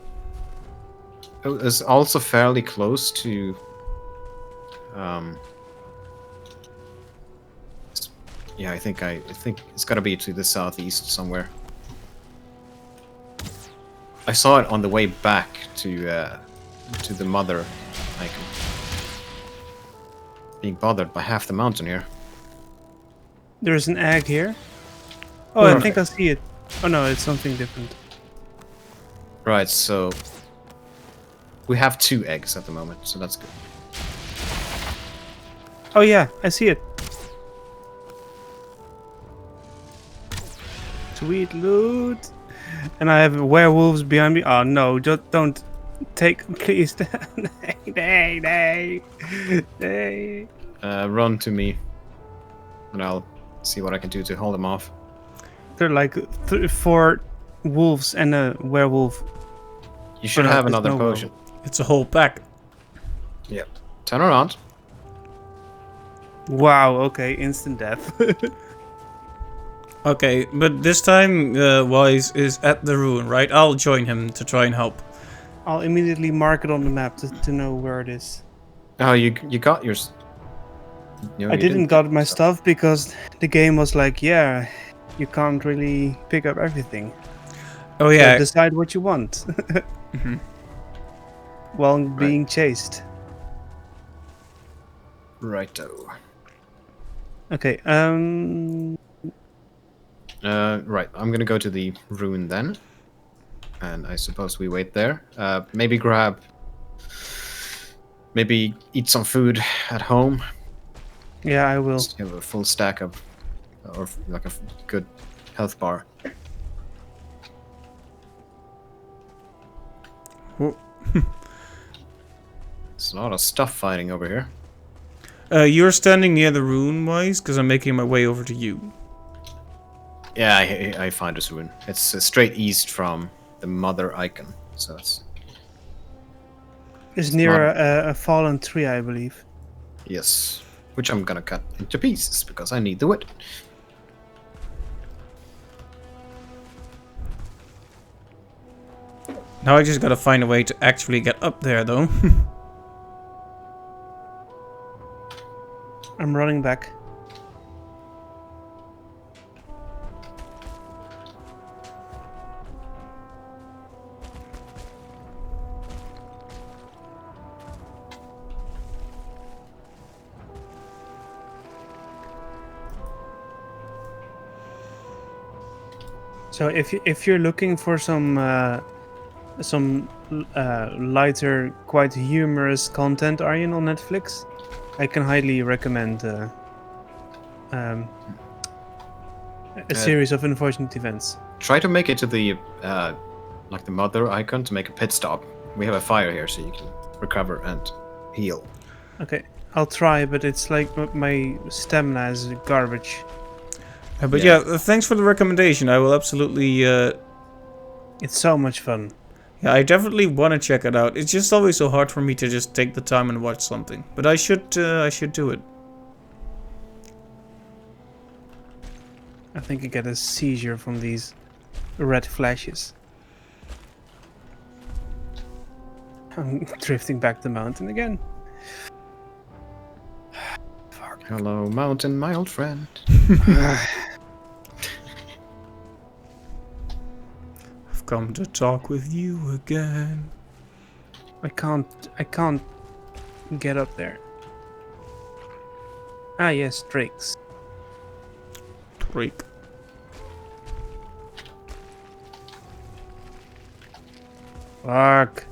it was also fairly close to yeah, I think it's gotta be to the southeast somewhere. I saw it on the way back to the mother icon. Being bothered by half the mountain here. There's an egg here. Oh, I think I see it. Oh no, it's something different. Right, so we have 2 eggs at the moment, so that's good. Oh yeah, I see it. Sweet loot. And I have werewolves behind me. Oh no, just don't take, please. Nay. Run to me, and I'll see what I can do to hold them off. There are like 4 wolves and a werewolf. You should no, have there's another no potion. It's a whole pack. Yep. Turn around. Wow, okay, instant death. Okay, but this time Wise is at the ruin, right? I'll join him to try and help. I'll immediately mark it on the map to know where it is. Oh, you got yours. No, I you didn't got my so. stuff because the game was like, yeah, you can't really pick up everything. Oh So yeah. decide what you want Mhm. while being chased. Righto. Okay, Right, I'm gonna go to the ruin then. And I suppose we wait there. Maybe eat some food at home. yeah, I will. Just have a full stack of, or like a good health bar. Wh- There's a lot of stuff fighting over here. You're standing near the ruin, Wise, because I'm making my way over to you. Yeah, I find this ruin. It's straight east from the mother icon, so it's It's near not- a fallen tree, I believe. yes, which I'm gonna cut into pieces because I need the wood. Now I just gotta find a way to actually get up there, though. I'm running back. So if you're looking for some some lighter, quite humorous content, Aryan, on Netflix. I can highly recommend um, a series of unfortunate events. Try to make it to the like the mother icon to make a pit stop. We have a fire here, so you can recover and heal. Okay, I'll try, but it's like my stamina is garbage. But yeah, thanks for the recommendation. I will absolutely. It's so much fun. Yeah, I definitely want to check it out. It's just always so hard for me to just take the time and watch something. But I should do it. I think I get a seizure from these red flashes. I'm drifting back the mountain again. Hello, mountain, my old friend. I've come to talk with you again. I can't get up there. Ah yes, drakes. Drake. Fuck.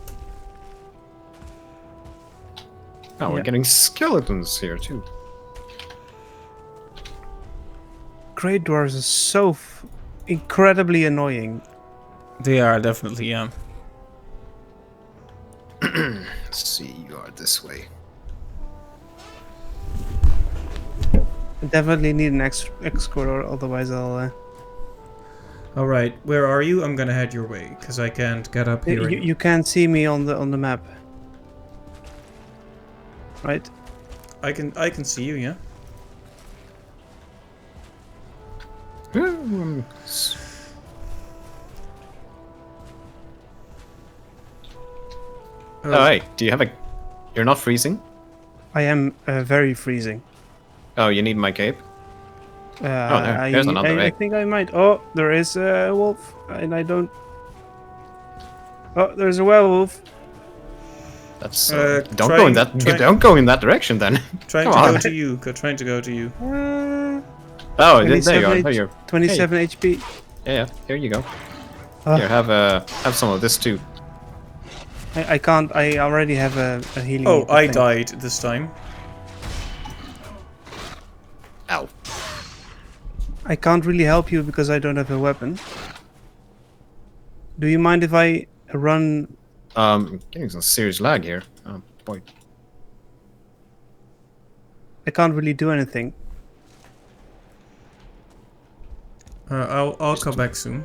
Oh, we're Yeah. getting skeletons here too. Great dwarves are so incredibly annoying. They are definitely, yeah. Let's see, you are this way. I definitely need an escort, or otherwise I'll. Alright, where are you? I'm gonna head your way, because I can't get up here. You can't see me on the map. Right? I can see you, yeah. Oh, hey, do you have a... You're not freezing? I am very freezing. Oh, you need my cape? There's another I egg. think I might. Oh, there is a wolf, and I don't. Oh, there's a werewolf. That's... Don't don't go in that direction then. Trying Come to on. go to you. Trying to go to you. Oh, there you 27 are. H- Oh, you're... 27 HP. Yeah, here you go. Ah. Here, have some of this too. I can't. I already have a healing. Oh, I thing. died this time. Ow. I can't really help you because I don't have a weapon. Do you mind if I run? Getting some serious lag here. Oh, boy. I can't really do anything. I'll come back soon.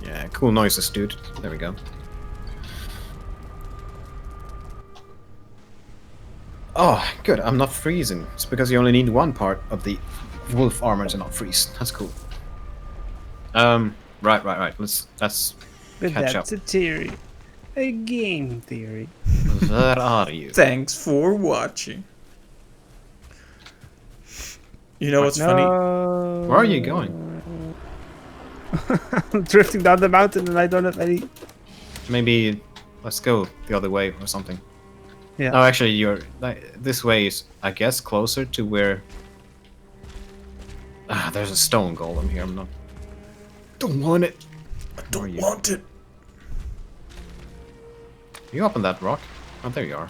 Yeah, cool noises, dude. There we go. Oh, good. I'm not freezing. It's because you only need one part of the wolf armor to not freeze. That's cool. Right. Let's But catch that's up. a theory, a game theory. Where are you? Thanks for watching. You know what's funny? No. Where are you going? I'm drifting down the mountain and I don't have any. Maybe let's go the other way or something. Yeah. Oh, actually, you're this way is, I guess, closer to where. Ah, there's a stone golem here. I'm not. Don't want it. I Where are don't you? want it. You up on that rock? Oh, there you are.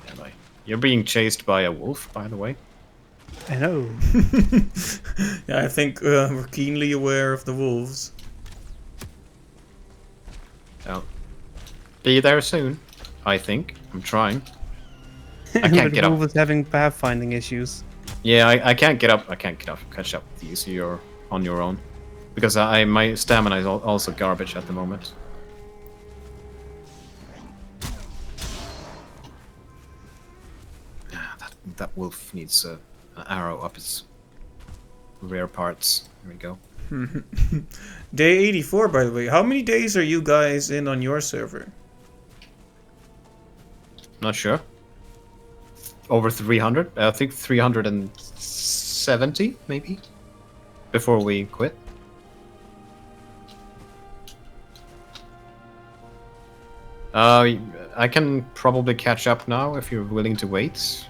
Am I? You're being chased by a wolf, by the way. I know. Yeah, I think we're keenly aware of the wolves. Oh. Be there soon. I think. I'm trying. I can't But get up. Wolf is having pathfinding issues. Yeah, I can't get up. I can't get up. Catch up with you, so you're on your own. Because my stamina is also garbage at the moment. That wolf needs an arrow up its rear parts. There we go. Day 84, by the way. How many days are you guys in on your server? Not sure. Over 300? I think 370, maybe? Before we quit. I can probably catch up now if you're willing to wait.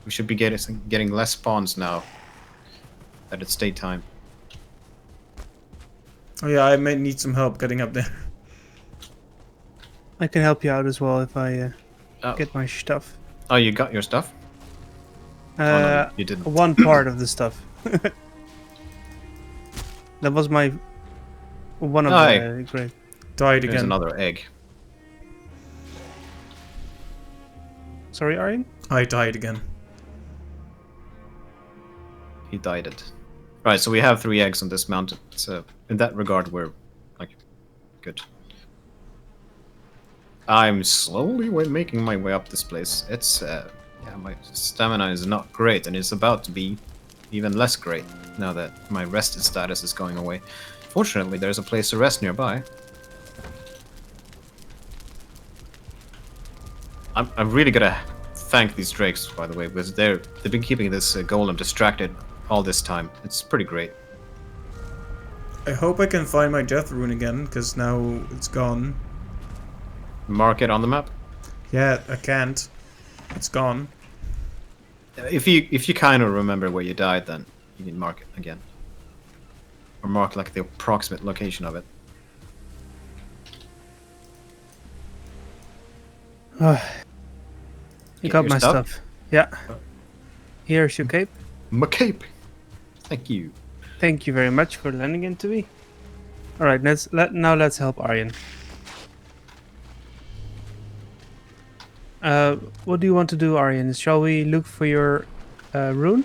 We should be getting less spawns now. that it's daytime. Oh yeah, I may need some help getting up there. I can help you out as well if I Oh. get my stuff. Oh, you got your stuff? No, you didn't. One part of the stuff. That was my one of Aye. the great. Died There's again. another egg. Sorry, Arjen? I died again. He died it. Right, so we have 3 eggs on this mountain. So in that regard, we're like good. I'm slowly making my way up this place. It's yeah, my stamina is not great, and it's about to be even less great now that my rested status is going away. Fortunately, there's a place to rest nearby. I'm really gonna thank these drakes, by the way, because they've been keeping this golem distracted all this time. It's pretty great. I hope I can find my death rune again, because now it's gone. Mark it on the map. Yeah, I can't. It's gone. If you kind of remember where you died, then you can mark it again, or mark like the approximate location of it. You Get got your my stuff? stuff. Yeah. Here's your cape. My cape. Thank you. Thank you very much for lending it to me. All right, now let's help Arjen. What do you want to do, Arjen? Shall we look for your rune?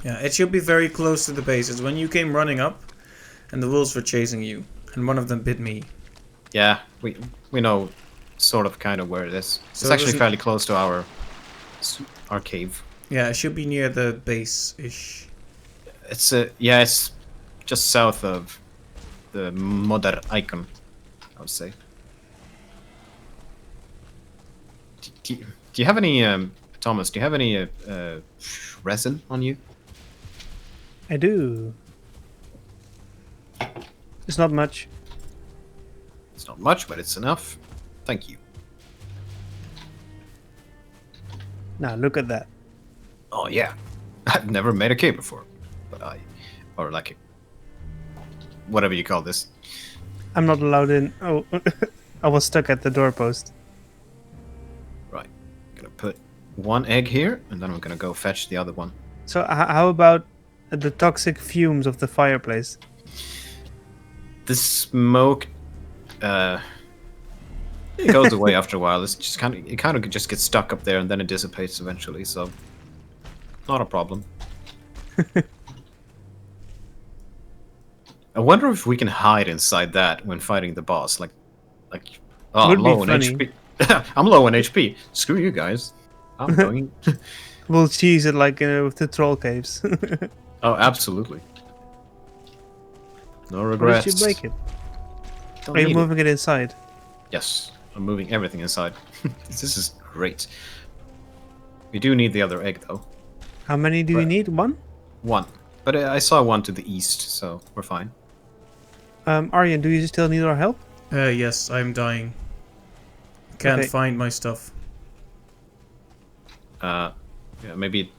Yeah, it should be very close to the base. It's when you came running up, and the wolves were chasing you, and one of them bit me. Yeah, we know sort of kind of where it is. So It's it actually wasn't- fairly close to our cave. Yeah, it should be near the base-ish. It's yeah, it's just south of the Mother icon, I would say. Do you have any Thomas? Do you have any resin on you? I do. It's not much. It's not much, but it's enough. Thank you. Now look at that. Oh yeah, I've never made a cape before, but or like, whatever you call this. I'm not allowed in. Oh, I was stuck at the doorpost. Right, gonna put 1 egg here, and then I'm gonna go fetch the other one. So how about the toxic fumes of the fireplace? The smoke, it goes away after a while. It's just kind of just gets stuck up there, and then it dissipates eventually. So, not a problem. I wonder if we can hide inside that when fighting the boss. Like, oh, Would I'm be low on funny. HP. I'm low on HP. Screw you guys. I'm going. We'll cheese it like with the troll caves. Oh, absolutely. No Where regrets. did you break it? Don't Are you need it. moving it inside? Yes, I'm moving everything inside. This is great. We do need the other egg, though. How many do you Right. need? 1? 1. But I saw 1 to the east, so we're fine. Arjen, do you still need our help? Yes, I'm dying. Can't Okay. find my stuff. Yeah, maybe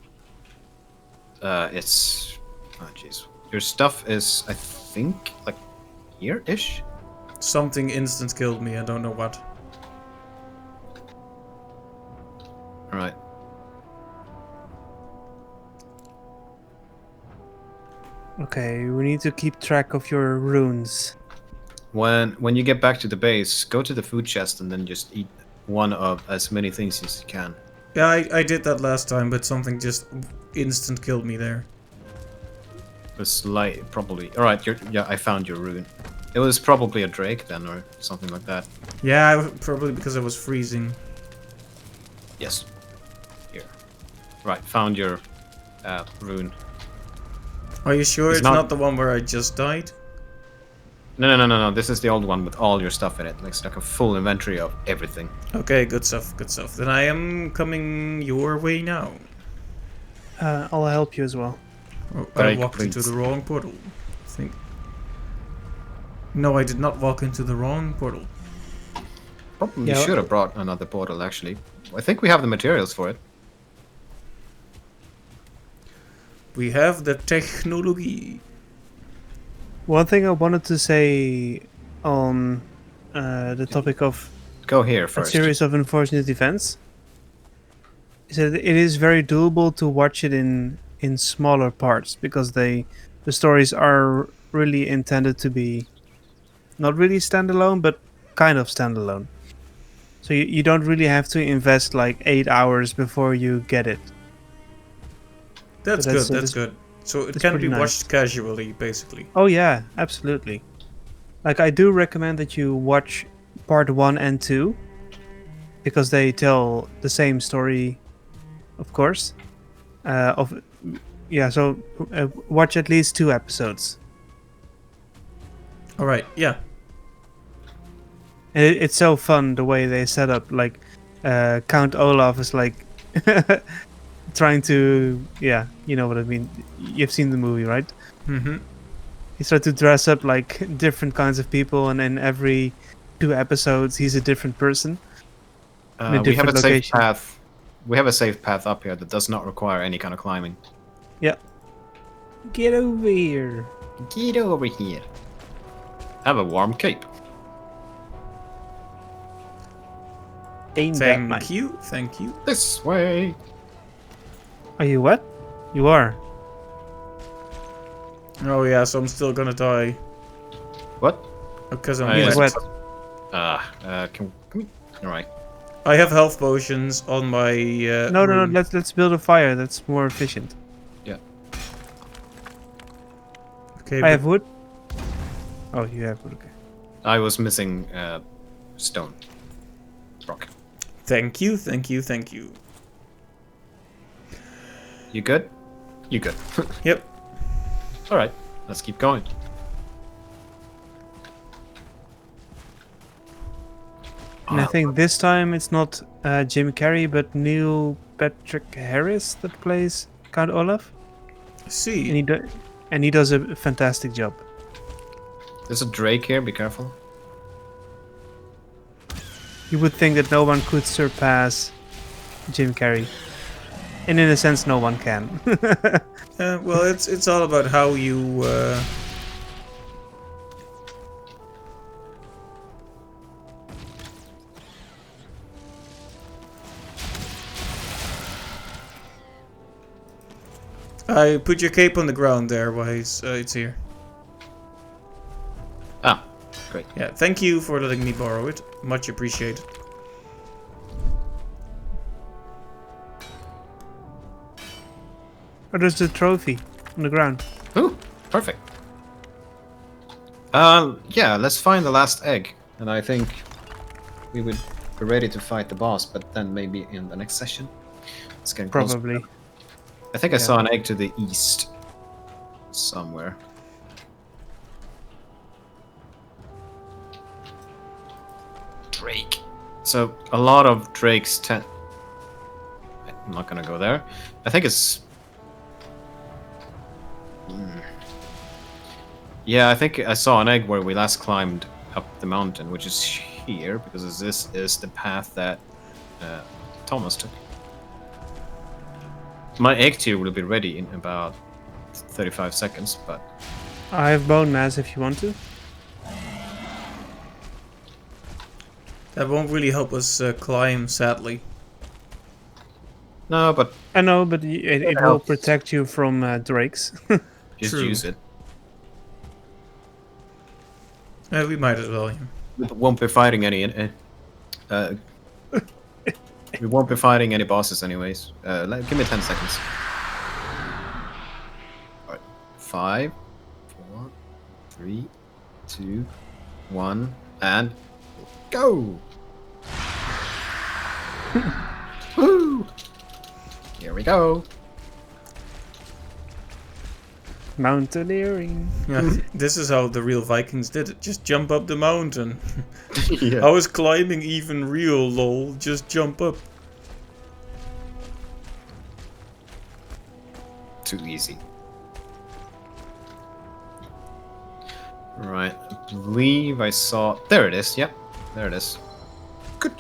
it's... Oh, jeez. Your stuff is, I think, like, here-ish? Something instant killed me, I don't know what. Alright. Okay, we need to keep track of your runes. When you get back to the base, go to the food chest and then just eat 1 of as many things as you can. Yeah, I did that last time, but something just instant killed me there. It's like, probably... Alright, yeah, I found your rune. It was probably a drake then, or something like that. Yeah, probably because I was freezing. Yes. Here. Right, found your rune. Are you sure It's it's not- not the one where I just died? No. This is the old one with all your stuff in it. It's like a full inventory of everything. Okay, good stuff, good stuff. Then I am coming your way now. I'll help you as well. Oh, But I I walked into complete- the wrong portal, I think. No, I did not walk into the wrong portal. Probably Yeah. should have brought another portal, actually. I think we have the materials for it. We have the technology. One thing I wanted to say on the topic of Go here a first. series of unfortunate events is that it is very doable to watch it in smaller parts because the stories are really intended to be not really standalone but kind of standalone. So you don't really have to invest like 8 hours before you get it. So That's good. That's good. So it that's can pretty be nice. watched casually, basically. Oh yeah, absolutely. Like I do recommend that you watch part 1 and 2 because they tell the same story, of course. Of yeah, so watch at least 2 episodes. All right. Yeah. And it's so fun the way they set up. Like Count Olaf is like trying to, yeah, you know what I mean. You've seen the movie, right? Mm-hmm. He's trying to dress up like different kinds of people, and in every 2 episodes, he's a different person in a We have different a safe location. path. We have a safe path up here that does not require any kind of climbing. Yeah. Get over here. Get over here. Have a warm cape. Ain't that Thank nice? you. Thank you. This way. Are you what? You are. Oh yeah. So I'm still gonna die What? because I'm He's wet. wet. Can we? All right. I have health potions on my. No. room. Let's build a fire. That's more efficient. Yeah. Okay. I but- have wood. Oh, you have wood. Okay. I was missing stone. Rock. Thank you. Thank you. Thank you. You good? You good. Yep. All right. Let's keep going. And I think this time it's not Jim Carrey, but Neil Patrick Harris that plays Count Olaf, See. and he does a fantastic job. There's a Drake here. Be careful. You would think that no one could surpass Jim Carrey, and in a sense, no one can. Well, it's all about how you. I put your cape on the ground there, while it's here. Ah, great. Yeah, thank you for letting me borrow it. Much appreciated. Oh, there's the trophy on the ground. Ooh, perfect. Yeah, let's find the last egg, and I think we would be ready to fight the boss, but then maybe in the next session. It's getting closer. Probably. I think I Yeah. saw an egg to the east somewhere. Drake. So a lot of drakes tend. I'm not gonna go there. I think it's. Yeah, I think I saw an egg where we last climbed up the mountain, which is here, because this is the path that Thomas took. My egg tier will be ready in about 35 seconds, but I have bone mass if you want to. That won't really help us climb, sadly. no, but I know, but it will helps. protect you from drakes. just True. use it. We might as well. Yeah. We won't be fighting any. We won't be fighting any bosses, anyways. Give me 10 seconds. Alright. 5, 4, 3, 2, 1, and go! Woo! Here we go. Mountaineering. Yeah, this is how the real Vikings did it. Just jump up the mountain. Yeah. How is climbing even real, lol? Just jump up. Too easy. Right, I believe I saw. There it is. Yep, there it is. Good.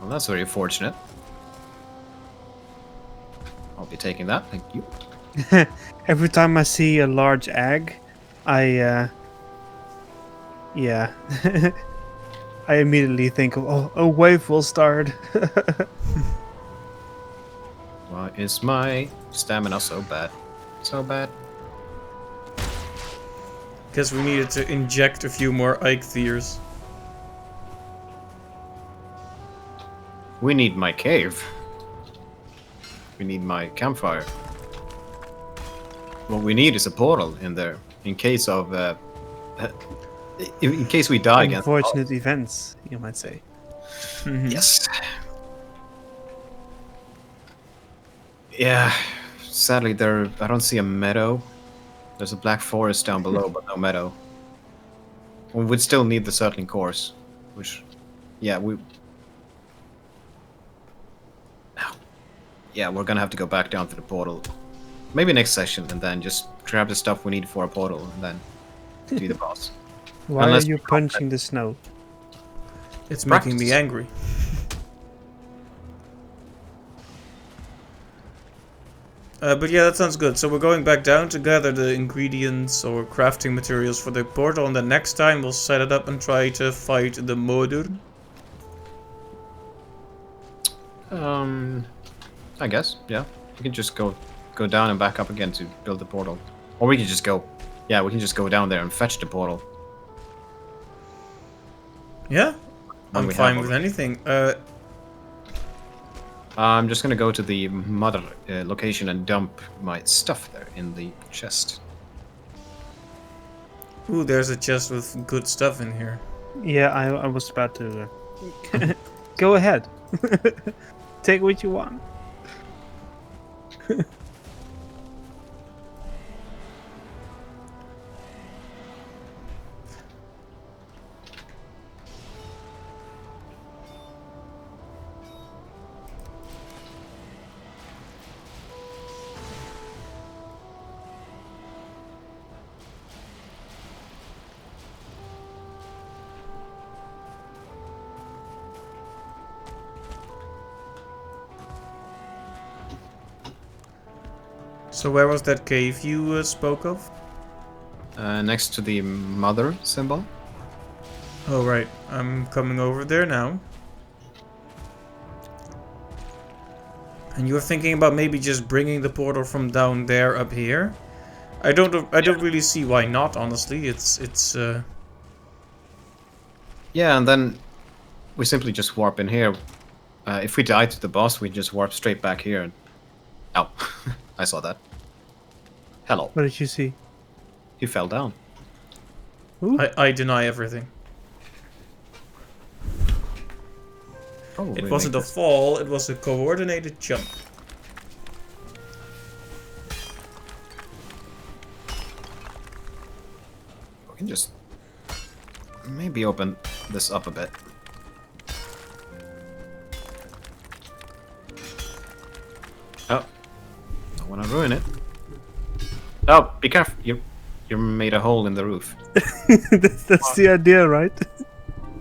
Well, that's very fortunate. I'll be taking that. Thank you. Every time I see a large egg, yeah, I immediately think of, oh, a wave will start. Why is my stamina so bad? So bad. Guess we needed to inject a few more Eikthirs. We need my cave. We need my campfire. What we need is a portal in there, in case of, in case we die again. Unfortunate events, you might say. Yes. Yeah. Sadly, I don't see a meadow. There's a black forest down below, but no meadow. We would still need the settling course, which, yeah, yeah, we're gonna have to go back down to the portal. Maybe next session, and then just grab the stuff we need for a portal, and then do the boss. Why Unless are you we punching the snow? It's making me Practice. angry. But yeah, that sounds good. So we're going back down to gather the ingredients or crafting materials for the portal, and then next time we'll set it up and try to fight the Modur. I guess, yeah. We can just go down and back up again to build the portal. Or we can just go, yeah, we can just go down there and fetch the portal. Yeah, When I'm we fine have with one. anything. I'm just gonna go to the mother location and dump my stuff there in the chest. Ooh, there's a chest with good stuff in here. Yeah, I was about to. Go ahead. Take what you want. So where was that cave you spoke of? Next to the mother symbol. Oh right, I'm coming over there now. And you're thinking about maybe just bringing the portal from down there up here? I don't really see why not, honestly. It's Yeah, and then we simply just warp in here. If we die to the boss, we just warp straight back here. Ow. I saw that. Hello. What did you see? He fell down. Ooh. I deny everything. Probably It wasn't a make this- fall, it was a coordinated jump. We can just maybe open this up a bit. Oh, don't want to ruin it. Oh, be careful! You made a hole in the roof. That's the idea, right?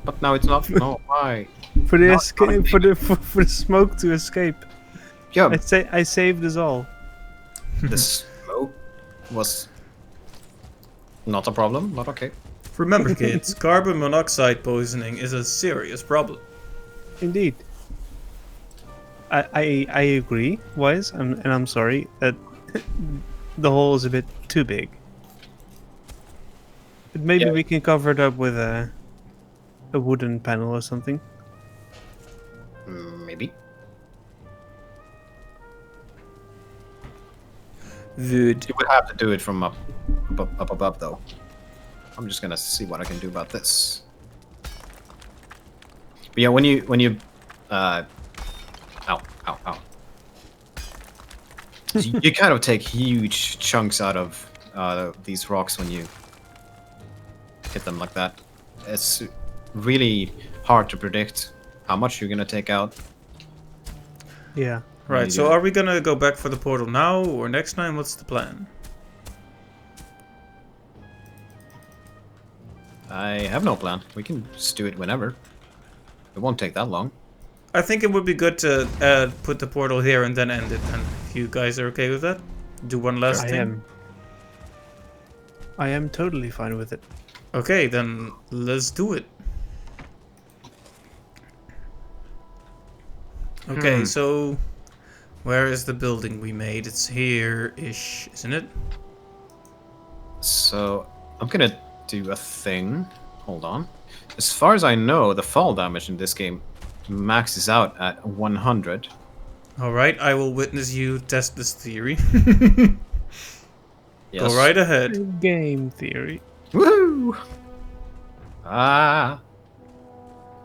But now it's not. No, why? For the No, escape, for the smoke to escape. Yeah, I saved us all. the smoke was not a problem. Not okay. Remember kids, carbon monoxide poisoning is a serious problem. Indeed. I agree, Wise, and I'm sorry that the hole is a bit too big. But maybe Yeah. we can cover it up with a wooden panel or something. Maybe. Wood. You would have to do it from up above, though. I'm just gonna see what I can do about this. But yeah, when you, ow, ow, ow. You kind of take huge chunks out of these rocks when you hit them like that. It's really hard to predict how much you're gonna take out. Yeah. Right, you so do. are we gonna go back for the portal now or next time? What's the plan? I have no plan. We can just do it whenever. It won't take that long. I think it would be good to put the portal here and then end it, and If you guys are okay with that, do one last I thing. am. I am totally fine with it. Okay, then let's do it. Okay, so where is the building we made? It's here-ish, isn't it? So I'm gonna do a thing. Hold on. As far as I know, the fall damage in this game maxes out at 100. Alright, I will witness you test this theory. Yes. Go right ahead. Game theory. Woohoo! Ah.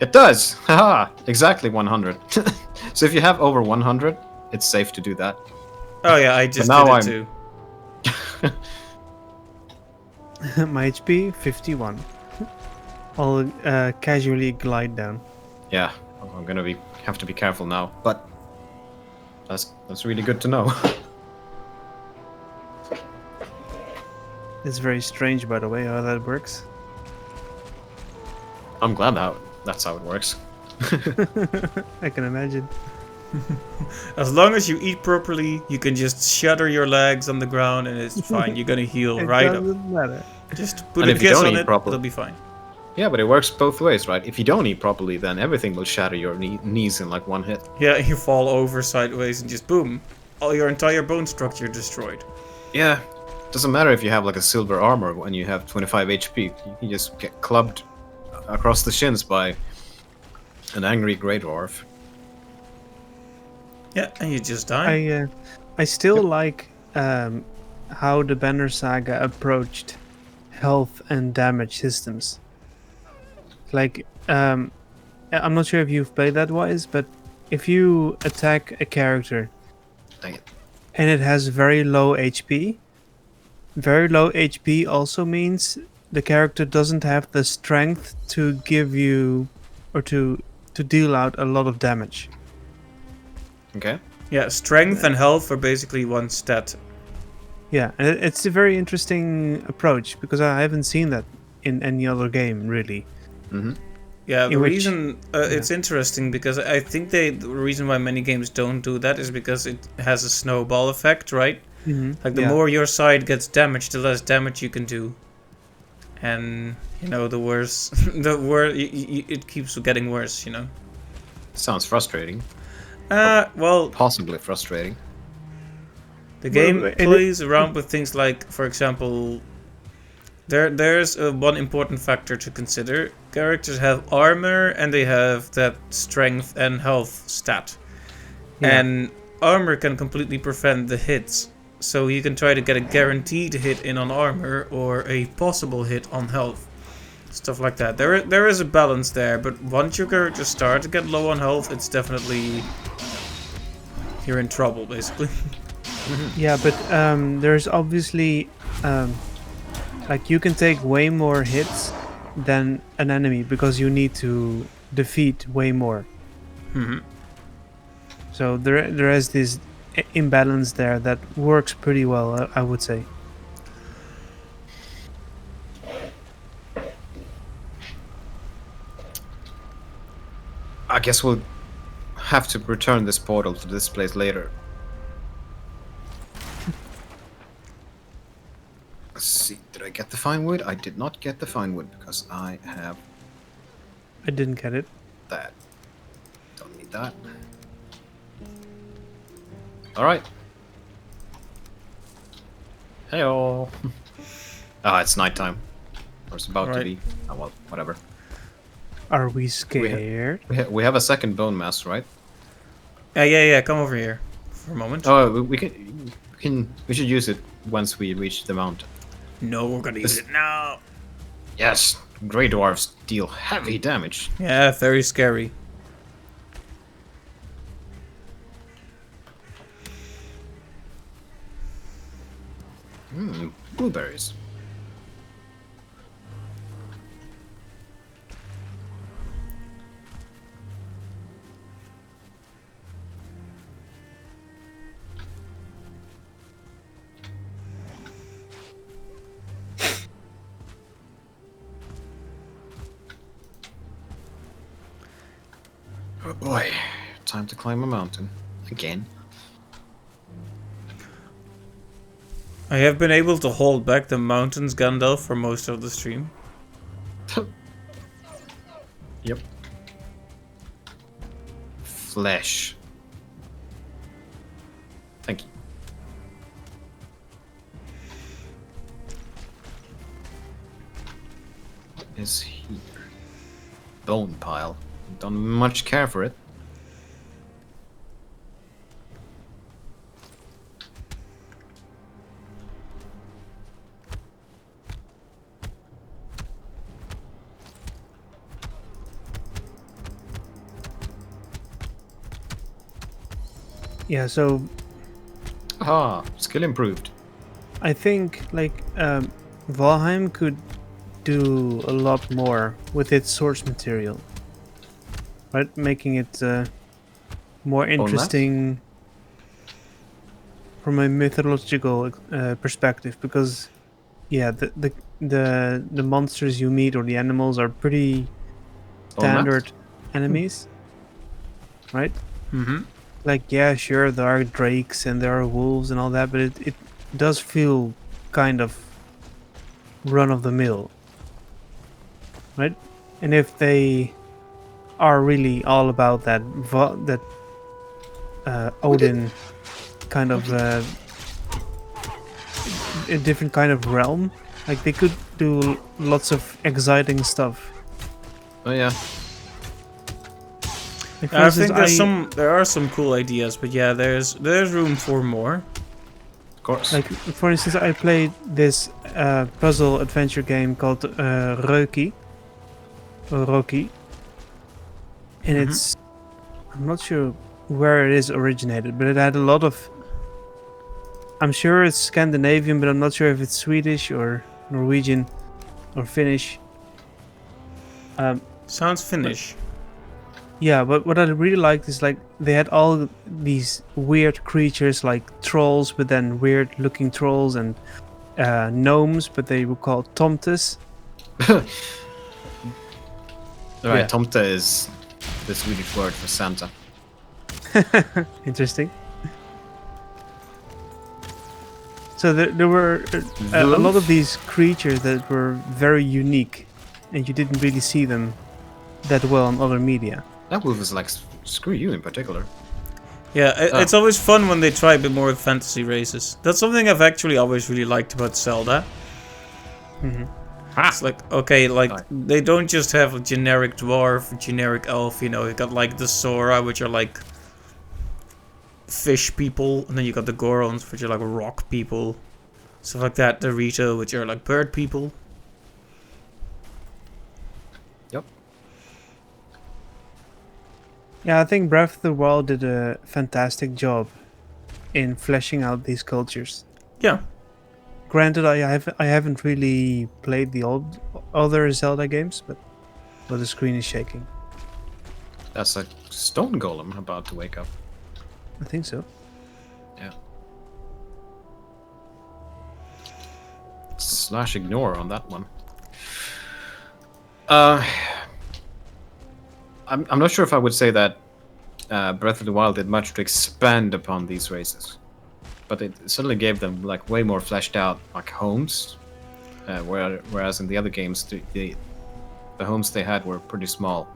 It does! Haha! Exactly 100. So if you have over 100, it's safe to do that. Oh yeah, I just now did it I'm- too. My HP 51. I'll casually glide down. Yeah, I'm gonna have to be careful now, but that's really good to know. It's very strange, by the way, how that works. I'm glad that's how it works. I can imagine. As long as you eat properly, you can just shudder your legs on the ground and it's fine. You're gonna heal It right up. doesn't matter. Just put And a if you kiss don't on eat it, properly- it'll be fine. Yeah, but it works both ways, right? If you don't eat properly, then everything will shatter your knees in like one hit. Yeah, you fall over sideways and just boom. All your entire bone structure destroyed. Yeah, doesn't matter if you have like a silver armor when you have 25 HP. You can just get clubbed across the shins by an angry Grey Dwarf. Yeah, and you just die. I still like how the Banner Saga approached health and damage systems. Like, I'm not sure if you've played that Wise, but if you attack a character Dang it. and it has very low HP also means the character doesn't have the strength to give you or to deal out a lot of damage. Okay. Yeah, strength and health are basically one stat. Yeah, and it's a very interesting approach because I haven't seen that in any other game really. Mm-hmm. Yeah, the In which- reason it's interesting because I think the reason why many games don't do that is because it has a snowball effect, right? Like the Yeah. more your side gets damaged, the less damage you can do, and you know the worse, the worse it keeps getting worse. You know. Sounds frustrating. Well, Possibly frustrating. the game and plays around with things like, for example, there's one important factor to consider. Characters have armor and they have that strength and health stat. Yeah. And armor can completely prevent the hits. So you can try to get a guaranteed hit in on armor or a possible hit on health. Stuff like that. There is a balance there, but once your characters start to get low on health, it's definitely... you're in trouble, basically. Yeah, but there's obviously like you can take way more hits than an enemy because you need to defeat way more. Mhm. So there is this imbalance there that works pretty well, I would say. I guess we'll have to return this portal to this place later. Let's see, did I get the fine wood? I did not get the fine wood because I have I didn't get it. that. Don't need that. Alright. Heyo. Ah, it's nighttime. Or it's about to Right. be. Oh well, whatever. Are we scared? We have a second bone mass, right? Yeah, come over here for a moment. Oh, we should use it once we reach the mountain. No, we're gonna use it now. Yes, Grey Dwarfs deal heavy damage. Yeah, very scary. Blueberries. Oh boy, time to climb a mountain. Again. I have been able to hold back the mountains, Gandalf, for most of the stream. Yep. Flesh. Thank you. What is here? Bone pile. Don't much care for it. Yeah, so Ah, skill improved. I think like Valheim could do a lot more with its source material, right? Making it more interesting from a mythological perspective. Because yeah, the monsters you meet or the animals are pretty standard enemies, right? Mm-hmm. Like yeah, sure, there are drakes and there are wolves and all that, but it does feel kind of run of the mill, right? And if they are really all about that Odin kind of a different kind of realm, like they could do lots of exciting stuff. Oh yeah. Like, for I instance, think there are some cool ideas, but yeah, there's room for more. Of course. like for instance, I played this puzzle adventure game called Roki, or Roki, and Mhm. it's I'm not sure where it is originated, but it had a lot of. I'm sure it's Scandinavian, but I'm not sure if it's Swedish or Norwegian or Finnish. Sounds Finnish. Yeah, but what I really liked is like they had all these weird creatures like trolls, but then weird looking trolls and gnomes, but they were called tomtes. Alright, yeah. tomte is the Swedish word for Santa. Interesting. So there were a lot of these creatures that were very unique, and you didn't really see them that well in other media. That wolf is like, screw you in particular. Yeah, it's always fun when they try a bit more with fantasy races. That's something I've actually always really liked about Zelda. It's like, okay, like, they don't just have a generic dwarf, generic elf, you know, you got like the Sora, which are like fish people, and then you got the Gorons, which are like rock people, stuff like that, the Rito, which are like bird people. Yep. Yeah, I think Breath of the Wild did a fantastic job in fleshing out these cultures. Yeah. Granted, I haven't really played the other Zelda games, but the screen is shaking. That's a stone golem about to wake up. I think so. Yeah. Slash ignore on that one. I'm not sure if I would say that Breath of the Wild did much to expand upon these races, but it certainly gave them like way more fleshed out like homes, whereas in the other games the homes they had were pretty small,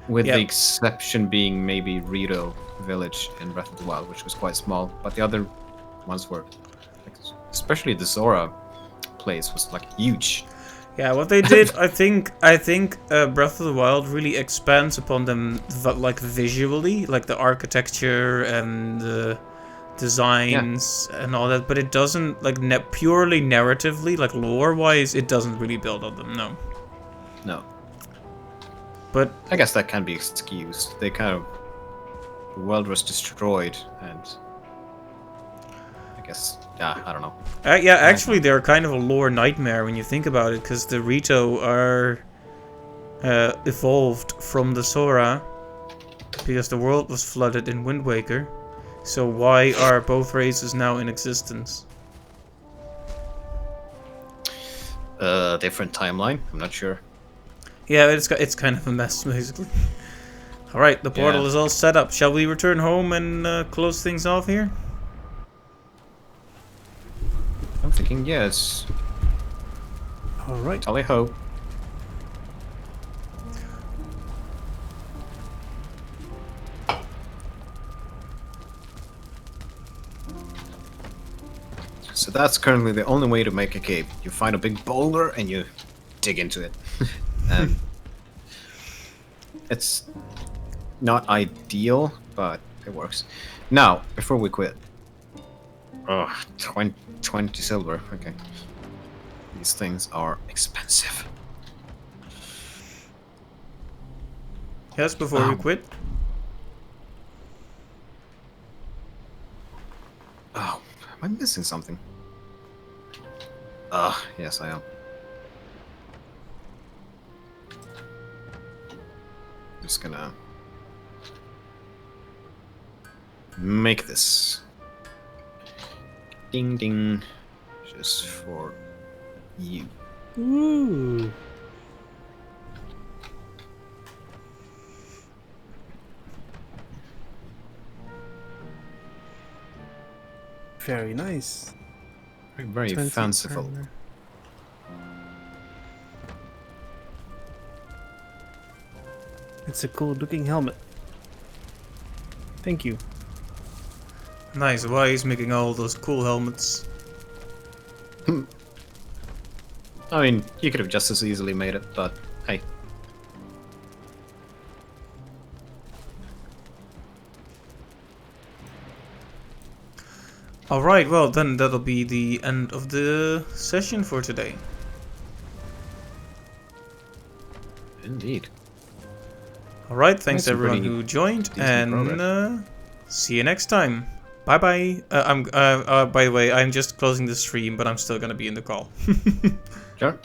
with the exception being maybe Rito Village in Breath of the Wild, which was quite small, but the other ones were, like, especially the Zora place was like huge. Yeah, what they did, I think Breath of the Wild really expands upon them, like visually, like the architecture and the designs and all that. But it doesn't, like, purely narratively, like lore-wise, it doesn't really build on them. No. No. But I guess that can be excused. They kind of, the world was destroyed, and I guess, yeah, I don't know. yeah, actually, they're kind of a lore nightmare when you think about it, because the Rito are evolved from the Sora, because the world was flooded in Wind Waker. So why are both races now in existence? Different timeline. I'm not sure. Yeah, it's kind of a mess, basically. All right, the portal is all set up. Shall we return home and close things off here? I'm thinking yes. All right. Tally ho. So that's currently the only way to make a cave. You find a big boulder and you dig into it. And it's not ideal, but it works. Now, before we quit. Oh, 20 silver. Okay. These things are expensive. Yes, before we quit. Oh, am I missing something? Yes I am. Just gonna make this. Ding ding. Just for you. Ooh. Very nice. Very 20 fanciful. armor. It's a cool looking helmet. Thank you. Nice. Why he's making all those cool helmets? I mean, you could have just as easily made it, but hey. Alright, well then that'll be the end of the session for today. Indeed. Alright, thanks That's everyone pretty who joined, decent and progress. see you next time. Bye bye. By the way, I'm just closing the stream, but I'm still gonna be in the call. Sure.